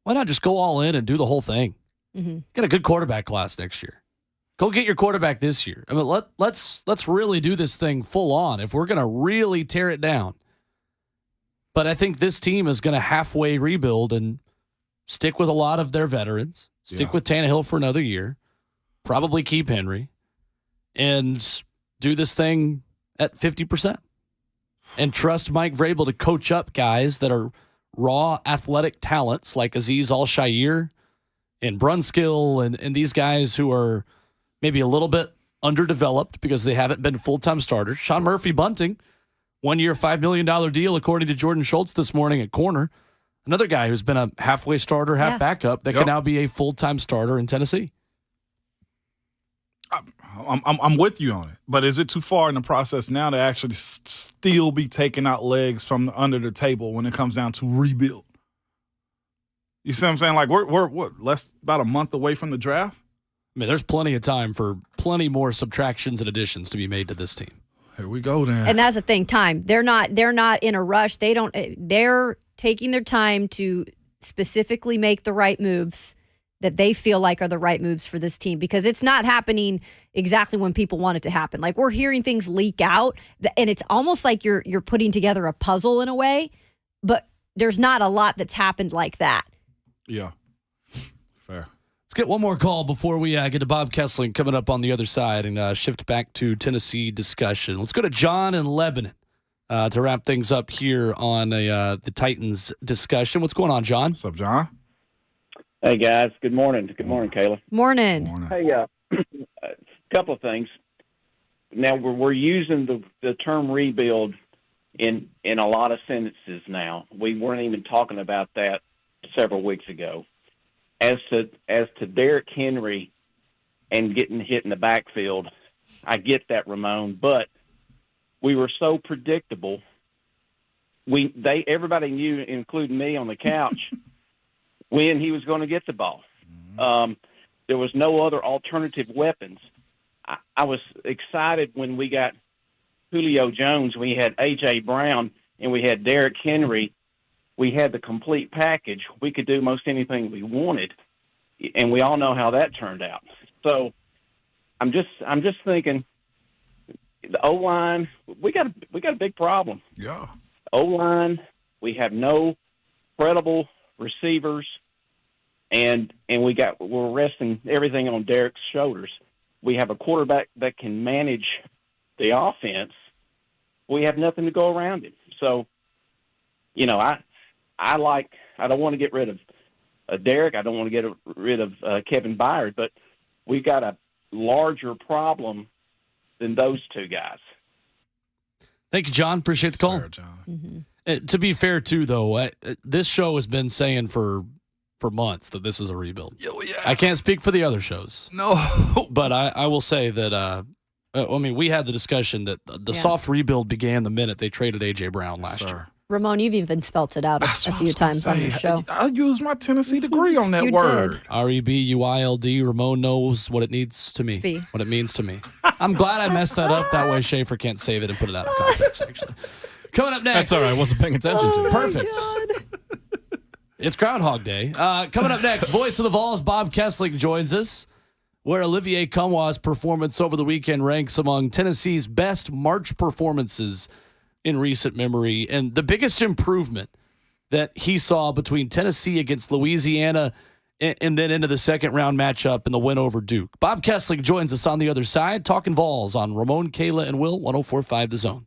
why not just go all in and do the whole thing? Mm-hmm. Get a good quarterback class next year. Go get your quarterback this year. Let's really do this thing full on if we're going to really tear it down. But I think this team is going to halfway rebuild and stick with a lot of their veterans, stick with Tannehill for another year, probably keep Henry, and do this thing at 50% and trust Mike Vrabel to coach up guys that are raw athletic talents like Azeez Al-Shaair and Brunskill and these guys who are maybe a little bit underdeveloped because they haven't been full-time starters. Sean Murphy-Bunting, 1 year, $5 million deal, according to Jordan Schultz this morning at corner. Another guy who's been a halfway starter, half backup that can now be a full-time starter in Tennessee. I'm with you on it, but is it too far in the process now to actually still be taking out legs from under the table when it comes down to rebuild? You see what I'm saying? Like we're about a month away from the draft. I mean, there's plenty of time for plenty more subtractions and additions to be made to this team. Here we go then. And that's the thing, time. They're not in a rush. They're taking their time to specifically make the right moves that they feel like are the right moves for this team, because it's not happening exactly when people want it to happen. Like, we're hearing things leak out, and it's almost like you're putting together a puzzle in a way, but there's not a lot that's happened like that. Yeah. Fair. Let's get one more call before we get to Bob Kesling coming up on the other side and shift back to Tennessee discussion. Let's go to John in Lebanon to wrap things up here on the Titans discussion. What's going on, John? What's up, John? Hey, guys. Good morning. Good morning, Kayla. Morning. Hey, a couple of things. Now, we're using the term rebuild in a lot of sentences now. We weren't even talking about that several weeks ago. As to Derrick Henry and getting hit in the backfield, I get that, Ramon, but we were so predictable. Everybody knew, including me on the couch, when he was going to get the ball. There was no other alternative weapons. I was excited when we got Julio Jones, we had A.J. Brown, and we had Derrick Henry. We had the complete package. We could do most anything we wanted, and we all know how that turned out. So I'm just thinking, the O-line, we got a big problem. Yeah. O-line, we have no credible receivers, and we're resting everything on Derrick's shoulders. We have a quarterback that can manage the offense. We have nothing to go around him. So, I don't want to get rid of Derrick. I don't want to get rid of Kevin Byard, but we've got a larger problem than those two guys. Thank you, John. Appreciate the call. Fair, John. Mm-hmm. To be fair, too, though, this show has been saying for months that this is a rebuild. Oh, yeah. I can't speak for the other shows. No. But I will say that, we had the discussion that the soft rebuild began the minute they traded A.J. Brown last year. Ramon, you've even spelt it out a few times on the show. I used my Tennessee degree on that You word. did. R-E-B-U-I-L-D. Ramon knows what it needs to me. What it means to me. I'm glad I messed that up. That way Schaefer can't save it and put it out of context, actually. Coming up next. That's all right. I wasn't paying attention to it. Perfect. It's Groundhog Day. Coming up next, voice of the Vols, Bob Kesling, joins us, where Olivier Comway's performance over the weekend ranks among Tennessee's best March performances in recent memory, and the biggest improvement that he saw between Tennessee against Louisiana and then into the second round matchup in the win over Duke. Bob Kesling joins us on the other side, talking Vols on Ramon, Kayla, and Will, 104.5 The Zone.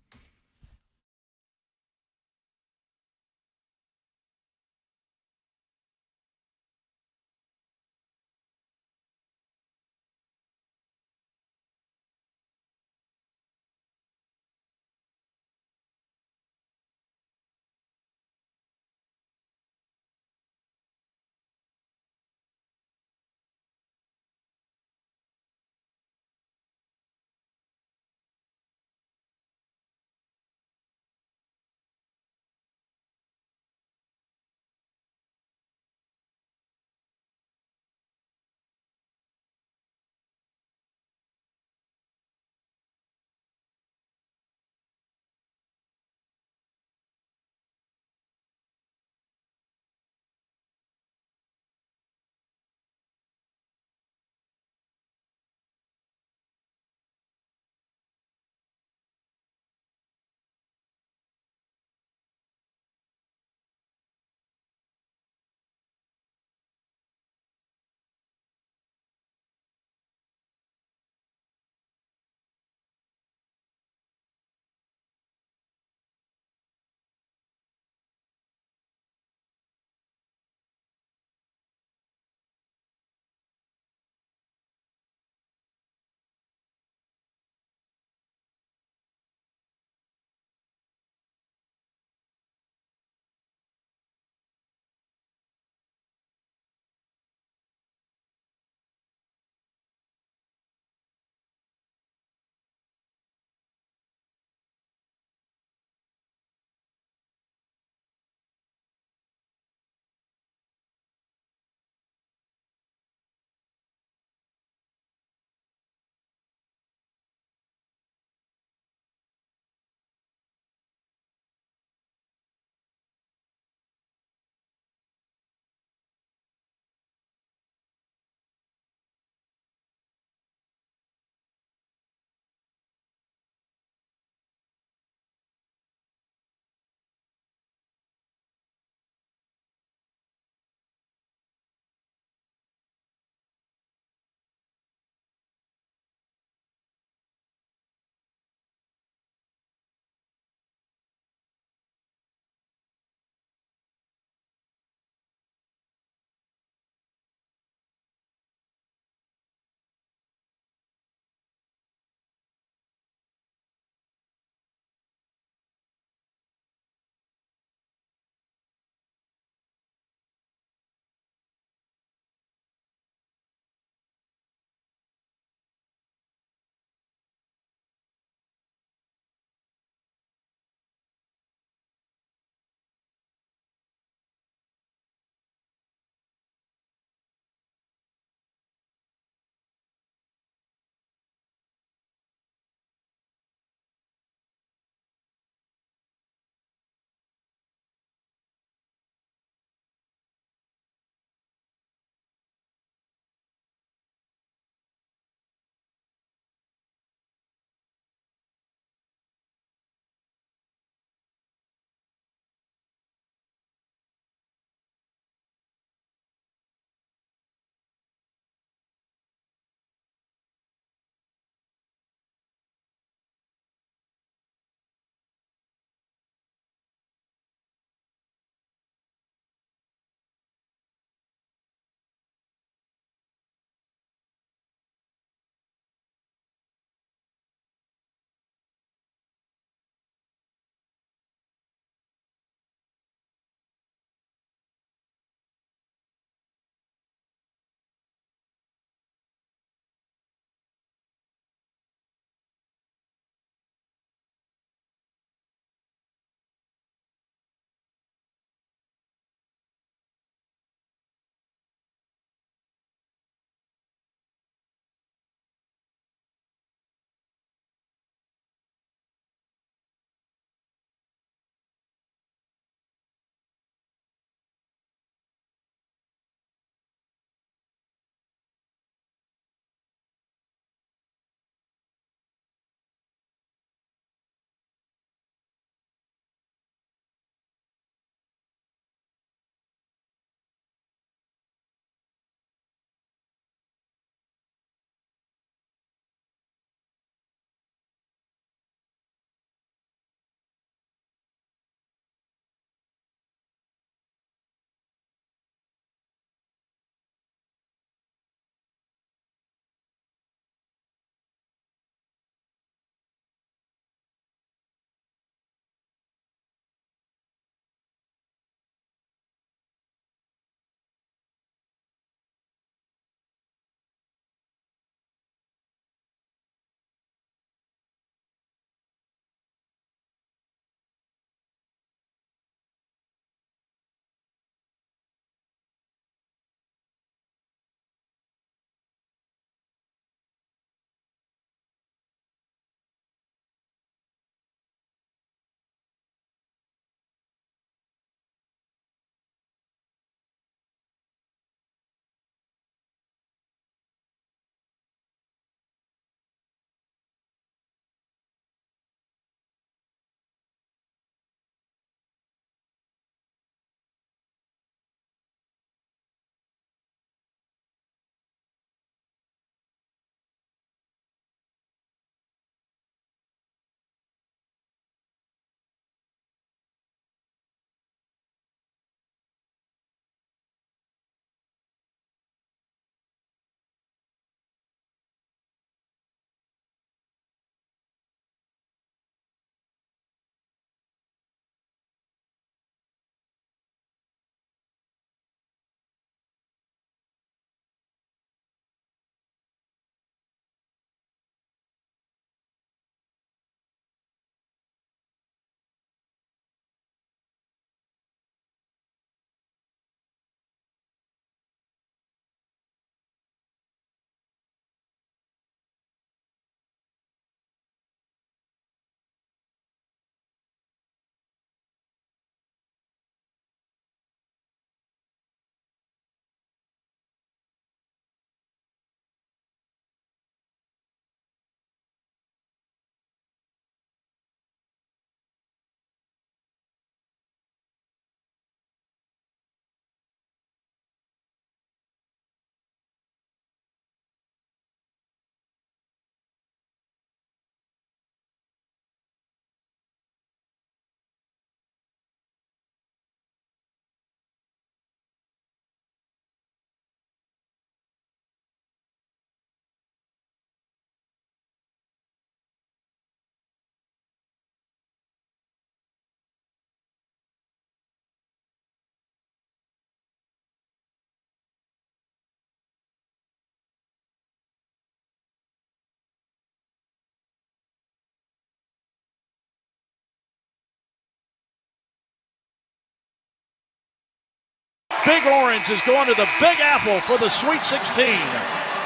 Big Orange is going to the Big Apple for the Sweet 16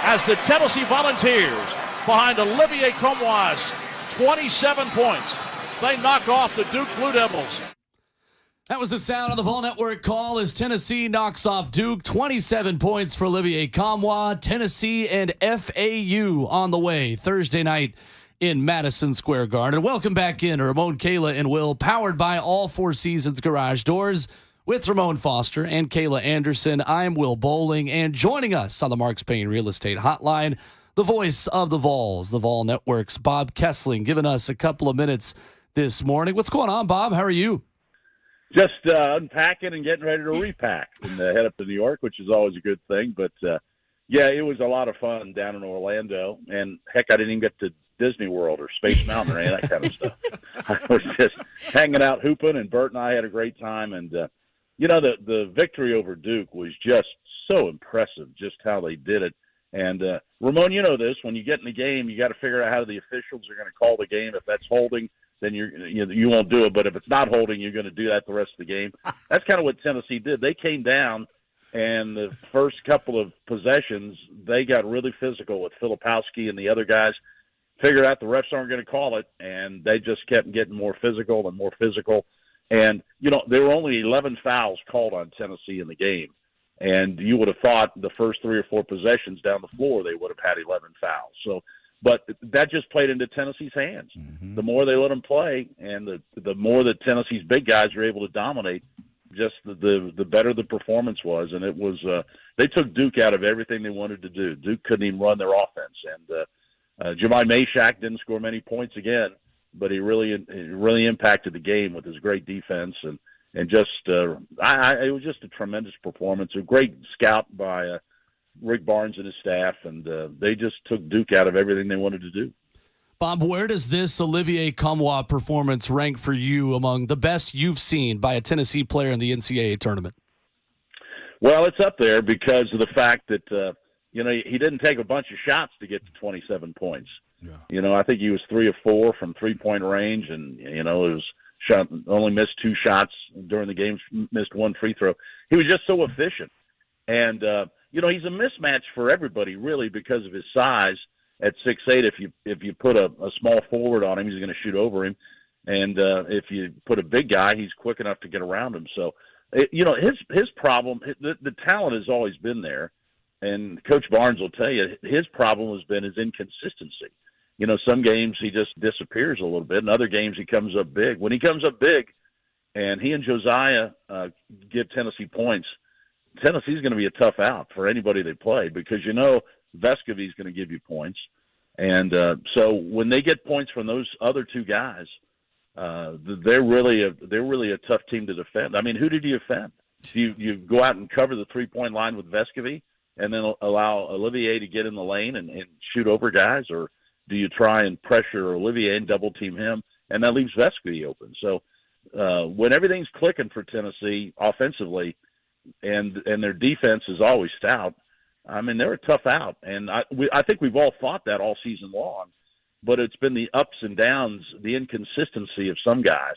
as the Tennessee Volunteers, behind Olivier Comois, 27 points. They knock off the Duke Blue Devils. That was the sound of the Vol Network call as Tennessee knocks off Duke. 27 points for Olivier Comois. Tennessee and FAU on the way Thursday night in Madison Square Garden. Welcome back in, Ramon, Kayla, and Will, powered by All Four Seasons Garage Doors with Ramon Foster and Kayla Anderson. I'm Will Bowling, and joining us on the Marks Payne Real Estate Hotline, the voice of the Vols, the Vol Network's Bob Kesling, giving us a couple of minutes this morning. What's going on, Bob? How are you? Just unpacking and getting ready to repack and head up to New York, which is always a good thing. But, yeah, it was a lot of fun down in Orlando. And, heck, I didn't even get to Disney World or Space Mountain or any of that kind of stuff. I was just hanging out, hooping, and Bert and I had a great time. And, you know, the victory over Duke was just so impressive, just how they did it. And, Ramon, you know this. When you get in the game, you got to figure out how the officials are going to call the game. If that's holding, then you won't do it. But if it's not holding, you're going to do that the rest of the game. That's kind of what Tennessee did. They came down, and the first couple of possessions, they got really physical with Filipowski and the other guys. Figured out the refs aren't going to call it, and they just kept getting more physical and more physical. And, you know, there were only 11 fouls called on Tennessee in the game. And you would have thought the first 3 or 4 possessions down the floor, they would have had 11 fouls. So, but that just played into Tennessee's hands. Mm-hmm. The more they let them play, and the more that Tennessee's big guys were able to dominate, just the better the performance was. And it was they took Duke out of everything they wanted to do. Duke couldn't even run their offense. And Jemai Meshack didn't score many points again, but he really impacted the game with his great defense and just it was just a tremendous performance. A great scout by Rick Barnes and his staff, and they just took Duke out of everything they wanted to do. Bob, where does this Olivier Comois performance rank for you among the best you've seen by a Tennessee player in the NCAA tournament? Well, it's up there because of the fact that he didn't take a bunch of shots to get to 27 points. Yeah. You know, I think he was 3 of 4 from 3-point range, and it was only missed 2 shots during the game, missed 1 free throw. He was just so efficient. And, he's a mismatch for everybody, really, because of his size at 6'8". If you put a small forward on him, he's going to shoot over him. And if you put a big guy, he's quick enough to get around him. So, his problem, the talent has always been there. And Coach Barnes will tell you his problem has been his inconsistency. Some games he just disappears a little bit, and other games he comes up big. When he comes up big and he and Josiah give Tennessee points, Tennessee's going to be a tough out for anybody they play because Vescovi's going to give you points. And so when they get points from those other 2 guys, they're really a tough team to defend. I mean, who did you defend? You go out and cover the 3-point line with Vescovi and then allow Olivier to get in the lane and shoot over guys, or do you try and pressure Olivier and double team him, and that leaves Vescovi open? So when everything's clicking for Tennessee offensively, and their defense is always stout, I mean, they're a tough out. And I think we've all thought that all season long, but it's been the ups and downs, the inconsistency of some guys.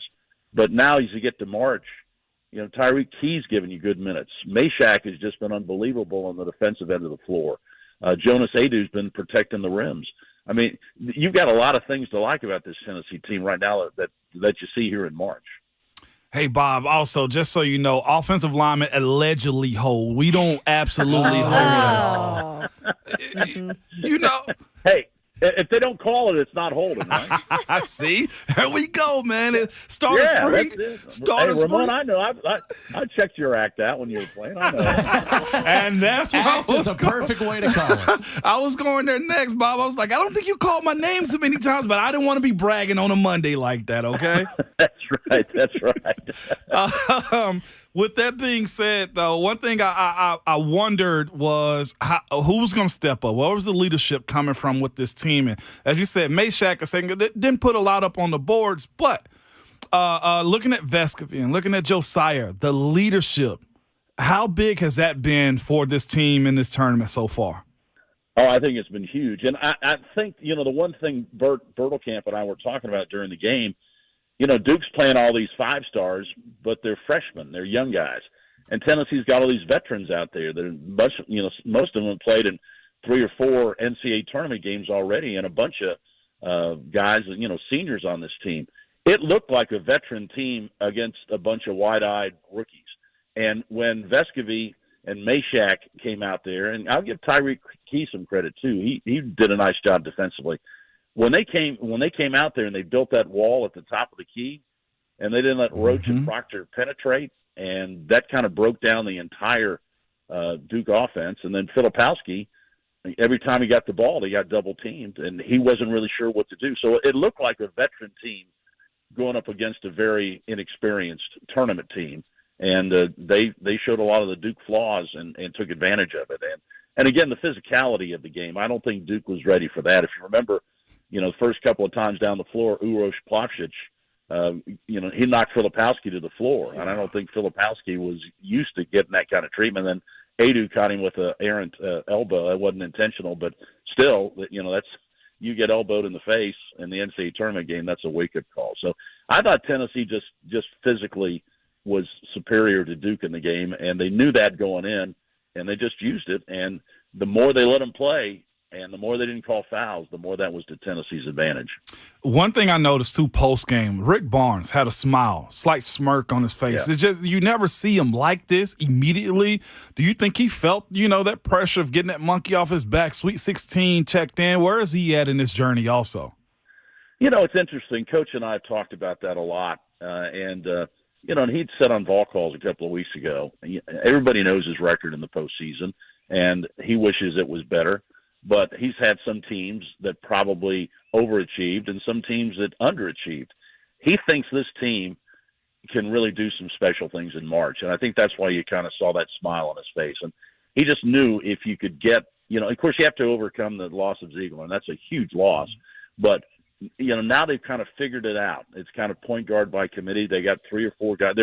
But now as you get to March, Tyreek Key's giving you good minutes. Meshack has just been unbelievable on the defensive end of the floor. Jonas Adu's been protecting the rims. I mean, you've got a lot of things to like about this Tennessee team right now that you see here in March. Hey, Bob, also, just so you know, offensive linemen allegedly hold. We don't absolutely hold this. Hey, if they don't call it, it's not holding, right? See? There we go, man. Start of spring. Start of spring. Ramon, I know. I checked your act out when you were playing. I know. And that's what act is a perfect way to call it. I was going there next, Bob. I was like, I don't think you called my name so many times, but I didn't want to be bragging on a Monday like that, okay? That's right. With that being said, though, one thing I wondered was who's going to step up? Where was the leadership coming from with this team? And as you said, Meshack didn't put a lot up on the boards, but looking at Vescovi and looking at Josiah, the leadership, how big has that been for this team in this tournament so far? Oh, I think it's been huge. And I think, the one thing Bert Bertelkamp and I were talking about during the game, Duke's playing all these 5 stars, but they're freshmen. They're young guys. And Tennessee's got all these veterans out there that most of them have played in 3 or 4 NCAA tournament games already, and a bunch of guys, seniors on this team. It looked like a veteran team against a bunch of wide-eyed rookies. And when Vescovy and Meshack came out there, and I'll give Tyreek Key some credit too. He did a nice job defensively. When they came out there and they built that wall at the top of the key, and they didn't let Roach and Proctor penetrate, and that kind of broke down the entire Duke offense. And then Filipowski, every time he got the ball, he got double teamed, and he wasn't really sure what to do. So it looked like a veteran team going up against a very inexperienced tournament team. And they showed a lot of the Duke flaws and took advantage of it. And again, the physicality of the game, I don't think Duke was ready for that. If you remember, the first couple of times down the floor, Uroš Plavšić, he knocked Filipowski to the floor. And I don't think Filipowski was used to getting that kind of treatment. And then Adu caught him with an errant elbow. That wasn't intentional, but still, that's you get elbowed in the face in the NCAA tournament game, that's a wake-up call. So I thought Tennessee just physically was superior to Duke in the game, and they knew that going in, and they just used it. And the more they let them play and the more they didn't call fouls, the more that was to Tennessee's advantage. One thing I noticed, too, post-game, Rick Barnes had a smile, slight smirk on his face. Yeah. It's just you never see him like this immediately. Do you think he felt, that pressure of getting that monkey off his back, Sweet 16 checked in? Where is he at in this journey also? It's interesting. Coach and I have talked about that a lot, and he'd said on Vol Calls a couple of weeks ago, everybody knows his record in the postseason, and he wishes it was better. But he's had some teams that probably overachieved and some teams that underachieved. He thinks this team can really do some special things in March, and I think that's why you kind of saw that smile on his face. And he just knew if you could get, of course you have to overcome the loss of Ziegler, and that's a huge loss. But now they've kind of figured it out. It's kind of point guard by committee. They got 3 or 4 guys.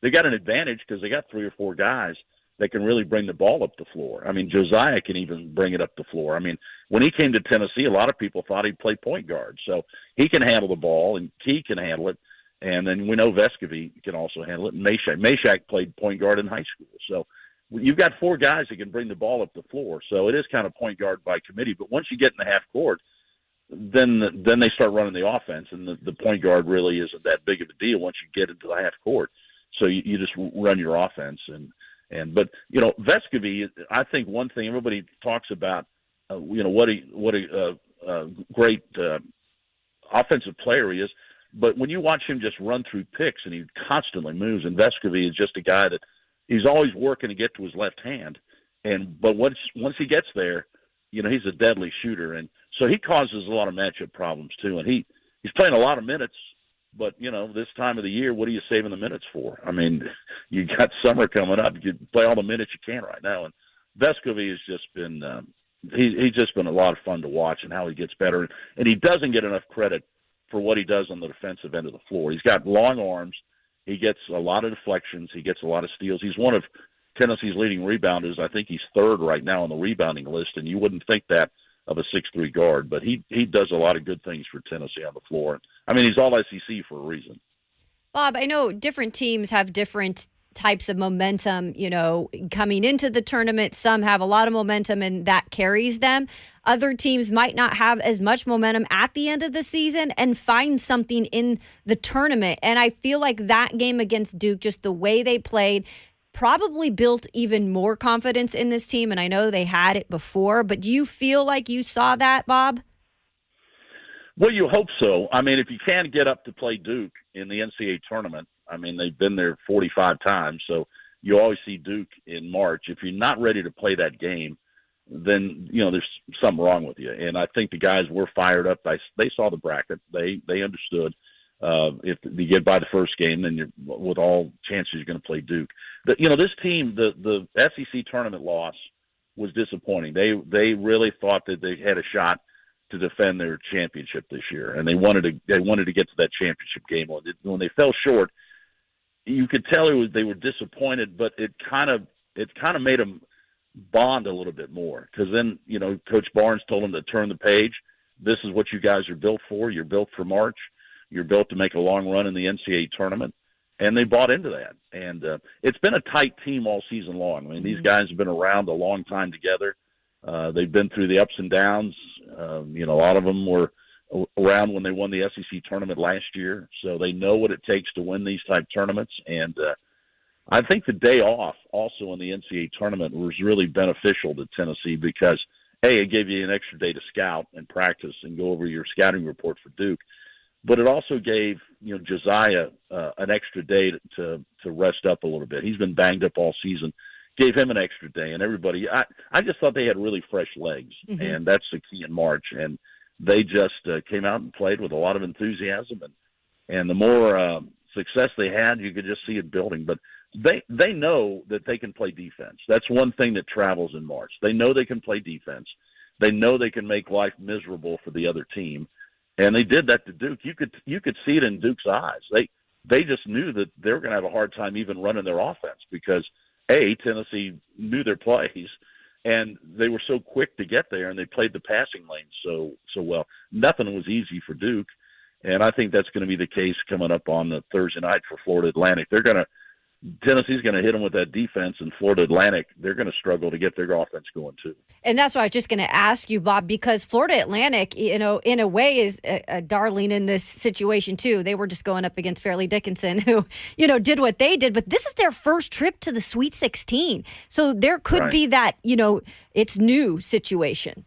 They got an advantage because they got 3 or 4 guys that can really bring the ball up the floor. I mean, Josiah can even bring it up the floor. I mean, when he came to Tennessee, a lot of people thought he'd play point guard. So he can handle the ball, and Key can handle it. And then we know Vescovy can also handle it. And Meshack played point guard in high school. So you've got 4 guys that can bring the ball up the floor. So it is kind of point guard by committee. But once you get in the half court, then they start running the offense, and the point guard really isn't that big of a deal once you get into the half court. So you just run your offense. But Vescovy, I think one thing everybody talks about, what a great offensive player he is. But when you watch him just run through picks and he constantly moves, and Vescovy is just a guy that he's always working to get to his left hand. But once he gets there, he's a deadly shooter. And so he causes a lot of matchup problems too. And he's playing a lot of minutes. But, this time of the year, what are you saving the minutes for? I mean, you got summer coming up. You play all the minutes you can right now. And Vescovy has just been he's just been a lot of fun to watch and how he gets better. And he doesn't get enough credit for what he does on the defensive end of the floor. He's got long arms. He gets a lot of deflections. He gets a lot of steals. He's one of Tennessee's leading rebounders. I think he's 3rd right now on the rebounding list, and you wouldn't think that of a 6'3" guard, but he does a lot of good things for Tennessee on the floor. I mean, he's all SEC for a reason. Bob, I know different teams have different types of momentum, coming into the tournament. Some have a lot of momentum and that carries them. Other teams might not have as much momentum at the end of the season and find something in the tournament. And I feel like that game against Duke, just the way they played, probably built even more confidence in this team, and I know they had it before, but do you feel like you saw that, Bob? Well, you hope so. I mean, if you can get up to play Duke in the NCAA tournament, I mean, they've been there 45 times, so you always see Duke in March. If you're not ready to play that game, then, there's something wrong with you. And I think the guys were fired up. They saw the bracket. They understood. If you get by the first game, then you're with all chances you're going to play Duke. This team, the SEC tournament loss was disappointing. They really thought that they had a shot to defend their championship this year, and they wanted to get to that championship game. When they fell short, you could tell they were disappointed, but it kind of made them bond a little bit more, because then Coach Barnes told them to turn the page. This is what you guys are built for. You're built for March. You're built to make a long run in the NCAA tournament. and they bought into that. And it's been a tight team all season long. I mean, these guys have been around a long time together. They've been through the ups and downs. A lot of them were around when they won the SEC tournament last year, so they know what it takes to win these type tournaments. And I think the day off also in the NCAA tournament was really beneficial to Tennessee because, A, it gave you an extra day to scout and practice and go over your scouting report for Duke, but it also gave Josiah an extra day to rest up a little bit. He's been banged up all season. Gave him an extra day, and everybody. I just thought they had really fresh legs, and that's the key in March. And they just came out and played with a lot of enthusiasm, and the more success they had, you could just see it building. But they know that they can play defense. That's one thing that travels in March. They know they can play defense. They know they can make life miserable for the other team, and they did that to Duke. You could see it in Duke's eyes. They just knew that they were going to have a hard time even running their offense because Tennessee knew their plays, and they were so quick to get there, and they played the passing lane so well. Nothing was easy for Duke, and I think that's going to be the case coming up on the Thursday night for Florida Atlantic. Tennessee's going to hit them with that defense, and Florida Atlantic, they're going to struggle to get their offense going too. And that's what I was just going to ask you, Bob, because Florida Atlantic, in a way, is a darling in this situation too. They were just going up against Fairleigh Dickinson, who, did what they did, but this is their first trip to the Sweet 16. So there could be that, it's new situation.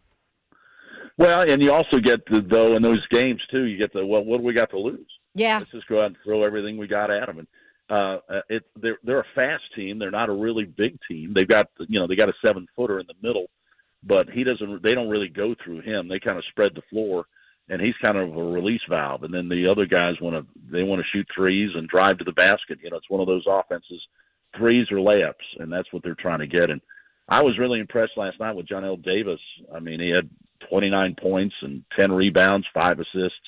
Well, and you also get, though, in those games too, you get what do we got to lose? Yeah. Let's just go out and throw everything we got at them. And they're a fast team. They're not a really big team. They've got they got a 7-footer in the middle, but they don't really go through him. They kind of spread the floor, and he's kind of a release valve. And then the other guys want to shoot threes and drive to the basket. It's one of those offenses, threes or layups, and that's what they're trying to get. And I was really impressed last night with John L. Davis. I mean, he had 29 points and 10 rebounds, 5 assists,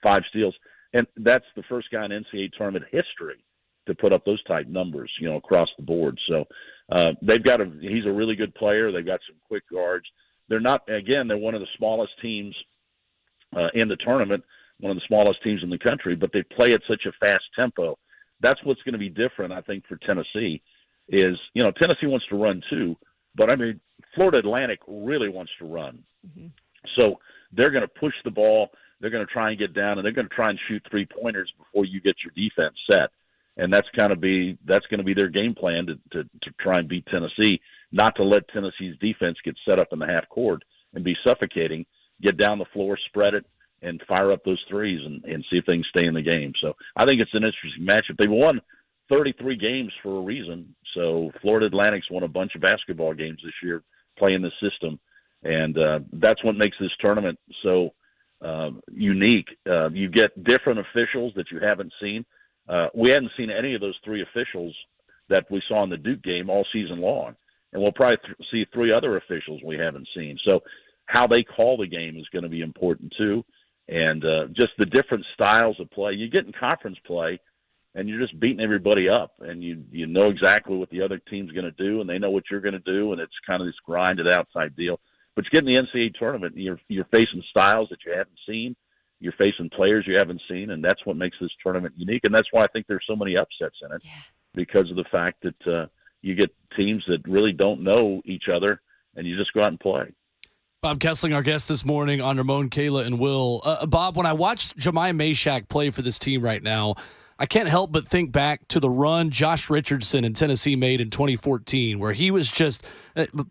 5 steals, and that's the first guy in NCAA tournament history to put up those type numbers, across the board. So he's a really good player. They've got some quick guards. They're one of the smallest teams in the tournament, one of the smallest teams in the country, but they play at such a fast tempo. That's what's going to be different, I think, for Tennessee is, Tennessee wants to run too, but I mean, Florida Atlantic really wants to run. Mm-hmm. So they're going to push the ball. They're going to try and get down, and they're going to try and shoot 3-pointers before you get your defense set. And that's going to be their game plan to try and beat Tennessee, not to let Tennessee's defense get set up in the half court and be suffocating, get down the floor, spread it, and fire up those threes and see if they can stay in the game. So I think it's an interesting matchup. They've won 33 games for a reason. So Florida Atlantic's won a bunch of basketball games this year playing this system. And that's what makes this tournament so unique. You get different officials that you haven't seen. We hadn't seen any of those 3 officials that we saw in the Duke game all season long. And we'll probably see 3 other officials we haven't seen. So how they call the game is going to be important too. And just the different styles of play. You get in conference play, and you're just beating everybody up. And you know exactly what the other team's going to do, and they know what you're going to do, and it's kind of this grinded outside deal. But you get in the NCAA tournament, and you're facing styles that you haven't seen. You're facing players you haven't seen, and that's what makes this tournament unique. And that's why I think there's so many upsets in it, because of the fact that you get teams that really don't know each other, and you just go out and play. Bob Kesling, our guest this morning on Ramon, Kayla, and Will. Bob, when I watch Jemiah Mashack play for this team right now, I can't help but think back to the run Josh Richardson in Tennessee made in 2014, where he was just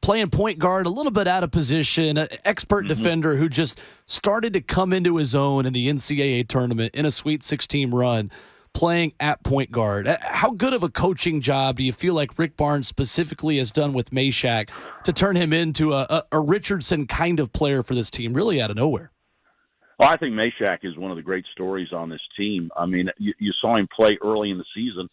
playing point guard, a little bit out of position, an expert defender who just started to come into his own in the NCAA tournament in a Sweet 16 run, playing at point guard. How good of a coaching job do you feel like Rick Barnes specifically has done with Mashack to turn him into a Richardson kind of player for this team, really out of nowhere? Well, I think Mashack is one of the great stories on this team. I mean, you saw him play early in the season,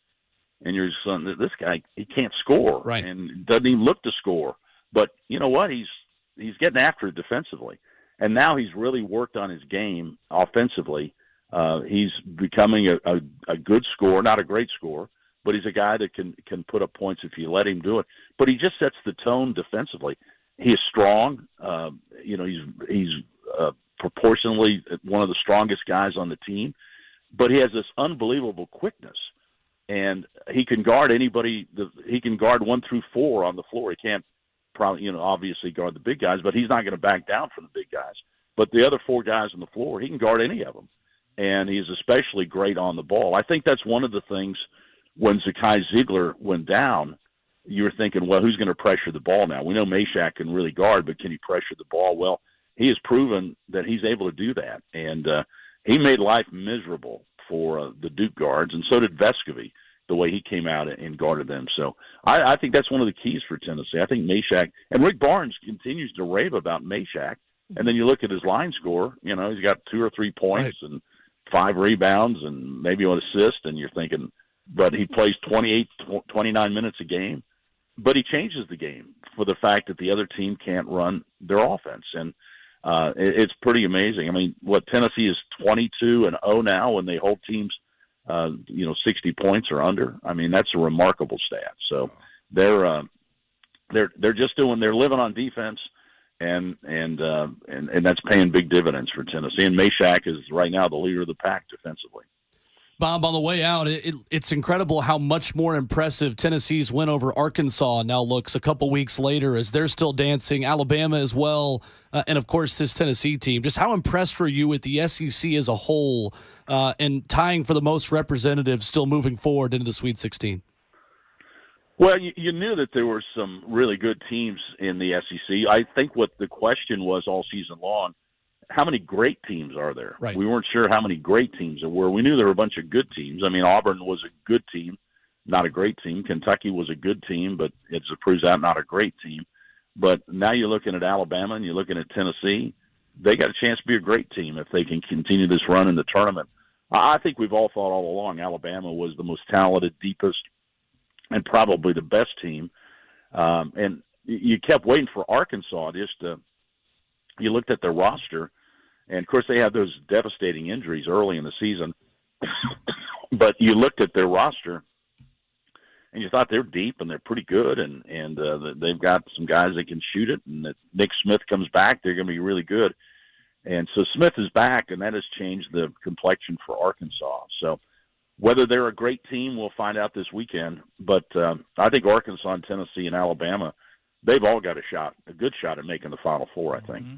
and you're just saying, this guy, he can't score, right, and doesn't even look to score. But you know what? He's getting after it defensively, and now he's really worked on his game offensively. He's becoming a good scorer, not a great scorer, but he's a guy that can put up points if you let him do it. But he just sets the tone defensively. He is strong. He's proportionally one of the strongest guys on the team, but he has this unbelievable quickness. and he can guard anybody. He can guard 1 through 4 on the floor. He can't probably, obviously guard the big guys, but he's not going to back down from the big guys. But the other 4 guys on the floor, he can guard any of them, and he's especially great on the ball. I think that's one of the things when Zakai Ziegler went down, you were thinking, well, who's going to pressure the ball now? We know Meshack can really guard, but can he pressure the ball? Well, he has proven that he's able to do that, and he made life miserable for the Duke guards, and so did Vescovy, the way he came out and guarded them. So I think that's one of the keys for Tennessee. I think Meshack, and Rick Barnes continues to rave about Meshack, and then you look at his line score, he's got 2 or 3 points and 5 rebounds and maybe an assist, and you're thinking, but he plays 28, 29 minutes a game. But he changes the game for the fact that the other team can't run their offense. And it's pretty amazing. I mean, Tennessee is 22-0 now when they hold teams, 60 points or under. I mean, that's a remarkable stat. So they're living on defense, and that's paying big dividends for Tennessee. And Meshack is right now the leader of the pack defensively. Bob, on the way out, it's incredible how much more impressive Tennessee's win over Arkansas now looks a couple weeks later as they're still dancing, Alabama as well, and, of course, this Tennessee team. Just how impressed were you with the SEC as a whole and tying for the most representatives still moving forward into the Sweet 16? Well, you knew that there were some really good teams in the SEC. I think what the question was all season long, how many great teams are there? Right. We weren't sure how many great teams there were. We knew there were a bunch of good teams. I mean, Auburn was a good team, not a great team. Kentucky was a good team, but it proves out not a great team. But now you're looking at Alabama and you're looking at Tennessee. They got a chance to be a great team if they can continue this run in the tournament. I think we've all thought all along Alabama was the most talented, deepest, and probably the best team. And you kept waiting for Arkansas you looked at their roster, and, of course, they had those devastating injuries early in the season. But you looked at their roster, and you thought they're deep and they're pretty good, and they've got some guys that can shoot it, and that Nick Smith comes back, they're going to be really good. And so Smith is back, and that has changed the complexion for Arkansas. So whether they're a great team, we'll find out this weekend. But I think Arkansas and Tennessee and Alabama, they've all got a good shot at making the Final Four, I think. Mm-hmm.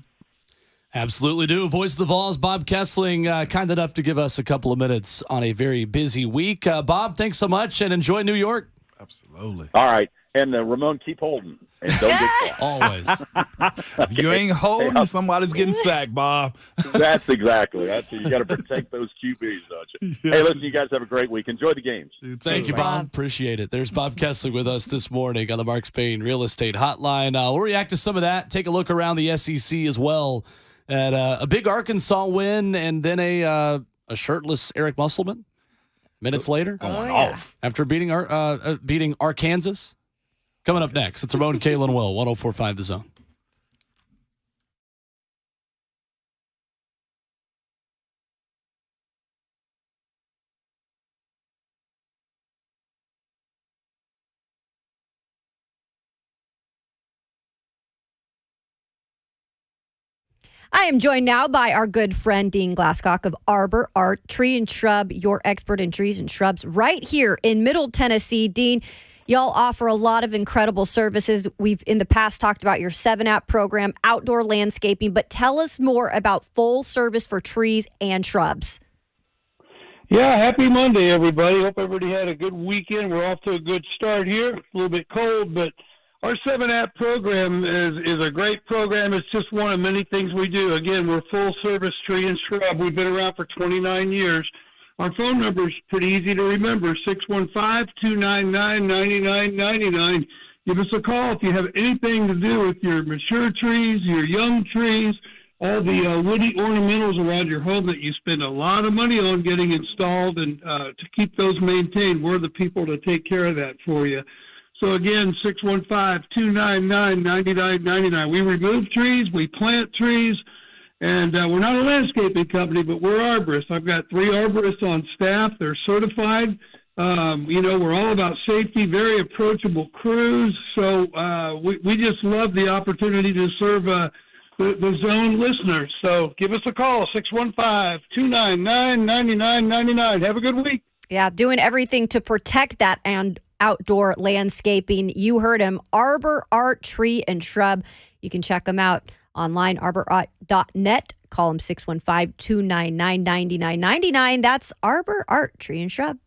Absolutely do. Voice of the Vols, Bob Kesling, kind enough to give us a couple of minutes on a very busy week. Bob, thanks so much, and enjoy New York. Absolutely. All right. And Ramon, keep holding. And don't get caught. Always. If you ain't holding, somebody's getting sacked, Bob. That's exactly. You got to protect those QBs, don't you? Yes. Hey, listen, you guys have a great week. Enjoy the games. Thank you, Bob. Appreciate it. There's Bob Kesling with us this morning on the Mark Spain Real Estate Hotline. We'll react to some of that, take a look around the SEC as well at a big Arkansas win and then a shirtless Eric Musselman minutes later. Going off. After beating Arkansas. Coming up next, it's Ramon, Kalen, Will, 104.5 The Zone. I am joined now by our good friend Dean Glasscock of Arbor Art Tree and Shrub, your expert in trees and shrubs right here in Middle Tennessee. Dean, y'all offer a lot of incredible services. We've in the past talked about your 7-app program, outdoor landscaping, but tell us more about full service for trees and shrubs. Yeah, happy Monday, everybody. Hope everybody had a good weekend. We're off to a good start here. It's a little bit cold, but our 7-app program is a great program. It's just one of many things we do. Again, we're full service tree and shrub. We've been around for 29 years. Our phone number is pretty easy to remember, 615-299-9999. Give us a call if you have anything to do with your mature trees, your young trees, all the woody ornamentals around your home that you spend a lot of money on getting installed and to keep those maintained. We're the people to take care of that for you. So, again, 615-299-9999. We remove trees. We plant trees. And we're not a landscaping company, but we're arborists. I've got 3 arborists on staff. They're certified. We're all about safety, very approachable crews. So we just love the opportunity to serve the Zone listeners. So give us a call, 615-299-9999. Have a good week. Yeah, doing everything to protect that and outdoor landscaping. You heard him, Arbor Art Tree and Shrub. You can check them out online, arborart.net. Call them 615-299-9999. That's Arbor Art Tree and Shrub.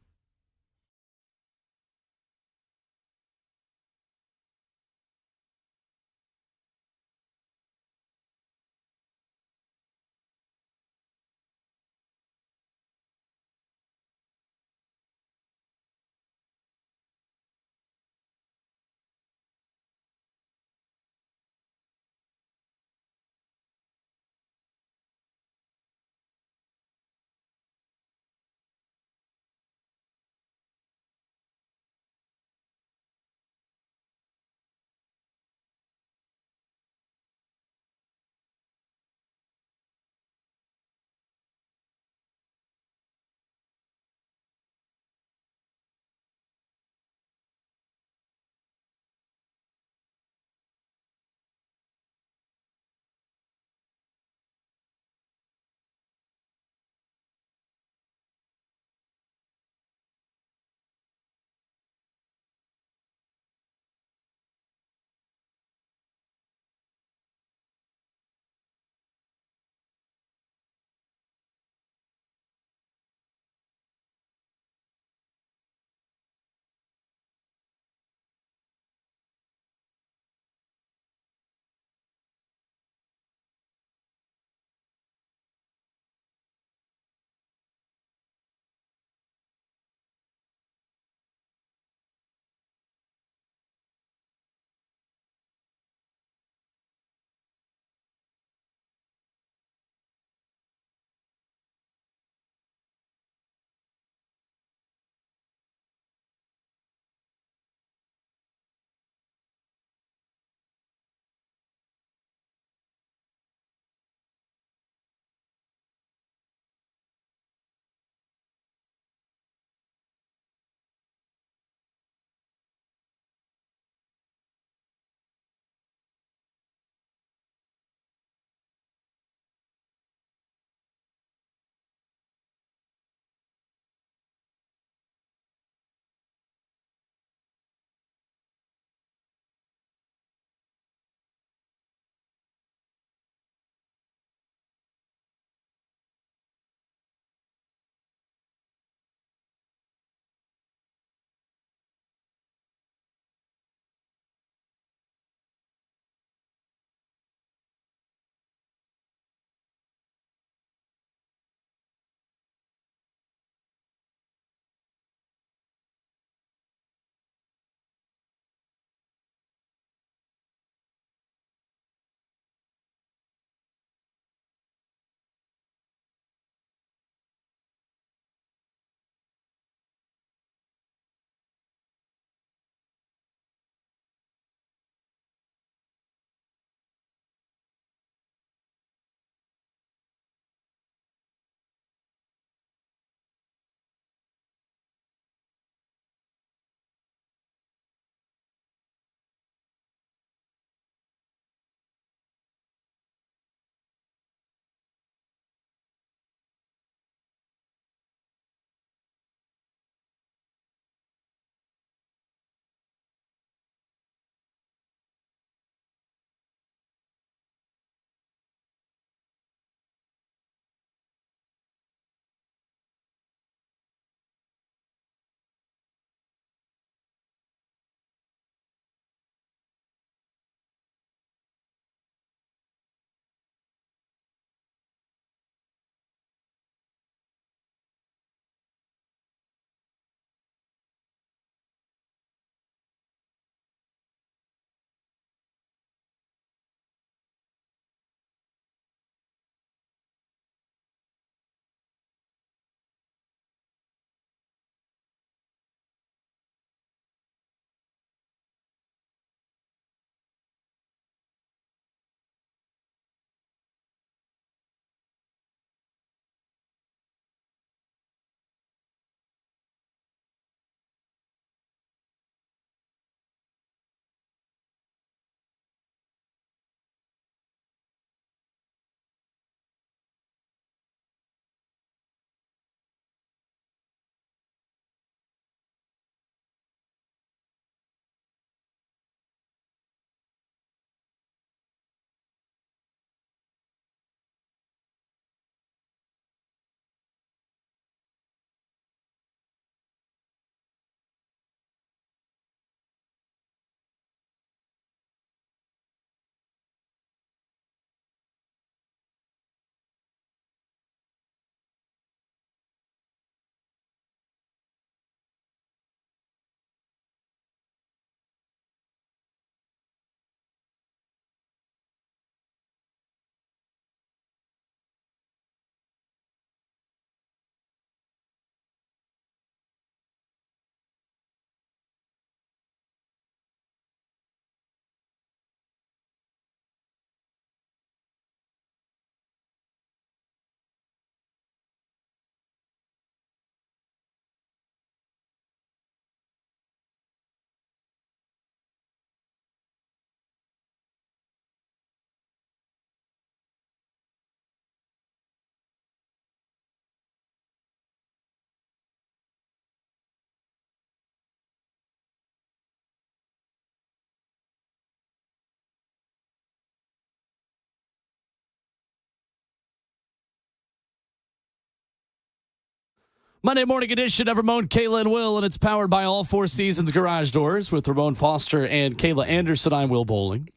Monday morning edition of Ramon, Kayla, and Will, and it's powered by All Four Seasons Garage Doors with Ramon Foster and Kayla Anderson. I'm Will Bowling.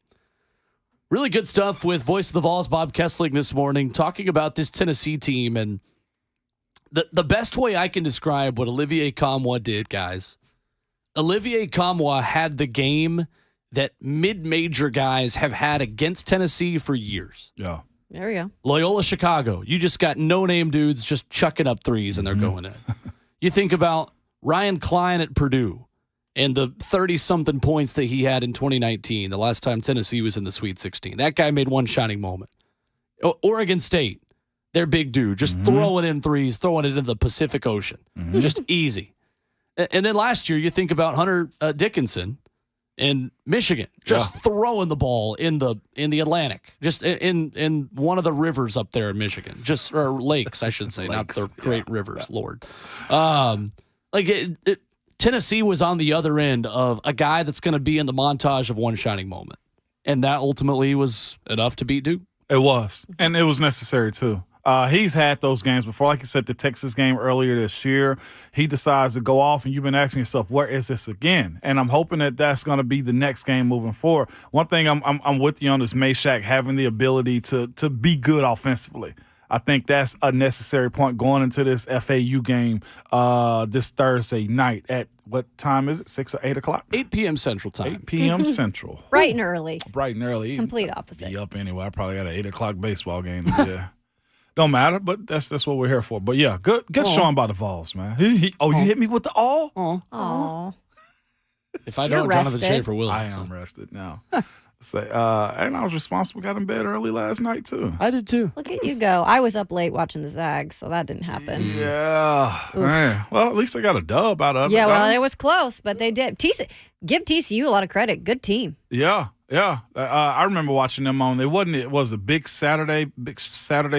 Really good stuff with Voice of the Vols, Bob Kesling, this morning, talking about this Tennessee team. And the best way I can describe what Olivier Comwa did, guys, Olivier Comwa had the game that mid-major guys have had against Tennessee for years. Yeah. There we go. Loyola Chicago. You just got no-name dudes just chucking up threes and they're going in. You think about Ryan Klein at Purdue and the 30-something points that he had in 2019, the last time Tennessee was in the Sweet 16. That guy made one shining moment. Oregon State, their big dude, just throwing in threes, throwing it into the Pacific Ocean. Just easy. And then last year, you think about Hunter Dickinson in Michigan, just throwing the ball in the Atlantic, just in one of the rivers up there in Michigan, or lakes, I should say, not the great rivers, Lord. Tennessee was on the other end of a guy that's going to be in the montage of one shining moment, and that ultimately was enough to beat Duke. It was, and it was necessary too. He's had those games before. Like you said, the Texas game earlier this year, he decides to go off, and you've been asking yourself, where is this again? And I'm hoping that that's going to be the next game moving forward. One thing I'm with you on is Meshack having the ability to be good offensively. I think that's a necessary point going into this FAU game this Thursday night at what time is it? 6 or 8 o'clock? 8 p.m. Central Time. 8 p.m. Central. Bright and early. Bright and early. Complete opposite. Be up anyway. I probably got an 8 o'clock baseball game. Yeah. Don't matter, but that's what we're here for. But yeah, good showing by the Vols, man. You hit me with the all? Aw. If I don't, Jonathan Schaefer will. I am rested now. And I was responsible. Got in bed early last night too. I did too. Look at you go. I was up late watching the Zags, so that didn't happen. Yeah. Man. Well, at least I got a dub out of it. Yeah, well, it was close, but they did. Give TCU a lot of credit. Good team. Yeah. Yeah. I remember watching them on. It was a big Saturday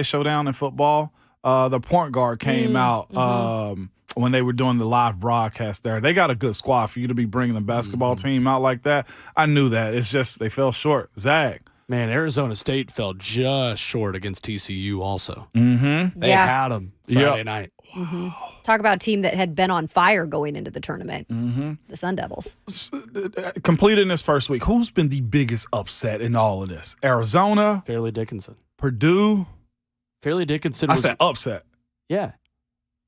showdown in football. The point guard came out when they were doing the live broadcast there. They got a good squad for you to be bringing the basketball team out like that. I knew that. It's just they fell short. Zag. Man, Arizona State fell just short against TCU also. They had them Friday night. Talk about a team that had been on fire going into the tournament. The Sun Devils. Completed this first week. Who's been the biggest upset in all of this? Arizona? Fairleigh Dickinson. Purdue? Fairleigh Dickinson I said upset. Yeah.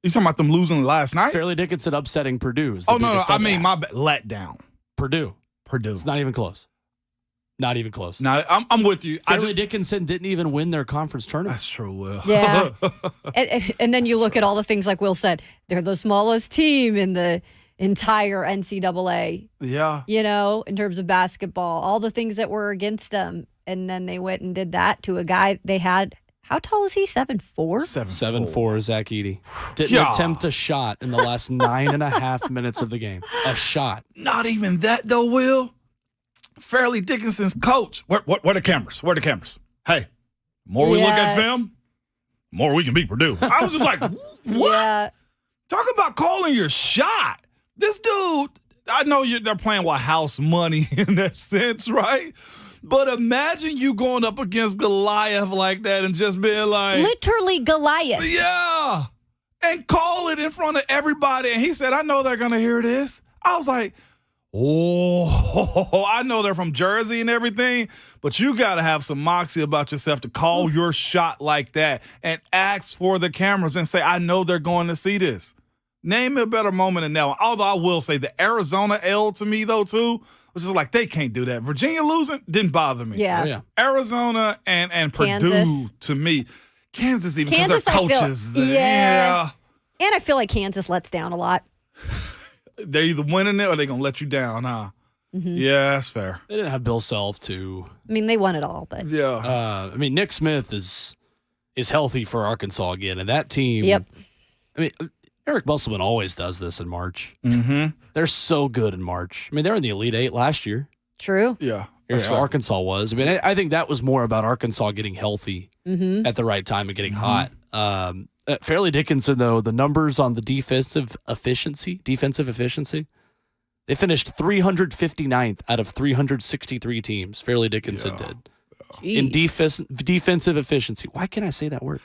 You talking about them losing last night? Fairleigh Dickinson upsetting Purdue. No. I mean, my letdown. Purdue. Purdue. It's not even close. Not even close. No, I'm with you. Fairleigh Dickinson didn't even win their conference tournament. That's true, Will. Yeah. and then you look at all the things like Will said. They're the smallest team in the entire NCAA. Yeah. You know, in terms of basketball, all the things that were against them. And then they went and did that to a guy they had. How tall is he? 7'4"? 7'4", Zach Edey. Didn't attempt a shot in the last 9.5 minutes of the game. A shot. Not even that, though, Will. Fairleigh Dickinson's coach. Where the cameras? Where the cameras? Hey, more we look at film, more we can beat Purdue. I was just like, what? Yeah. Talk about calling your shot. This dude, I know they're playing with house money in that sense, right? But imagine you going up against Goliath like that and just being like... Literally Goliath. Yeah. And call it in front of everybody. And he said, I know they're going to hear this. I was like, oh, I know they're from Jersey and everything, but you got to have some moxie about yourself to call your shot like that and ask for the cameras and say, I know they're going to see this. Name me a better moment than that one. Although I will say the Arizona L to me, though, too, was just like, they can't do that. Virginia losing didn't bother me. Yeah. Oh, yeah. Arizona and Purdue, to me. Kansas, even because they're coaches. Yeah. And I feel like Kansas lets down a lot. They're either winning it or they're going to let you down, huh? Yeah, that's fair. They didn't have Bill Self to... I mean, they won it all, but... Yeah. I mean, Nick Smith is healthy for Arkansas again, and that team... Yep. I mean... Eric Musselman always does this in March. They're so good in March. I mean, they're in the Elite Eight last year. True. Yeah. Arkansas was. I mean, I think that was more about Arkansas getting healthy at the right time and getting hot. Fairleigh Dickinson, though, the numbers on the defensive efficiency, they finished 359th out of 363 teams. Fairleigh Dickinson did. Jeez. In defensive efficiency. Why can't I say that word?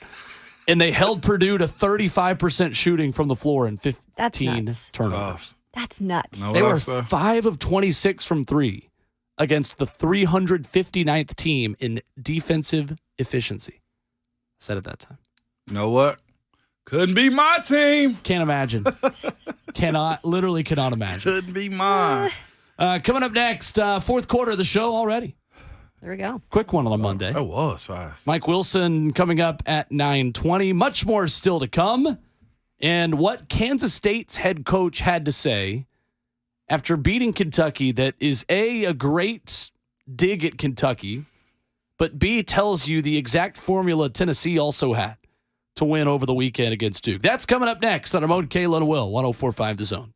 And they held Purdue to 35% shooting from the floor and 15 turnovers. That's nuts. They were 5 of 26 from 3 against the 359th team in defensive efficiency. Said at that time. You know what? Couldn't be my team. Can't imagine. Literally cannot imagine. Couldn't be mine. Coming up next, fourth quarter of the show already. There we go. Quick one on a Monday. That was fast. Mike Wilson coming up at 9:20. Much more still to come. And what Kansas State's head coach had to say after beating Kentucky that is A, a great dig at Kentucky, but B, tells you the exact formula Tennessee also had to win over the weekend against Duke. That's coming up next on Ramon, Kayla, and Will, 104.5 The Zone.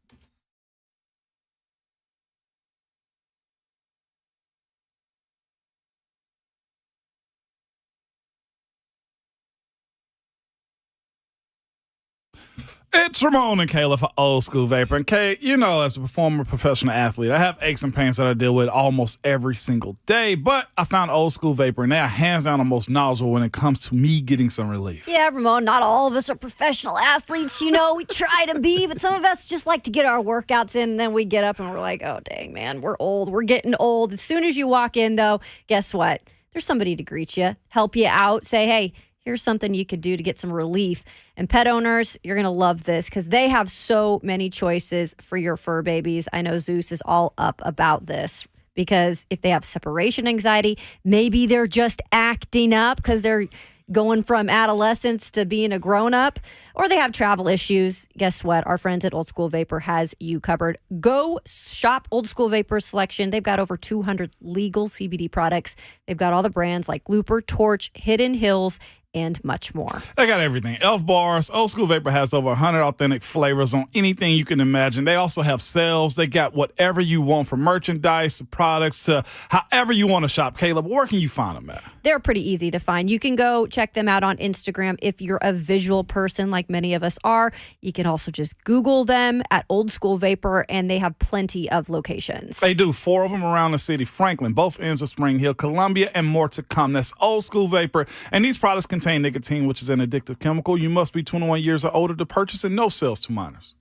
It's Ramon and Kayla for Old School Vapor. And Kay, you know, as a former professional athlete, I have aches and pains that I deal with almost every single day. But I found Old School Vapor, and they are hands down the most knowledgeable when it comes to me getting some relief. Yeah, Ramon, not all of us are professional athletes. You know, we try to be, but some of us just like to get our workouts in, and then we get up and we're like, oh, dang, man, we're old. We're getting old. As soon as you walk in, though, guess what? There's somebody to greet you, help you out, say, hey, here's something you could do to get some relief. And pet owners, you're going to love this because they have so many choices for your fur babies. I know Zeus is all up about this because if they have separation anxiety, maybe they're just acting up because they're going from adolescence to being a grown-up, or they have travel issues. Guess what? Our friends at Old School Vapor has you covered. Go shop Old School Vapor selection. They've got over 200 legal CBD products. They've got all the brands like Looper, Torch, Hidden Hills, and much more. They got everything. Elf bars. Old School Vapor has over 100 authentic flavors on anything you can imagine. They also have sales. They got whatever you want, from merchandise to products to however you want to shop. Caleb, where can you find them at? They're pretty easy to find. You can go check them out on Instagram if you're a visual person like many of us are. You can also just Google them at Old School Vapor, and they have plenty of locations. They do 4 of them around the city: Franklin, both ends of Spring Hill, Columbia, and more to come. That's Old School Vapor. And these products contain nicotine, which is an addictive chemical. You must be 21 years or older to purchase, and no sales to minors.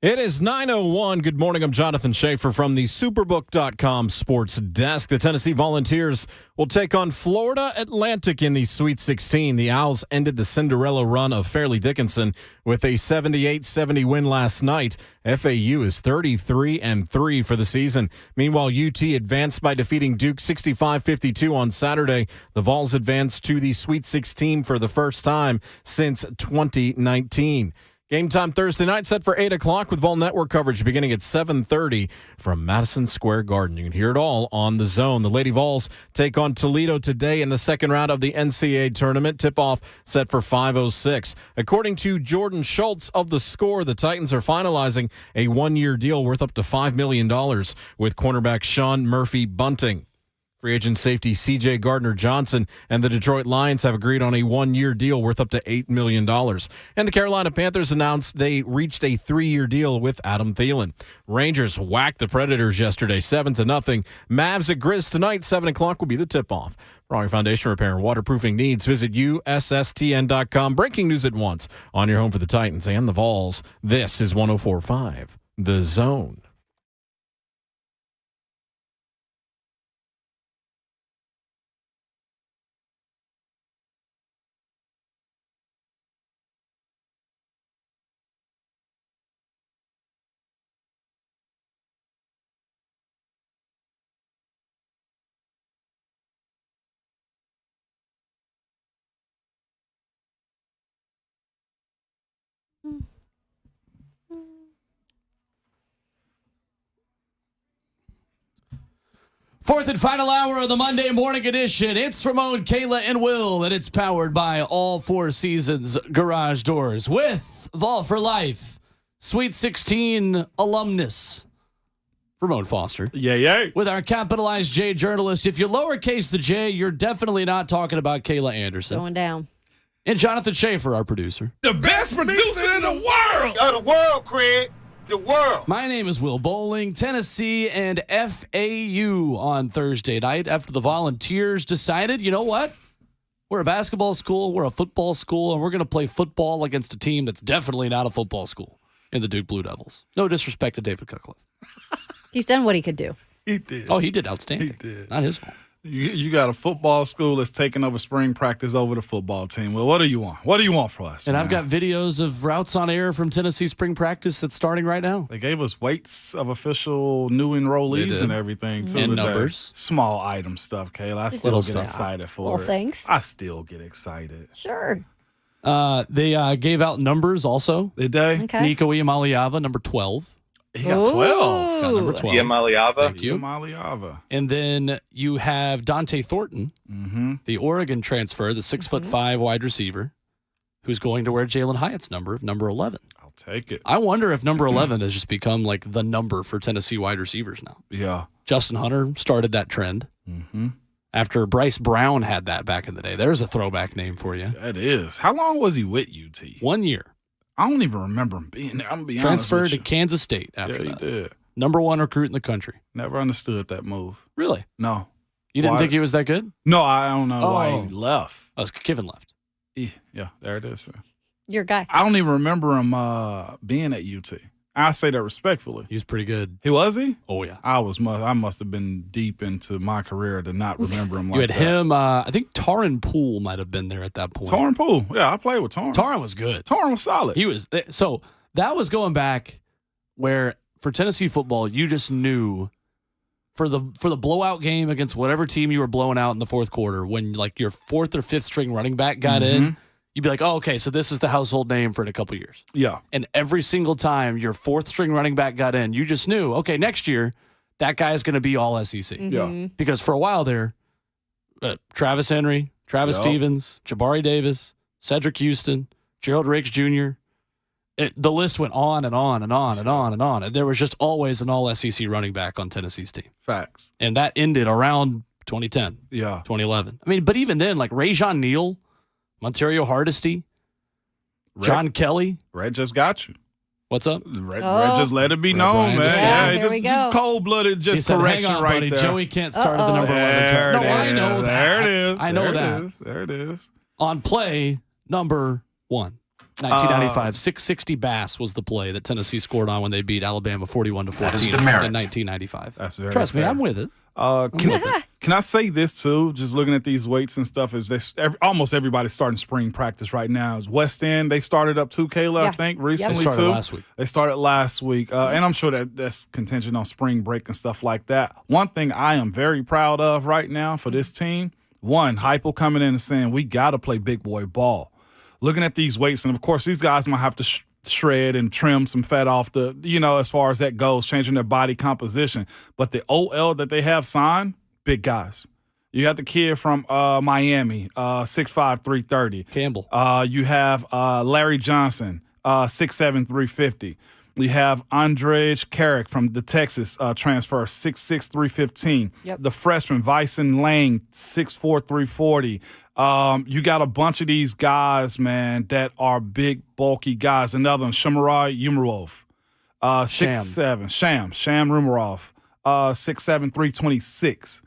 It is 9:01. Good morning. I'm Jonathan Schaefer from the Superbook.com Sports Desk. The Tennessee Volunteers will take on Florida Atlantic in the Sweet 16. The Owls ended the Cinderella run of Fairleigh Dickinson with a 78-70 win last night. FAU is 33-3 for the season. Meanwhile, UT advanced by defeating Duke 65-52 on Saturday. The Vols advanced to the Sweet 16 for the first time since 2019. Game time Thursday night set for 8 o'clock with Vol Network coverage beginning at 7:30 from Madison Square Garden. You can hear it all on The Zone. The Lady Vols take on Toledo today in the second round of the NCAA tournament. Tip-off set for 5:06. According to Jordan Schultz of The Score, the Titans are finalizing a one-year deal worth up to $5 million with cornerback Sean Murphy Bunting. Free agent safety C.J. Gardner-Johnson and the Detroit Lions have agreed on a one-year deal worth up to $8 million. And the Carolina Panthers announced they reached a 3-year deal with Adam Thielen. Rangers whacked the Predators yesterday 7-0. Mavs at Grizz tonight, 7 o'clock will be the tip-off. For all your foundation repair and waterproofing needs, visit USSTN.com. Breaking news at once on your home for the Titans and the Vols. This is 104.5 The Zone. Fourth and final hour of the Monday morning edition. It's Ramon, Kayla, and Will, and it's powered by All Four Seasons Garage Doors with Vol for Life, Sweet 16 alumnus, Ramon Foster. Yeah. With our capitalized J journalist. If you lowercase the J, you're definitely not talking about Kayla Anderson. Going down. And Jonathan Schaefer, our producer. The best producer in the world. Of the world, Craig. The world. My name is Will Bowling. Tennessee and FAU on Thursday night after the Volunteers decided, you know what? We're a basketball school, we're a football school, and we're going to play football against a team that's definitely not a football school in the Duke Blue Devils. No disrespect to David Cutcliffe. He's done what he could do. He did. Oh, he did outstanding. He did. Not his fault. You got a football school that's taking over spring practice over the football team. Well, what do you want? What do you want for us? And man? I've got videos of routes on air from Tennessee spring practice that's starting right now. They gave us weights of official new enrollees and everything, too. And today. numbers. Small item stuff, Kayla. I still get excited for Well, it. thanks. I still get excited. Sure. They gave out numbers also. Did they? Okay. Nico Iamaliava, number 12. He got 12. Got number 12. Iamaliava. Thank you. Iamaliava. And then you have Dante Thornton, the Oregon transfer, the 6'5" wide receiver, who's going to wear Jalen Hyatt's number 11. I'll take it. I wonder if number 11 has just become like the number for Tennessee wide receivers now. Yeah. Justin Hunter started that trend. After Bryce Brown had that back in the day. There's a throwback name for you. That is. How long was he with UT? 1 year. I don't even remember him being there. I'm going to be Transferred honest to with you. Kansas State after Yeah, that. he did. Number 1 recruit in the country. Never understood that move. Really? No. You didn't Why- think he was that good? No, I don't know why Oh. he left. Oh, Kevin left. Yeah, there it is. Your guy. I don't even remember him being at UT. I say that respectfully. He was pretty good. He was he? Oh, yeah. I must have been deep into my career to not remember him like You had that. him. I think Taran Poole might have been there at that point. Torrin Poole. Yeah, I played with Torrin. Taran was good. Torrin was solid. He was. So that was going back where for Tennessee football, you just knew for the blowout game against whatever team you were blowing out in the fourth quarter, when like your fourth or fifth string running back got in, you'd be like, oh, okay, so this is the household name for in a couple years. Yeah. And every single time your fourth string running back got in, you just knew, okay, next year that guy is going to be all SEC. Yeah. Because for a while there, Travis Henry, Travis Yep. Stevens, Jabari Davis, Cedric Houston, Gerald Rakes Jr., the list went on and on and on and on and on. And there was just always an all SEC running back on Tennessee's team. Facts. And that ended around 2010, Yeah. 2011. I mean, but even then, like Rajon Neal, Montario Hardesty, John Kelly. Red just got you. What's up? Red just let it be Red known, Bryant man. just got Yeah, you. here we go. Just cold-blooded, He just said, correction hang on, right buddy. there. Joey can't start at the number 11 There turn. it No, I is. know that. There it is. I know There that. it is. There it is. On play number 1. 1995. 660 Bass was the play that Tennessee scored on when they beat Alabama 41-14 in 1995. That's very Trust me, I'm with it. Can I say this too? Just looking at these weights and stuff, is almost everybody's starting spring practice right now. Is West End, they started up too, Kayla, I think, recently They started too. last week. They started last week. And I'm sure that's contingent on spring break and stuff like that. One thing I am very proud of right now for this team, Heupel coming in and saying, we got to play big boy ball. Looking at these weights, and of course, these guys might have to shred and trim some fat off the, as far as that goes, changing their body composition. But the OL that they have signed, big guys. You got the kid from Miami, 6'5", 330. Campbell. You have Larry Johnson, 6'7", 350. You have Andrej Carrick from the Texas transfer, 6'6", 315. Yep. The freshman, Vyson Lang, 6'4", 340. You got a bunch of these guys, man, that are big, bulky guys. Another one, Shamurai Umarov, 6'7". Sham Rumarov, 6'7", 326.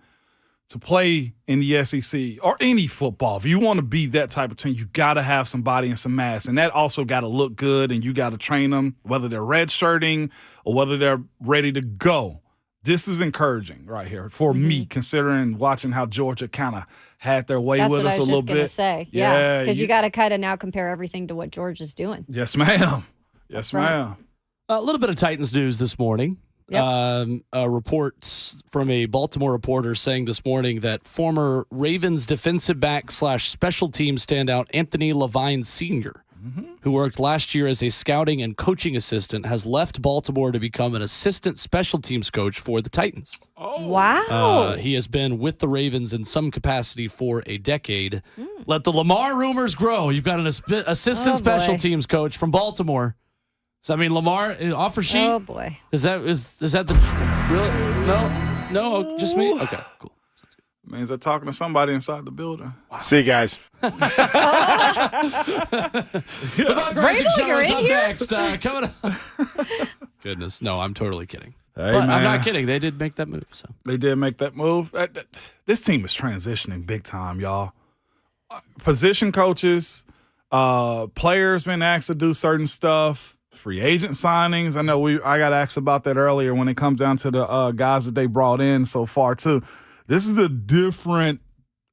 To play in the SEC or any football, if you want to be that type of team, you got to have some body and some mass. And that also got to look good, and you got to train them, whether they're redshirting or whether they're ready to go. This is encouraging right here for me, considering watching how Georgia kind of had their way with us a little bit. That's what I was just going to say. Yeah, because you got to kind of now compare everything to what Georgia's doing. Yes, ma'am. Yes, ma'am. A little bit of Titans news this morning. Yep. A report from a Baltimore reporter saying this morning that former Ravens defensive back / special team standout Anthony Levine Sr., who worked last year as a scouting and coaching assistant, has left Baltimore to become an assistant special teams coach for the Titans. Oh. Wow. He has been with the Ravens in some capacity for a decade. Let the Lamar rumors grow. You've got an assistant special teams coach from Baltimore. So, I mean, Lamar, offer sheet? Oh, boy. Is that the really? No, just me? Okay, cool. Means they're talking to somebody inside the building. Wow. See you guys. The Bob Graphic Show is up next. Coming up. Goodness, no, I'm totally kidding. Hey, but man. I'm not kidding. They did make that move. So they did make that move. This team is transitioning big time, y'all. Position coaches, players been asked to do certain stuff. Free agent signings. I know I got asked about that earlier when it comes down to the guys that they brought in so far too. This is a different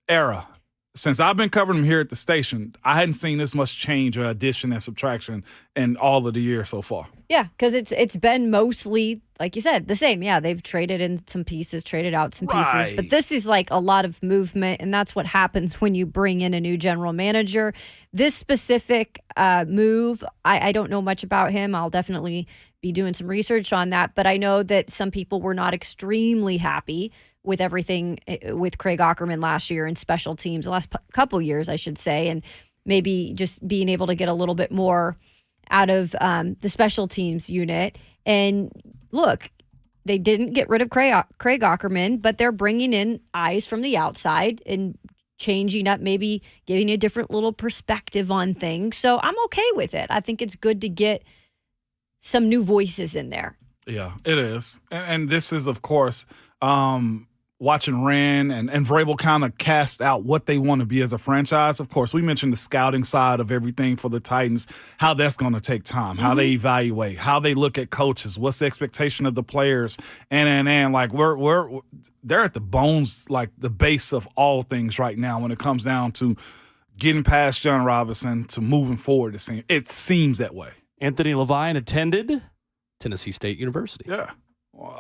era. Since I've been covering them here at the station, I hadn't seen this much change or addition and subtraction in all of the year so far. Yeah, because it's been mostly, like you said, the same. Yeah, they've traded in some pieces, traded out some pieces. But this is like a lot of movement, and that's what happens when you bring in a new general manager. This specific move, I don't know much about him. I'll definitely be doing some research on that. But I know that some people were not extremely happy with everything with Craig Ackerman last year and special teams, the last couple years, I should say, and maybe just being able to get a little bit more out of the special teams unit. And look, they didn't get rid of Craig Ackerman, but they're bringing in eyes from the outside and changing up, maybe giving a different little perspective on things. So I'm okay with it. I think it's good to get some new voices in there. Yeah, it is. And this is, of course, watching Rand and Vrabel kind of cast out what they want to be as a franchise. Of course, we mentioned the scouting side of everything for the Titans, how that's going to take time, how they evaluate, how they look at coaches, what's the expectation of the players, and like they're at the bones, like the base of all things right now when it comes down to getting past John Robinson to moving forward. It seems that way. Anthony Levine attended Tennessee State University. Yeah.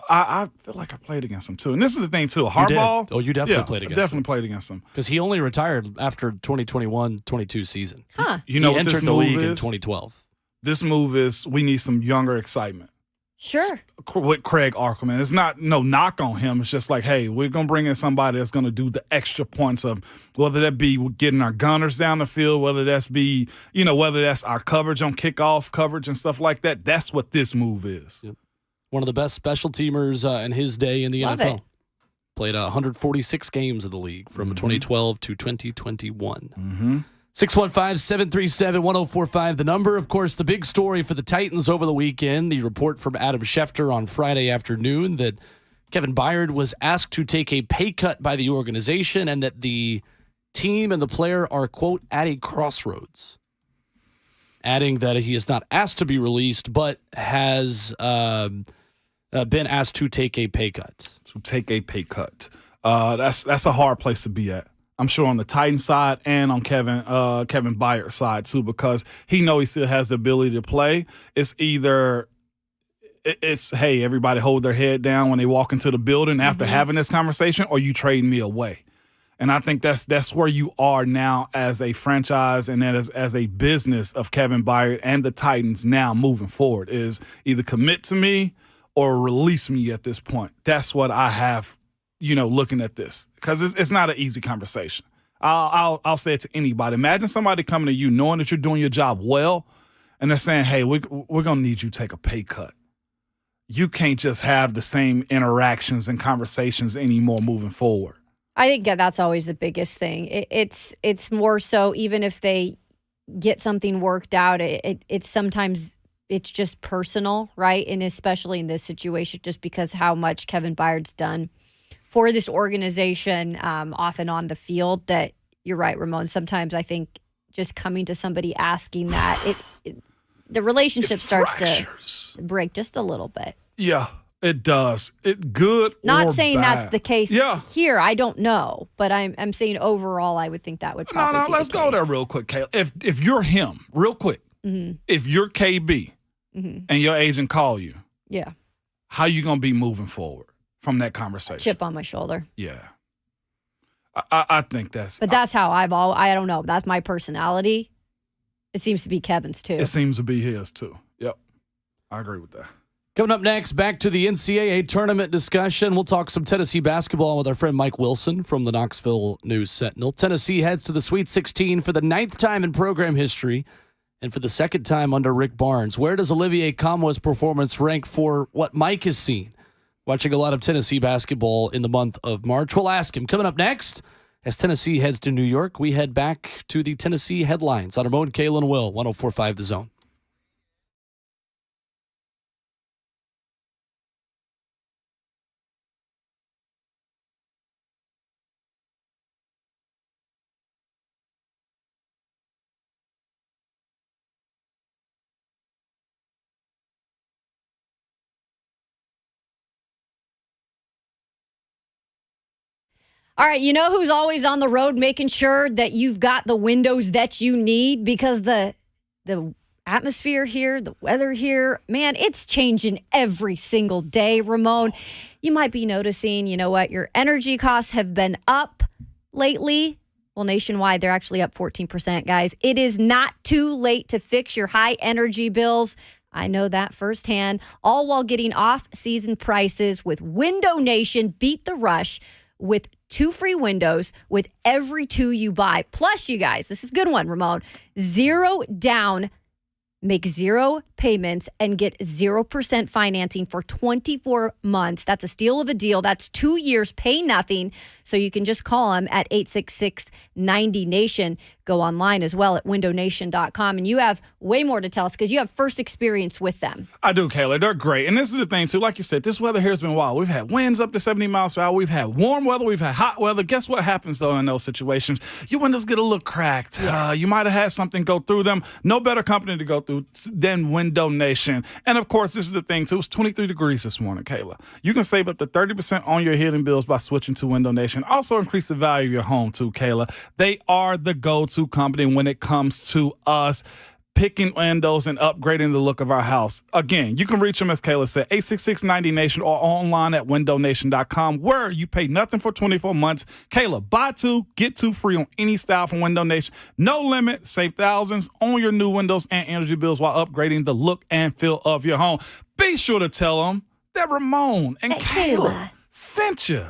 I feel like I played against him, too. And this is the thing, too. Harbaugh. Oh, you definitely played against him. Definitely played against him. Because he only retired after 2021-22 season. Huh. You know what this move is? He entered the league in 2012. This move is we need some younger excitement. Sure. With Craig Ackerman. It's not no knock on him. It's just like, hey, we're going to bring in somebody that's going to do the extra points of whether that be getting our gunners down the field, whether that's whether that's our coverage on kickoff coverage and stuff like that. That's what this move is. Yep. One of the best special teamers in his day in the Love NFL. It. Played 146 games of the league from 2012 to 2021. 615-737-1045, the number. Of course, the big story for the Titans over the weekend, the report from Adam Schefter on Friday afternoon that Kevin Byard was asked to take a pay cut by the organization and that the team and the player are, quote, at a crossroads. adding that he is not asked to be released, but has been asked to take a pay cut. That's a hard place to be at. I'm sure on the Titans side and on Kevin Byard's side too, because he still has the ability to play. It's either hey, everybody hold their head down when they walk into the building after having this conversation, or you trade me away. And I think that's where you are now as a franchise and as a business of Kevin Byard and the Titans now moving forward, is either commit to me or release me at this point. That's what I have, looking at this, because it's not an easy conversation. I'll say it to anybody. Imagine somebody coming to you knowing that you're doing your job well, and they're saying, hey, we're going to need you to take a pay cut. You can't just have the same interactions and conversations anymore moving forward. I think that's always the biggest thing. It's more so, even if they get something worked out, it's sometimes it's just personal, right? And especially in this situation, just because how much Kevin Byard's done for this organization off and on the field, that you're right, Ramon. Sometimes I think just coming to somebody asking that, the relationship starts to break just a little bit. Yeah, it does. It good. Not or saying bad. that's the case here. I don't know, but I'm saying overall, I would think that would probably be let's the go case. there real quick, Kayla. If you're him, real quick, if you're KB and your agent call you, how you gonna be moving forward from that conversation? Chip on my shoulder. Yeah, I think that's. But that's how I don't know. That's my personality. It seems to be Kevin's too. It seems to be his too. Yep, I agree with that. Coming up next, back to the NCAA tournament discussion. We'll talk some Tennessee basketball with our friend Mike Wilson from the Knoxville News Sentinel. Tennessee heads to the Sweet 16 for the 9th time in program history and for the 2nd time under Rick Barnes. Where does Olivier Nkamhou's performance rank for what Mike has seen watching a lot of Tennessee basketball in the month of March? We'll ask him. Coming up next, as Tennessee heads to New York, we head back to the Tennessee headlines on Ramon, Kayla, and Will, 104.5 The Zone. All right, you know who's always on the road making sure that you've got the windows that you need, because the atmosphere here, the weather here, man, it's changing every single day, Ramon. You might be noticing, your energy costs have been up lately. Well, nationwide, they're actually up 14%, guys. It is not too late to fix your high energy bills. I know that firsthand, all while getting off-season prices with Window Nation. Beat the rush with 2 free windows with every 2 you buy. Plus, you guys, this is a good one, Ramon. 0 down, make 0 payments, and get 0% financing for 24 months. That's a steal of a deal. That's 2 years, pay nothing. So you can just call them at 866-90-NATION. Go online as well at windownation.com. And you have way more to tell us because you have first experience with them. I do, Kayla. They're great. And this is the thing, too. Like you said, this weather here has been wild. We've had winds up to 70 miles per hour. We've had warm weather. We've had hot weather. Guess what happens, though, in those situations? Your windows get a little cracked. You might have had something go through them. No better company to go through than Window Nation. And, of course, this is the thing, too. It's 23 degrees this morning, Kayla. You can save up to 30% on your heating bills by switching to Window Nation. Also increase the value of your home, too, Kayla. They are the go-to company when it comes to us picking windows and upgrading the look of our house. Again, you can reach them, as Kayla said, 866-90-NATION or online at windownation.com, where you pay nothing for 24 months. Kayla, buy 2, get 2 free on any style from Window Nation. No limit, save thousands on your new windows and energy bills while upgrading the look and feel of your home. Be sure to tell them that Ramon and Kayla sent you.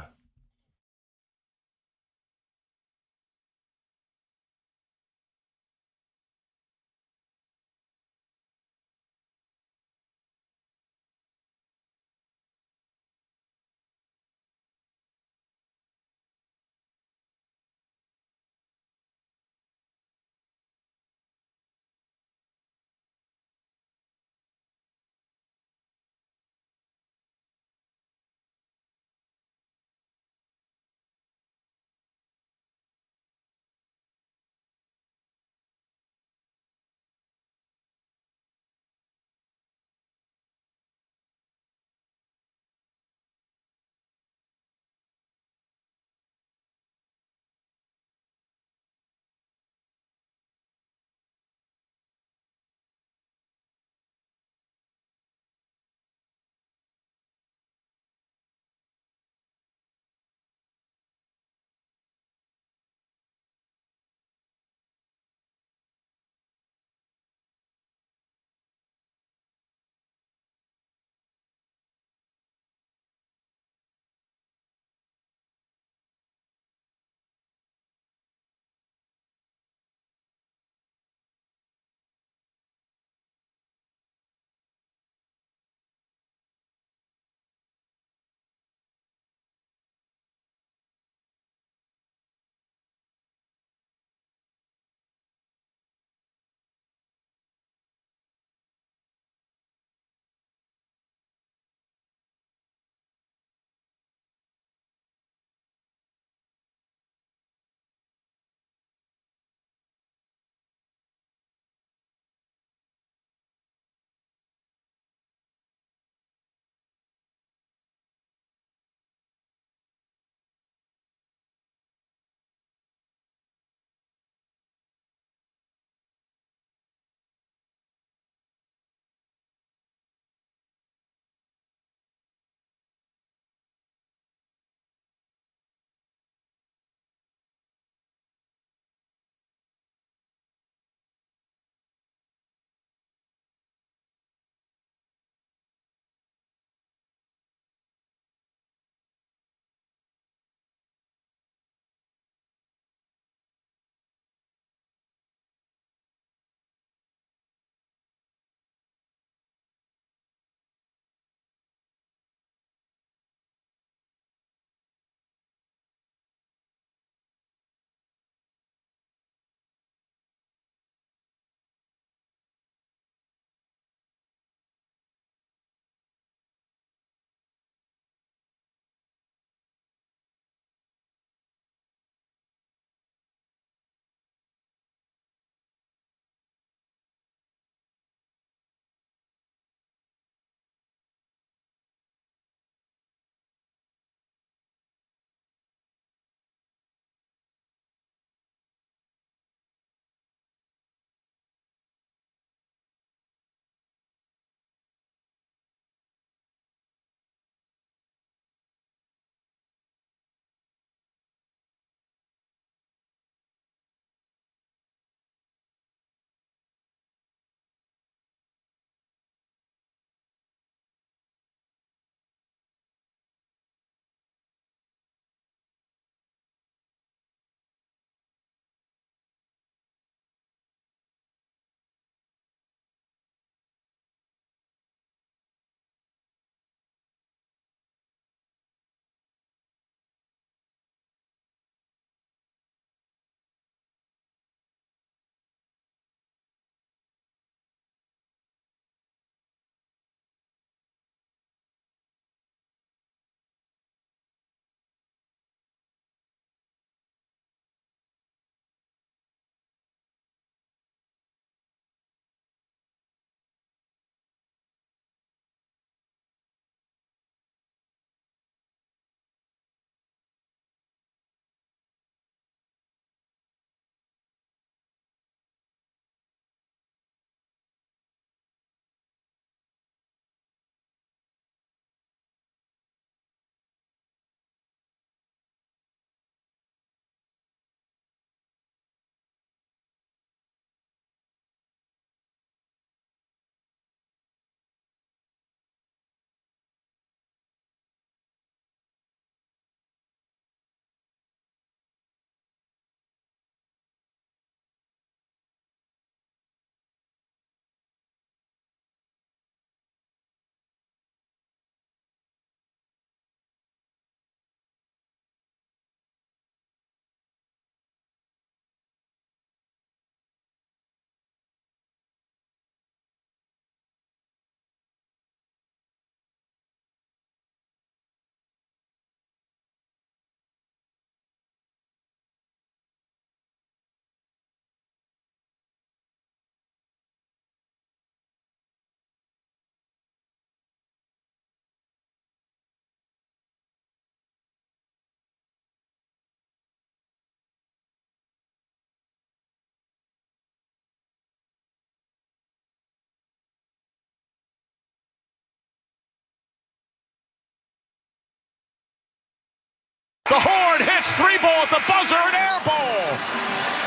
The Horn hits 3-ball at the buzzer, an air ball.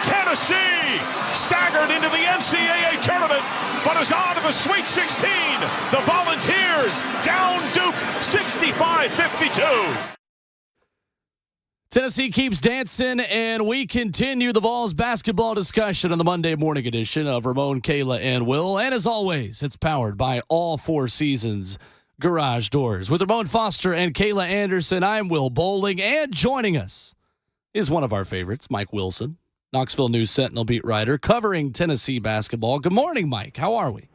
Tennessee staggered into the NCAA tournament, but is on to the Sweet 16. The Volunteers down Duke 65-52. Tennessee keeps dancing, and we continue the Vols basketball discussion on the Monday morning edition of Ramon, Kayla, and Will. And as always, it's powered by All Four Seasons Garage Doors. With Ramon Foster and Kayla Anderson, I'm Will Bowling, and joining us is one of our favorites, Mike Wilson, Knoxville News Sentinel beat writer, covering Tennessee basketball. Good morning, Mike. How are we?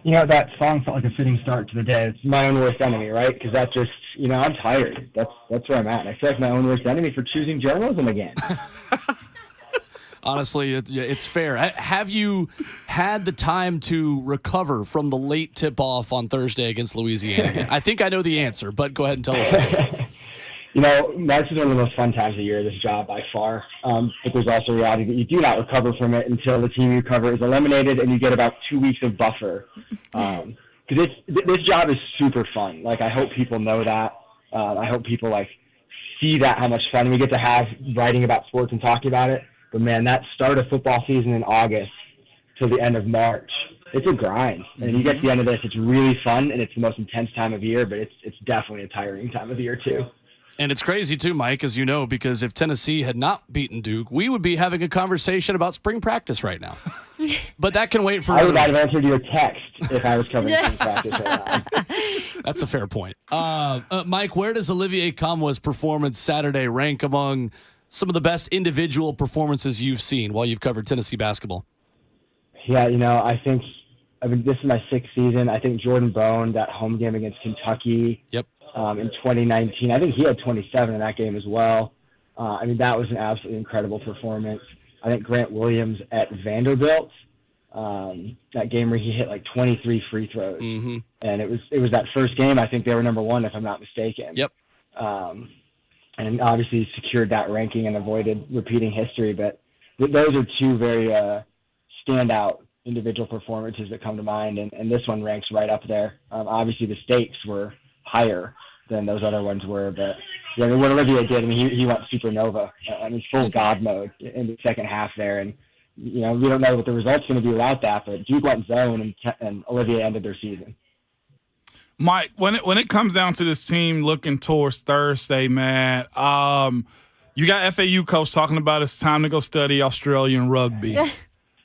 You know, that song felt like a fitting start to the day. It's my own worst enemy, right? Because that's just, you know, I'm tired. That's where I'm at. I feel like my own worst enemy for choosing journalism again. Honestly, it's fair. Have you had the time to recover from the late tip-off on Thursday against Louisiana? I think I know the answer, but go ahead and tell us. You know, this is one of the most fun times of year, this job by far. But there's also a reality that you do not recover from it until the team you cover is eliminated and you get about 2 weeks of buffer. Because this job is super fun. Like, I hope people know that. I hope people, like, see that, how much fun we get to have writing about sports and talking about it. But, man, that start of football season in August till the end of March, it's a grind. And you get to the end of this, it's really fun, and it's the most intense time of year, but it's definitely a tiring time of year, too. And it's crazy, too, Mike, as you know, because if Tennessee had not beaten Duke, we would be having a conversation about spring practice right now. But that can wait for I would not have answered your text if I was covering spring practice right now. That's a fair point. Mike, where does Olivier Nkamhou's performance Saturday rank among some of the best individual performances you've seen while you've covered Tennessee basketball? Yeah, you know, I mean, this is my sixth season. I think Jordan Bone, that home game against Kentucky. Yep. In 2019. I think he had 27 in that game as well. I mean, that was an absolutely incredible performance. I think Grant Williams at Vanderbilt, that game where he hit like 23 free throws. Mm-hmm. And it was that first game. I think they were number one, if I'm not mistaken. Yep. And obviously secured that ranking and avoided repeating history. But those are two very standout individual performances that come to mind. And this one ranks right up there. Obviously, the stakes were higher than those other ones were, but yeah, I mean, what Olivier did, I mean, he went supernova. I mean, full God mode in the second half there, and you know, we don't know what the result's going to be without that, but Duke went zone, and Olivier ended their season. Mike, when it comes down to this team looking towards Thursday, man, you got FAU coach talking about it's time to go study Australian rugby.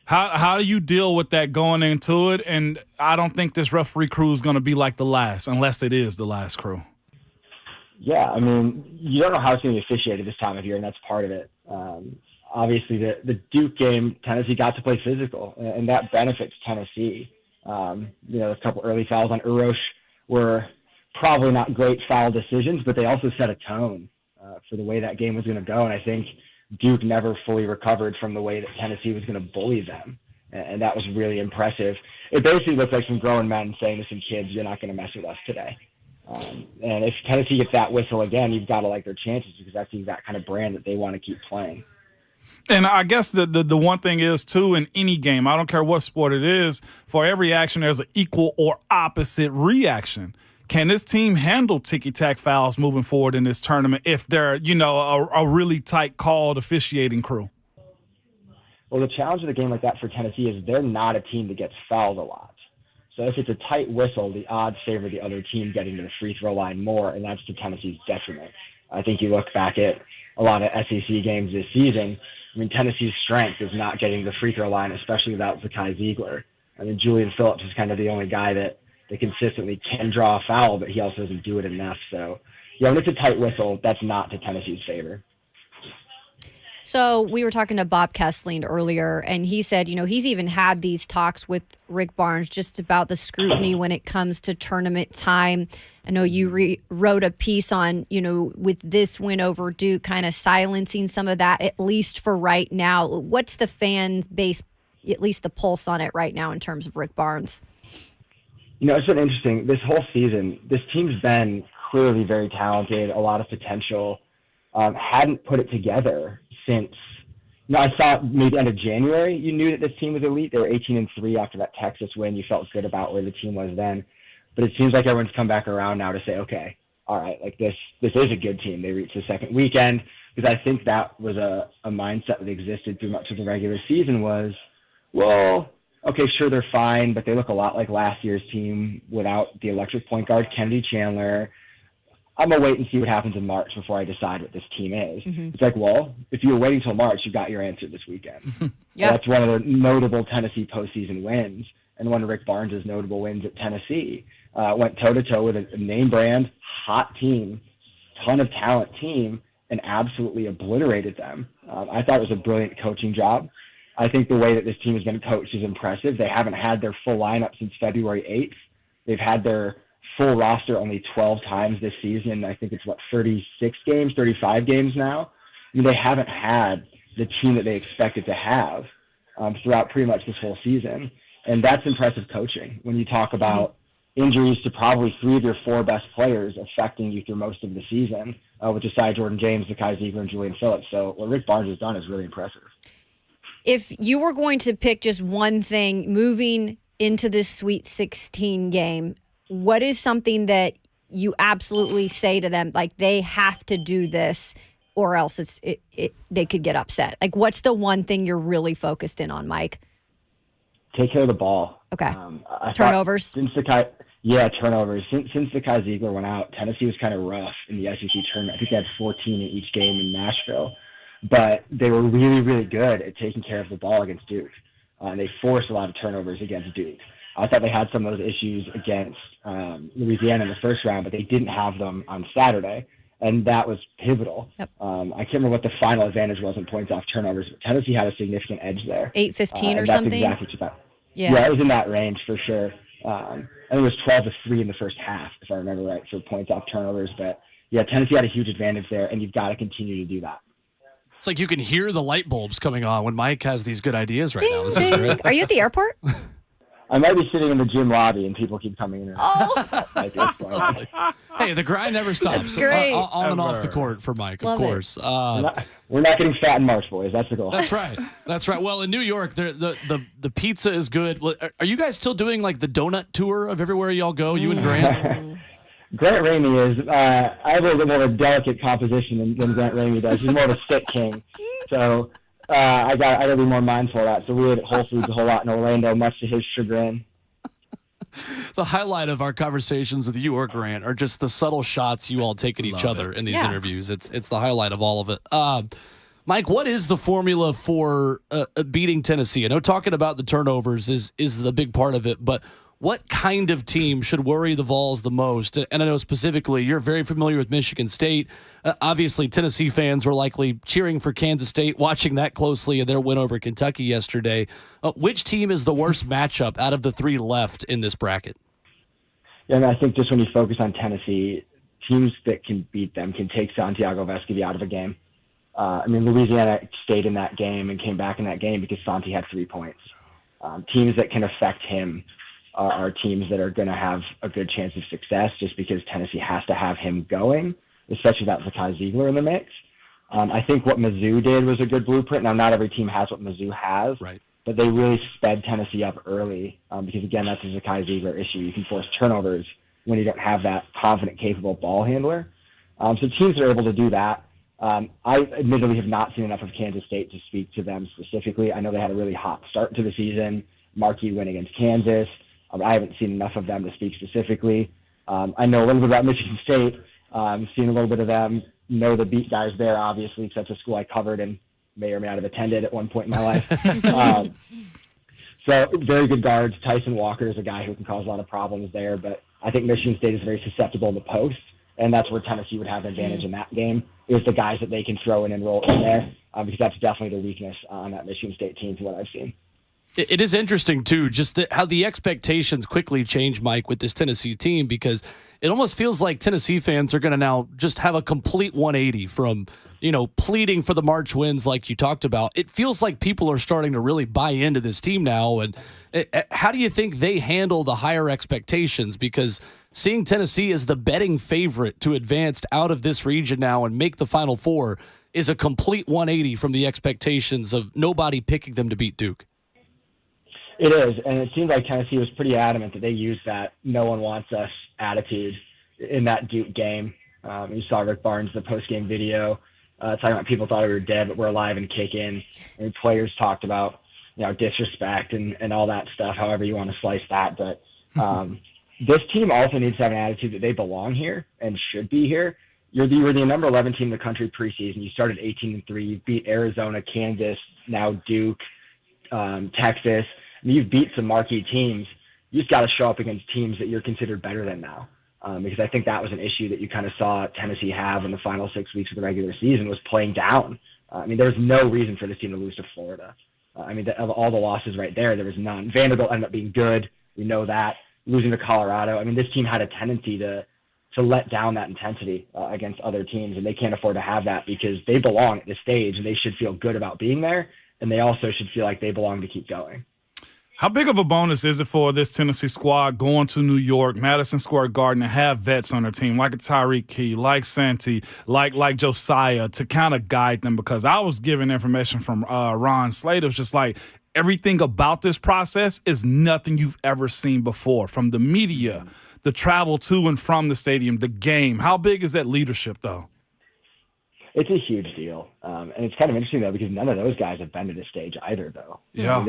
How do you deal with that going into it? And I don't think this referee crew is going to be like the last, unless it is the last crew. Yeah, I mean, you don't know how it's going to be officiated this time of year, and that's part of it. Obviously, the Duke game, Tennessee got to play physical, and that benefits Tennessee. You know, a couple early fouls on Urosh were probably not great foul decisions, but they also set a tone for the way that game was going to go, and I think Duke never fully recovered from the way that Tennessee was going to bully them. And that was really impressive. It basically looked like some grown men saying to some kids, you're not going to mess with us today. And if Tennessee gets that whistle again, you've got to like their chances because that's the exact kind of brand that they want to keep playing. And I guess the one thing is, too, in any game, I don't care what sport it is, for every action there's an equal or opposite reaction. Can this team handle ticky-tack fouls moving forward in this tournament if they're, you know, a really tight called officiating crew? Well, the challenge of a game like that for Tennessee is they're not a team that gets fouled a lot. So if it's a tight whistle, the odds favor the other team getting to the free throw line more, and that's to Tennessee's detriment. I think you look back at a lot of SEC games this season, I mean, Tennessee's strength is not getting to the free throw line, especially without Zakai Ziegler. I mean, Julian Phillips is kind of the only guy that consistently can draw a foul, but he also doesn't do it enough. So, yeah, when it's a tight whistle, that's not to Tennessee's favor. So we were talking to Bob Kesling earlier, and he said, you know, he's even had these talks with Rick Barnes just about the scrutiny when it comes to tournament time. I know you wrote a piece on, you know, with this win over Duke, kind of silencing some of that, at least for right now. What's the fan base, at least the pulse on it right now in terms of Rick Barnes? You know, it's been interesting. This whole season, this team's been clearly very talented, a lot of potential. Hadn't put it together since, you know, I thought maybe end of January you knew that this team was elite. They were 18-3 after that Texas win. You felt good about where the team was then. But it seems like everyone's come back around now to say, okay, all right, like this is a good team. They reached the second weekend, because I think that was a mindset that existed through much of the regular season was, well, okay, sure, they're fine, but they look a lot like last year's team without the electric point guard, Kennedy Chandler. I'm going to wait and see what happens in March before I decide what this team is. Mm-hmm. It's like, well, if you were waiting till March, you got your answer this weekend. Yeah. That's one of the notable Tennessee postseason wins, and one of Rick Barnes' notable wins at Tennessee. Went toe-to-toe with a name brand, hot team, ton of talent team, and absolutely obliterated them. I thought it was a brilliant coaching job. I think the way that this team has been coached is impressive. They haven't had their full lineup since February 8th. They've had their full roster only 12 times this season. I think it's, 36 games, 35 games now? I mean, they haven't had the team that they expected to have throughout pretty much this whole season. And that's impressive coaching when you talk about injuries to probably 3 of your 4 best players affecting you through most of the season, with Josiah Jordan James, Zakai Ziegler, and Julian Phillips. So what Rick Barnes has done is really impressive. If you were going to pick just one thing moving into this Sweet 16 game, what is something that you absolutely say to them, like they have to do this or else they could get upset? Like, what's the one thing you're really focused in on, Mike? Take care of the ball. Okay. Turnovers? Turnovers. Since Zakai Ziegler went out, Tennessee was kind of rough in the SEC tournament. I think they had 14 in each game in Nashville. But they were really, really good at taking care of the ball against Duke. And they forced a lot of turnovers against Duke. I thought they had some of those issues against Louisiana in the first round, but they didn't have them on Saturday. And that was pivotal. Yep. I can't remember what the final advantage was in points off turnovers, but Tennessee had a significant edge there. 8-15 or that's something? Exactly what that. Yeah, it was in that range for sure. I think it was 12-3 in the first half, if I remember right, for points off turnovers. But yeah, Tennessee had a huge advantage there, and you've got to continue to do that. It's like you can hear the light bulbs coming on when Mike has these good ideas right now. This is great. Are you at the airport? I might be sitting in the gym lobby and people keep coming in. Hey, the grind never stops. That's great. On and off the court for Mike, Love of course. We're not getting fat in March, boys. That's the goal. That's right. That's right. Well, in New York, the pizza is good. Are you guys still doing like the donut tour of everywhere y'all go, you and Grant? Grant Ramey is. I have a little bit more of a delicate composition than Grant Ramey does. He's more of a stick king. So I got to be more mindful of that. So we were at Whole Foods a whole lot in Orlando, much to his chagrin. The highlight of our conversations with you or Grant are just the subtle shots you all take at each other in these interviews. It's the highlight of all of it. Mike, what is the formula for beating Tennessee? I know talking about the turnovers is the big part of it, but what kind of team should worry the Vols the most? And I know specifically you're very familiar with Michigan State. Obviously, Tennessee fans were likely cheering for Kansas State, watching that closely in their win over Kentucky yesterday. Which team is the worst matchup out of the 3 left in this bracket? Yeah, I think just when you focus on Tennessee, teams that can beat them can take Santiago Vescovi out of a game. Louisiana stayed in that game and came back in that game because Santi had 3 points. Teams that can affect him are teams that are going to have a good chance of success just because Tennessee has to have him going, especially without Zakai Ziegler in the mix. I think what Mizzou did was a good blueprint. Now, not every team has what Mizzou has, right, but they really sped Tennessee up early because, again, that's a Zakai Ziegler issue. You can force turnovers when you don't have that confident, capable ball handler. So teams are able to do that. I admittedly have not seen enough of Kansas State to speak to them specifically. I know they had a really hot start to the season, marquee win against Kansas. I haven't seen enough of them to speak specifically. I know a little bit about Michigan State, seen a little bit of them, know the beat guys there, obviously, because that's a school I covered and may or may not have attended at one point in my life. So very good guards. Tyson Walker is a guy who can cause a lot of problems there, but I think Michigan State is very susceptible in the post, and that's where Tennessee would have an advantage in that game, is the guys that they can throw in and roll in there, because that's definitely the weakness on that Michigan State team from what I've seen. It is interesting, too, just how the expectations quickly change, Mike, with this Tennessee team, because it almost feels like Tennessee fans are going to now just have a complete 180 from, pleading for the March wins like you talked about. It feels like people are starting to really buy into this team now. And how do you think they handle the higher expectations? Because seeing Tennessee as the betting favorite to advance out of this region now and make the Final Four is a complete 180 from the expectations of nobody picking them to beat Duke. It is, and it seems like Tennessee was pretty adamant that they used that no one wants us attitude in that Duke game. You saw Rick Barnes, the post-game video, talking about people thought we were dead, but we're alive and kicking. And players talked about, disrespect and all that stuff, however you want to slice that. But this team also needs to have an attitude that they belong here and should be here. You were the number 11 team in the country preseason. You started 18-3. You beat Arizona, Kansas, now Duke, Texas. You've beat some marquee teams. You just got to show up against teams that you're considered better than now. Because I think that was an issue that you kind of saw Tennessee have in the final 6 weeks of the regular season, was playing down. There was no reason for this team to lose to Florida. Of all the losses right there was none. Vanderbilt ended up being good. We know that. Losing to Colorado. This team had a tendency to let down that intensity against other teams, and they can't afford to have that because they belong at this stage, and they should feel good about being there, and they also should feel like they belong to keep going. How big of a bonus is it for this Tennessee squad going to New York, Madison Square Garden, and have vets on their team like a Tyreek Key, like Santi, like Josiah, to kind of guide them? Because I was given information from Ron Slade. It was just like everything about this process is nothing you've ever seen before, from the media, the travel to and from the stadium, the game. How big is that leadership, though? It's a huge deal, and it's kind of interesting though because none of those guys have been to this stage either, though. Yeah.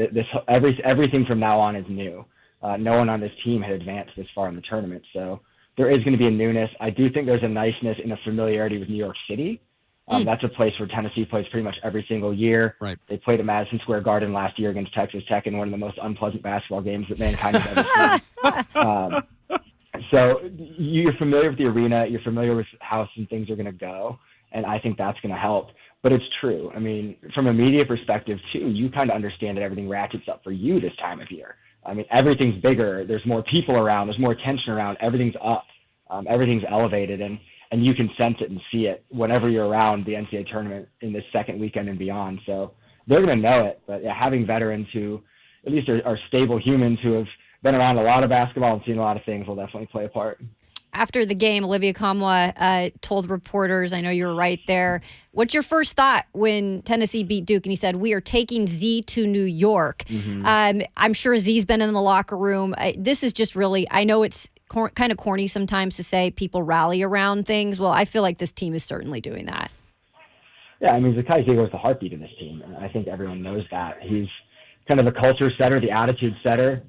Everything from now on is new. No one on this team had advanced this far in the tournament, so there is going to be a newness. I do think there's a niceness and a familiarity with New York City. That's a place where Tennessee plays pretty much every single year. Right. They played at Madison Square Garden last year against Texas Tech in one of the most unpleasant basketball games that mankind has ever seen. So you're familiar with the arena. You're familiar with how some things are going to go. And I think that's going to help. But it's true. From a media perspective, too, you kind of understand that everything ratchets up for you this time of year. Everything's bigger. There's more people around. There's more attention around. Everything's up. Everything's elevated. And you can sense it and see it whenever you're around the NCAA tournament in this second weekend and beyond. So they're going to know it. But having veterans who at least are stable humans who have been around a lot of basketball and seen a lot of things will definitely play a part. After the game, Olivia Kamwa told reporters, I know you were right there, what's your first thought when Tennessee beat Duke? And he said, we are taking Z to New York. Mm-hmm. I'm sure Z's been in the locker room. This is just really, I know it's kind of corny sometimes to say people rally around things. Well, I feel like this team is certainly doing that. Yeah, Zakai Ziegler is the heartbeat of this team. And I think everyone knows that. He's kind of the culture setter, the attitude setter.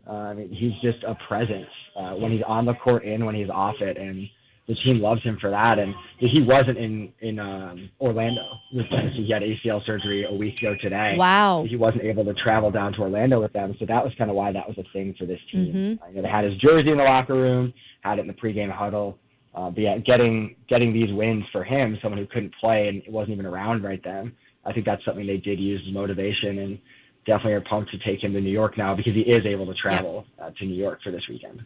He's just a presence when he's on the court and when he's off it, and the team loves him for that. And he wasn't in Orlando with Tennessee. He had ACL surgery a week ago today. Wow. He wasn't able to travel down to Orlando with them, so that was kind of why that was a thing for this team. Mm-hmm. They had his jersey in the locker room, had it in the pregame huddle. But yeah, getting these wins for him, someone who couldn't play and wasn't even around right then, I think that's something they did use as motivation, and definitely are pumped to take him to New York now because he is able to travel to New York for this weekend.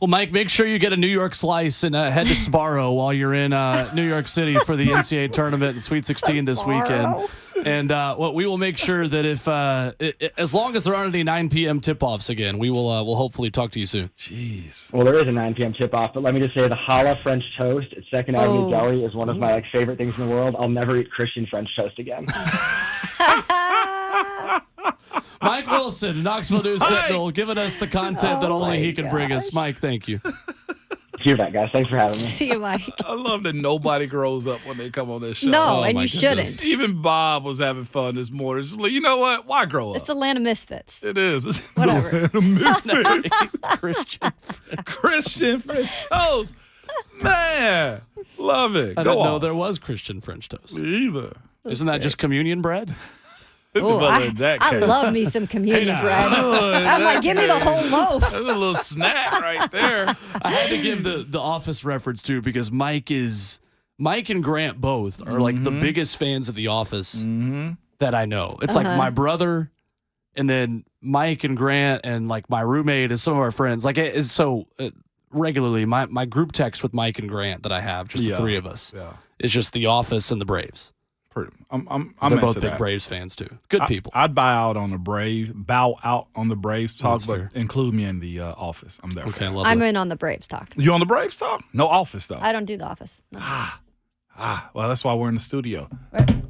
Well, Mike, make sure you get a New York slice and head to Sbarro while you're in New York City for the NCAA tournament and Sweet 16 this weekend. And we will make sure that if as long as there aren't any 9 p.m. tip-offs again, we'll hopefully talk to you soon. Jeez. Well, there is a 9 p.m. tip-off, but let me just say the challah French toast at 2nd Avenue Deli is one of my favorite things in the world. I'll never eat Christian French toast again. Mike Wilson, Knoxville News Sentinel, giving us the content that only he can bring us. Mike, thank you. See you back, guys. Thanks for having me. See you, Mike. I love that nobody grows up when they come on this show. No, and you shouldn't. Even Bob was having fun this morning. Just like, you know what? Why grow up? It's Atlanta Misfits. It is. Whatever. Atlanta Misfits. Christian French toast. Man, love it. I didn't know there was Christian French toast. Me either. Isn't that just communion bread? Ooh, I love me some communion bread. I'm like, give me the whole loaf. That's a little snack right there. I had to give the Office reference too because Mike and Grant both are like the biggest fans of The Office that I know. It's like my brother, and then Mike and Grant, and like my roommate and some of our friends. Like it's so regularly my group text with Mike and Grant that I have, just the three of us, is just The Office and the Braves. I'm they're both big Braves fans too. Good people. I'd bow out on the Braves talk, but include me in the Office. I'm there. Okay, I'm in on the Braves talk. You on the Braves talk? No Office though. I don't do the Office. No. Well, that's why we're in the studio. Right.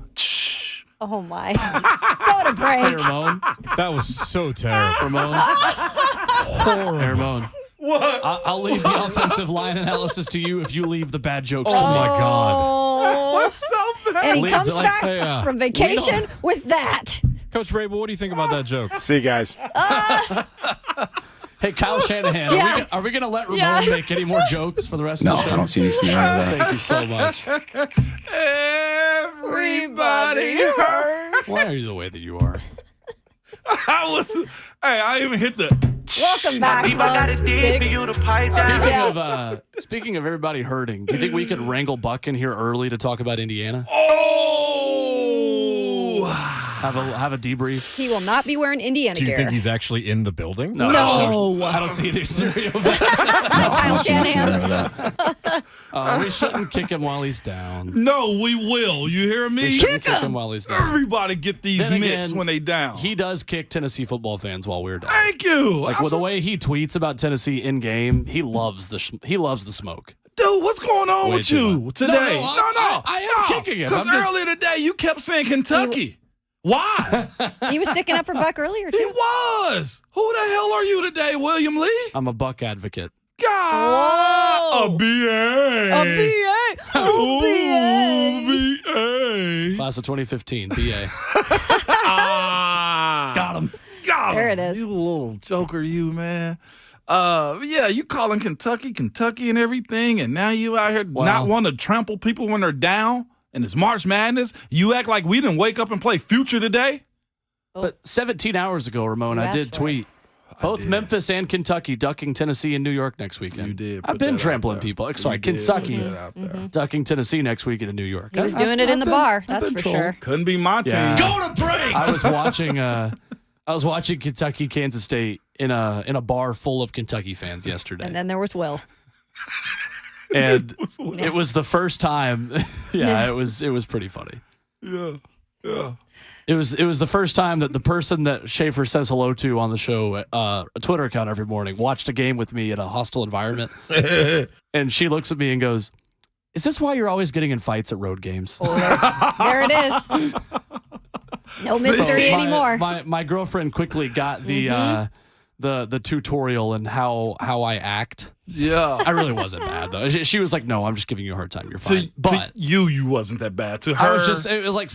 Oh my! Go to break. Hey, Ramon. That was so terrible. Ramon. Horrible. Hey, Ramon. What? I'll leave the offensive line analysis to you if you leave the bad jokes to Oh, me. my God. What's so bad? And he comes back hey, from vacation with that. Coach Vrabel, what do you think about that joke? See you guys. Hey, Kyle Shanahan, Yeah. are we going to let Ramon make any more jokes for the rest of the show? I don't see any scenario of that. Thank you so much. Everybody hurt. Why are you the way that you are? I even hit the. Welcome back. Speaking of everybody hurting, do you think we could wrangle Buck in here early to talk about Indiana? Have a debrief. He will not be wearing Indiana Do you gear. think he's actually in the building? No. I don't see any scenario of that. Kyle Shanahan. We shouldn't kick him while he's down. No, we will. You hear me? We shouldn't kick him while he's down. Everybody get these Then mitts again, when they down. He does kick Tennessee football fans while we're down. Thank you. Like with the way he tweets about Tennessee in game, he loves the smoke. Dude, what's going on Way with too you much. today? No, I am kicking him. Because I'm just- earlier today you kept saying Kentucky. Why? He was sticking up for Buck earlier, too. He was. Who the hell are you today, William Lee? I'm a Buck advocate. God. A BA. A BA. Ooh, BA. Class of 2015, BA. Got him. Got him. There it is. You little joker, you, man. Yeah, you calling Kentucky and everything, and now you out here not want to trample people when they're down, and it's March Madness. You act like we didn't wake up and play Future today. But 17 hours ago, Ramon, I did tweet. Both Memphis and Kentucky ducking Tennessee and New York next weekend. You did. I've been trampling people. Sorry, Kentucky ducking Tennessee next weekend in New York. He was doing it in the bar, that's for sure. Couldn't be my team. Yeah. Go to break. I was watching Kentucky, Kansas State in a bar full of Kentucky fans yesterday. And then there was Will. And it was the first time. Yeah, it was pretty funny. Yeah. It was the first time that the person that Schaefer says hello to on the show, a Twitter account every morning, watched a game with me in a hostile environment. And she looks at me and goes, "Is this why you're always getting in fights at road games?" There it is. No mystery anymore. My girlfriend quickly got the tutorial and how I act. Yeah. I really wasn't bad though. She was like, "No, I'm just giving you a hard time. You're fine." To you wasn't that bad. To her, it was like,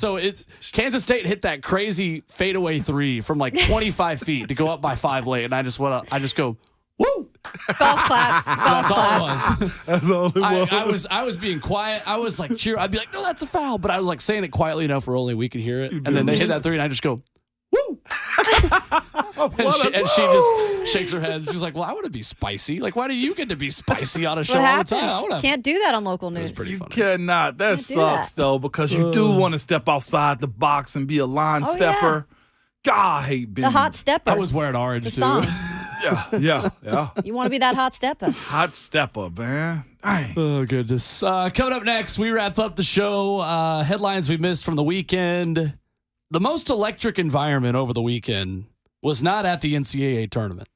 Kansas State hit that crazy fadeaway three from like 25 feet to go up by 5 late, and I just go, "Woo!" Golf clap. That's all it was. That's all it was. I was being quiet. I was like cheer. I'd be like, "No, that's a foul," but I was like saying it quietly enough where only we could hear it. And then they hit that three, and I just go, "Woo!" and she just shakes her head. She's like, "Well, I want to be spicy. Like, why do you get to be spicy on a show What all the happens? time?" Can't do that on local news. You cannot. That sucks, though, because you do want to step outside the box and be a line stepper. God, I hate being the hot stepper. I was wearing orange, it's a too. song. Yeah. You want to be that hot stepper. Hot stepper, man. Dang. Oh, goodness. Coming up next, we wrap up the show. Headlines we missed from the weekend. The most electric environment over the weekend was not at the NCAA tournament.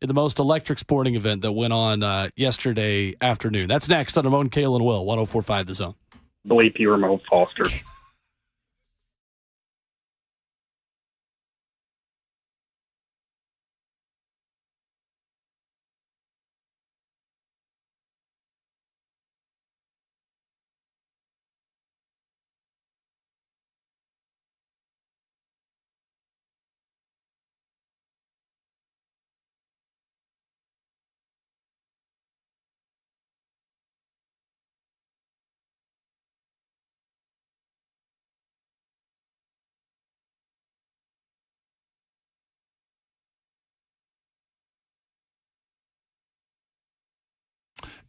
The most electric sporting event that went on yesterday afternoon. That's next on Ramon, Kale, and Will, 104.5 The Zone. Believe you, Ramon Foster.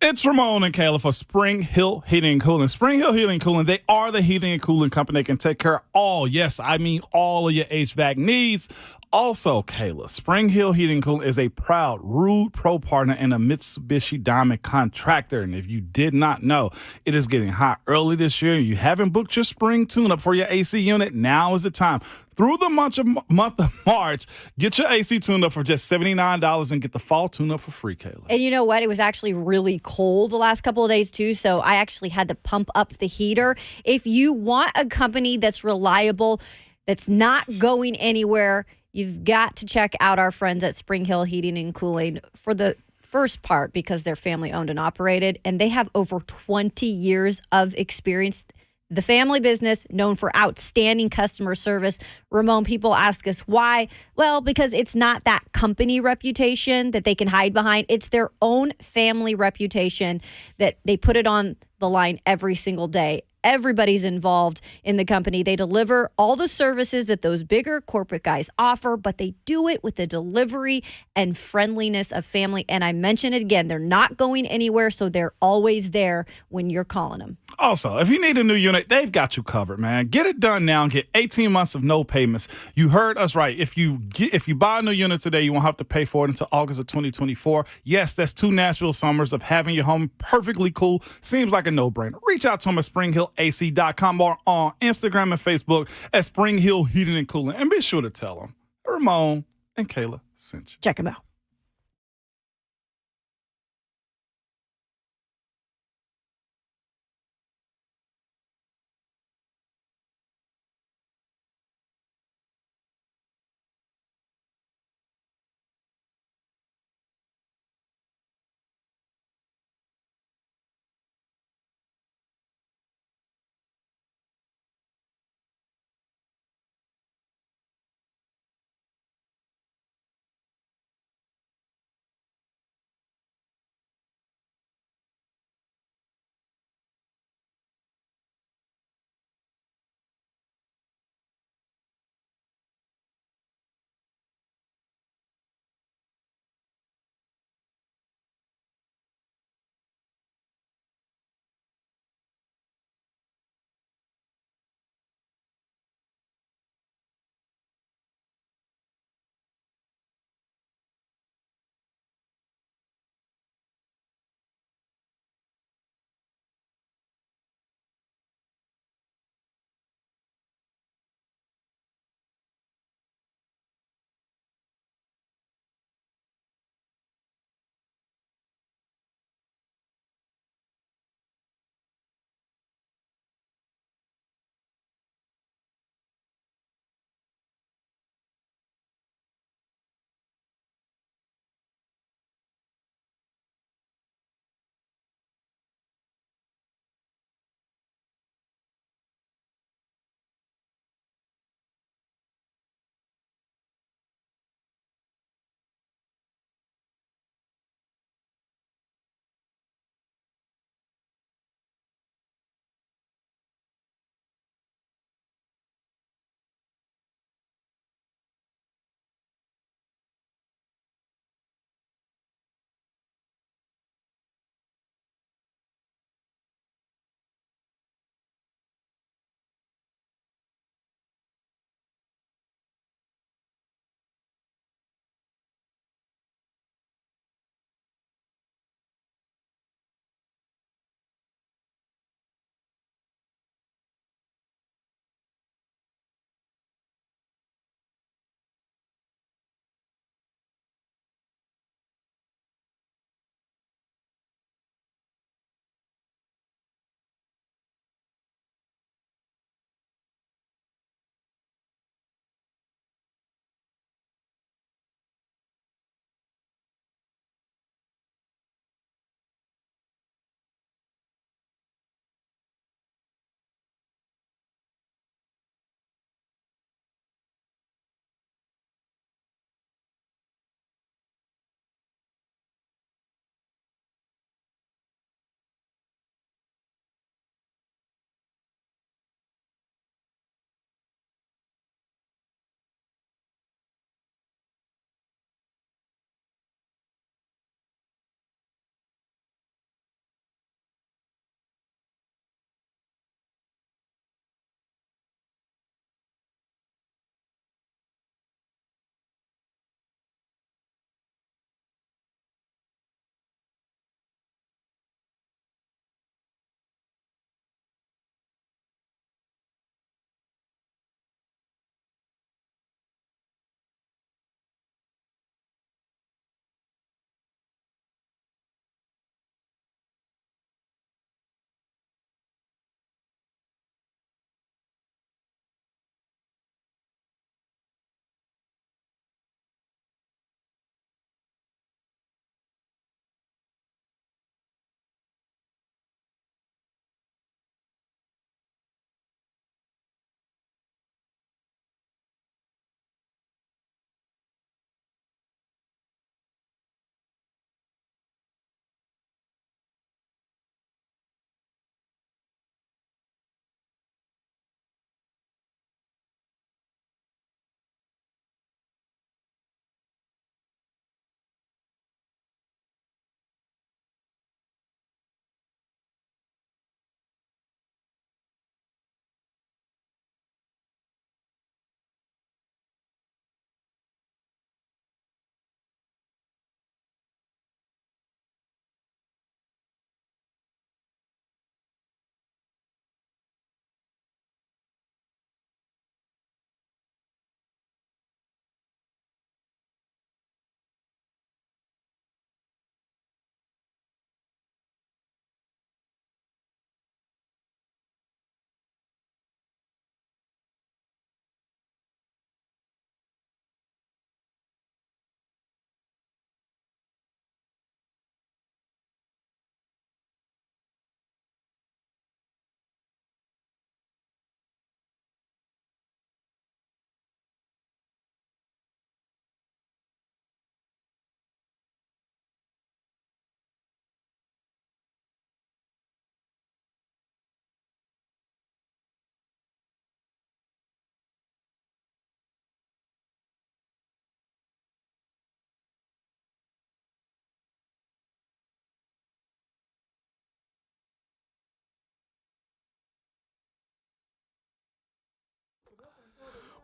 It's Ramon and Kayla for Spring Hill Heating and Cooling. Spring Hill Heating and Cooling, they are the heating and cooling company that can take care of all of your HVAC needs. Also, Kayla, Spring Hill Heating and Cooling is a proud Rude Pro partner and a Mitsubishi Diamond contractor. And if you did not know, it is getting hot early this year and you haven't booked your spring tune-up for your AC unit, now is the time. Through the month of March, get your AC tuned up for just $79 and get the fall tune-up for free, Kayla. And you know what? It was actually really cold the last couple of days, too, so I actually had to pump up the heater. If you want a company that's reliable, that's not going anywhere, you've got to check out our friends at Spring Hill Heating and Cooling. For first part because they're family owned and operated, and they have over 20 years of experience. The family business known for outstanding customer service. Ramon, people ask us why. Well, because it's not that company reputation that they can hide behind. It's their own family reputation that they put it on the line every single day. Everybody's involved in the company. They deliver all the services that those bigger corporate guys offer, but they do it with the delivery and friendliness of family. And I mention it again, they're not going anywhere, so they're always there when you're calling them. Also, if you need a new unit, they've got you covered, man. Get it done now and get 18 months of no payments. You heard us right. If you buy a new unit today, you won't have to pay for it until August of 2024. Yes, that's 2 Nashville summers of having your home perfectly cool. Seems like a no-brainer. Reach out to them at springhillac.com or on Instagram and Facebook at Spring Hill Heating and Cooling. And be sure to tell them Ramon and Kayla sent you. Check them out.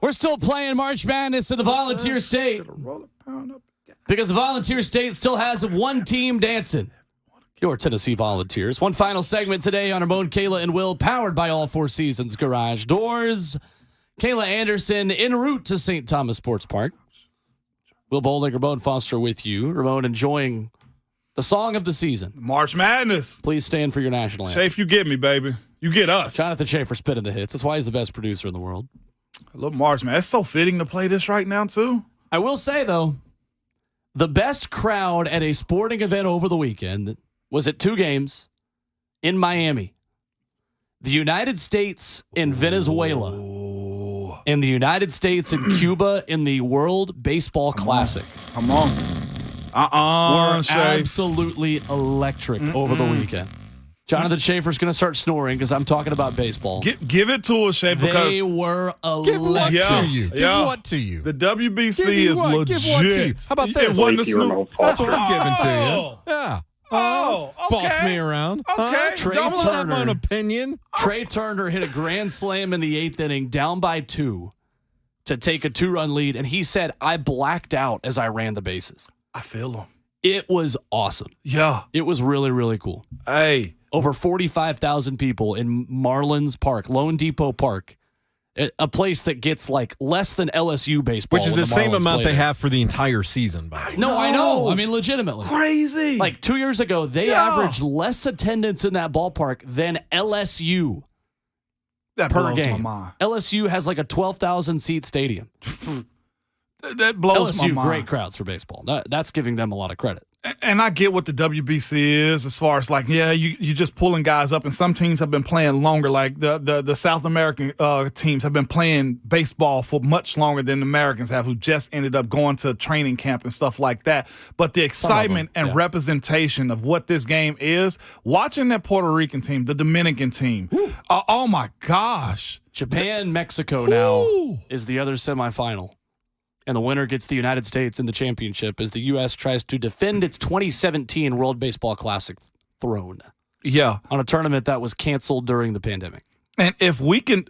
We're still playing March Madness in the Volunteer State because the Volunteer State still has one team dancing. Your Tennessee Volunteers. One final segment today on Ramon, Kayla, and Will, powered by All Four Seasons Garage Doors. Kayla Anderson en route to St. Thomas Sports Park. Will Bowling, Ramon Foster with you. Ramon enjoying the song of the season. March Madness. Please stand for your national anthem. Shafe, you get me, baby. You get us. Jonathan Schaefer spitting the hits. That's why he's the best producer in the world. I love March, man. It's so fitting to play this right now, too. I will say, though, the best crowd at a sporting event over the weekend was at 2 games in Miami. The United States and Venezuela. And the United States and Cuba in the World Baseball Classic. Come on. Were absolutely electric over the weekend. Jonathan Schaefer's going to start snoring because I'm talking about baseball. Give it to us, Schaefer. They were electric. Give what to you? Give what to you? The WBC is legit. Give what to you? How about this? It wasn't the Snoop. That's what I'm giving to you. Yeah. Oh, okay. Boss me around. Okay. Don't have my own opinion. Trey Turner hit a grand slam in the 8th inning, down by 2, to take a 2-run lead, and he said, I blacked out as I ran the bases. I feel him. It was awesome. Yeah. It was really, really cool. Hey. Over 45,000 people in Marlins Park, Lone Depot Park, a place that gets like less than LSU baseball. Which is the same amount they have for the entire season, by the way. No, I know. I mean, legitimately. Crazy. Like 2 years ago, they averaged less attendance in that ballpark than LSU that per blows game. my mind. LSU has like a 12,000 seat stadium. That blows LSU, my mind. great crowds for baseball. That's giving them a lot of credit. And I get what the WBC is as far as like, yeah, you just pulling guys up, and some teams have been playing longer. Like the South American teams have been playing baseball for much longer than the Americans have, who just ended up going to training camp and stuff like that. But the excitement and representation of what this game is, watching that Puerto Rican team, the Dominican team, oh my gosh. Japan, Mexico now is the other semifinal. And the winner gets the United States in the championship as the U.S. tries to defend its 2017 World Baseball Classic throne. Yeah. On a tournament that was canceled during the pandemic. And if we can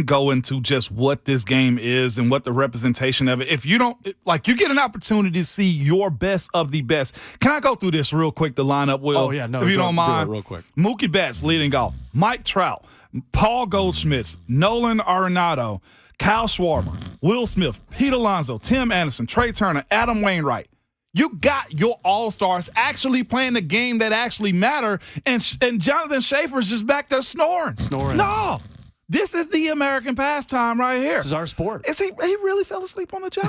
go into just what this game is and what the representation of it, if you don't, like, you get an opportunity to see your best of the best. Can I go through this real quick, the lineup, Will? Oh, yeah, no, if you don't mind. Do it real quick. Mookie Betts leading off. Mike Trout, Paul Goldschmidt, Nolan Arenado, Kyle Schwarber, Will Smith, Pete Alonso, Tim Anderson, Trey Turner, Adam Wainwright. You got your all-stars actually playing the game that actually matter, and Jonathan Schaefer's just back there snoring. No, this is the American pastime right here. This is our sport. He really fell asleep on the job.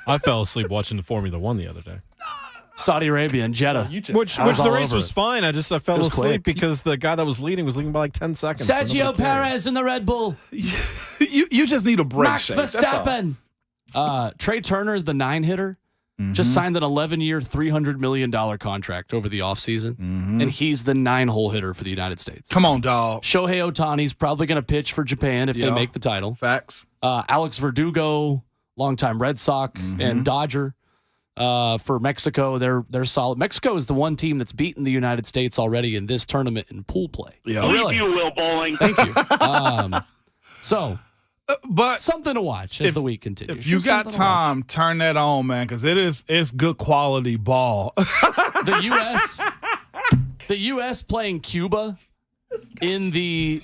I fell asleep watching the Formula One the other day. Saudi Arabia and Jeddah. Which the race was fine. I fell asleep because the guy that was leading by like 10 seconds. Sergio Perez in the Red Bull. You just need a break. Max Verstappen. Trey Turner is the 9-hitter. Just signed an 11-year, $300 million contract over the offseason. And he's the 9-hole hitter for the United States. Come on, dog. Shohei Ohtani's probably going to pitch for Japan if they make the title. Facts. Alex Verdugo, longtime Red Sox and Dodger. For Mexico, they're solid. Mexico is the one team that's beaten the United States already in this tournament in pool play. Yeah, oh, really? You will, Bowling. Thank you. But something to watch as the week continues. If you got time, turn that on, man, because it's good quality ball. The U.S. playing Cuba in the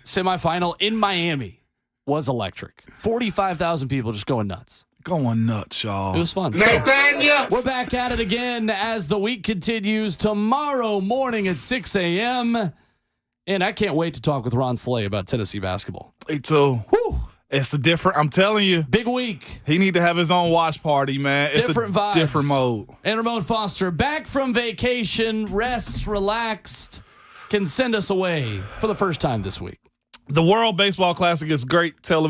semifinal in Miami was electric. 45,000 people just going nuts. Going nuts, y'all. It was fun. We're back at it again as the week continues tomorrow morning at 6 a.m. And I can't wait to talk with Ron Slay about Tennessee basketball. Me too. Whew. It's a different, I'm telling you. Big week. He need to have his own watch party, man. It's different a vibes. Different mode. And Ramon Foster, back from vacation, rest, relaxed, can send us away for the first time this week. The World Baseball Classic is great television.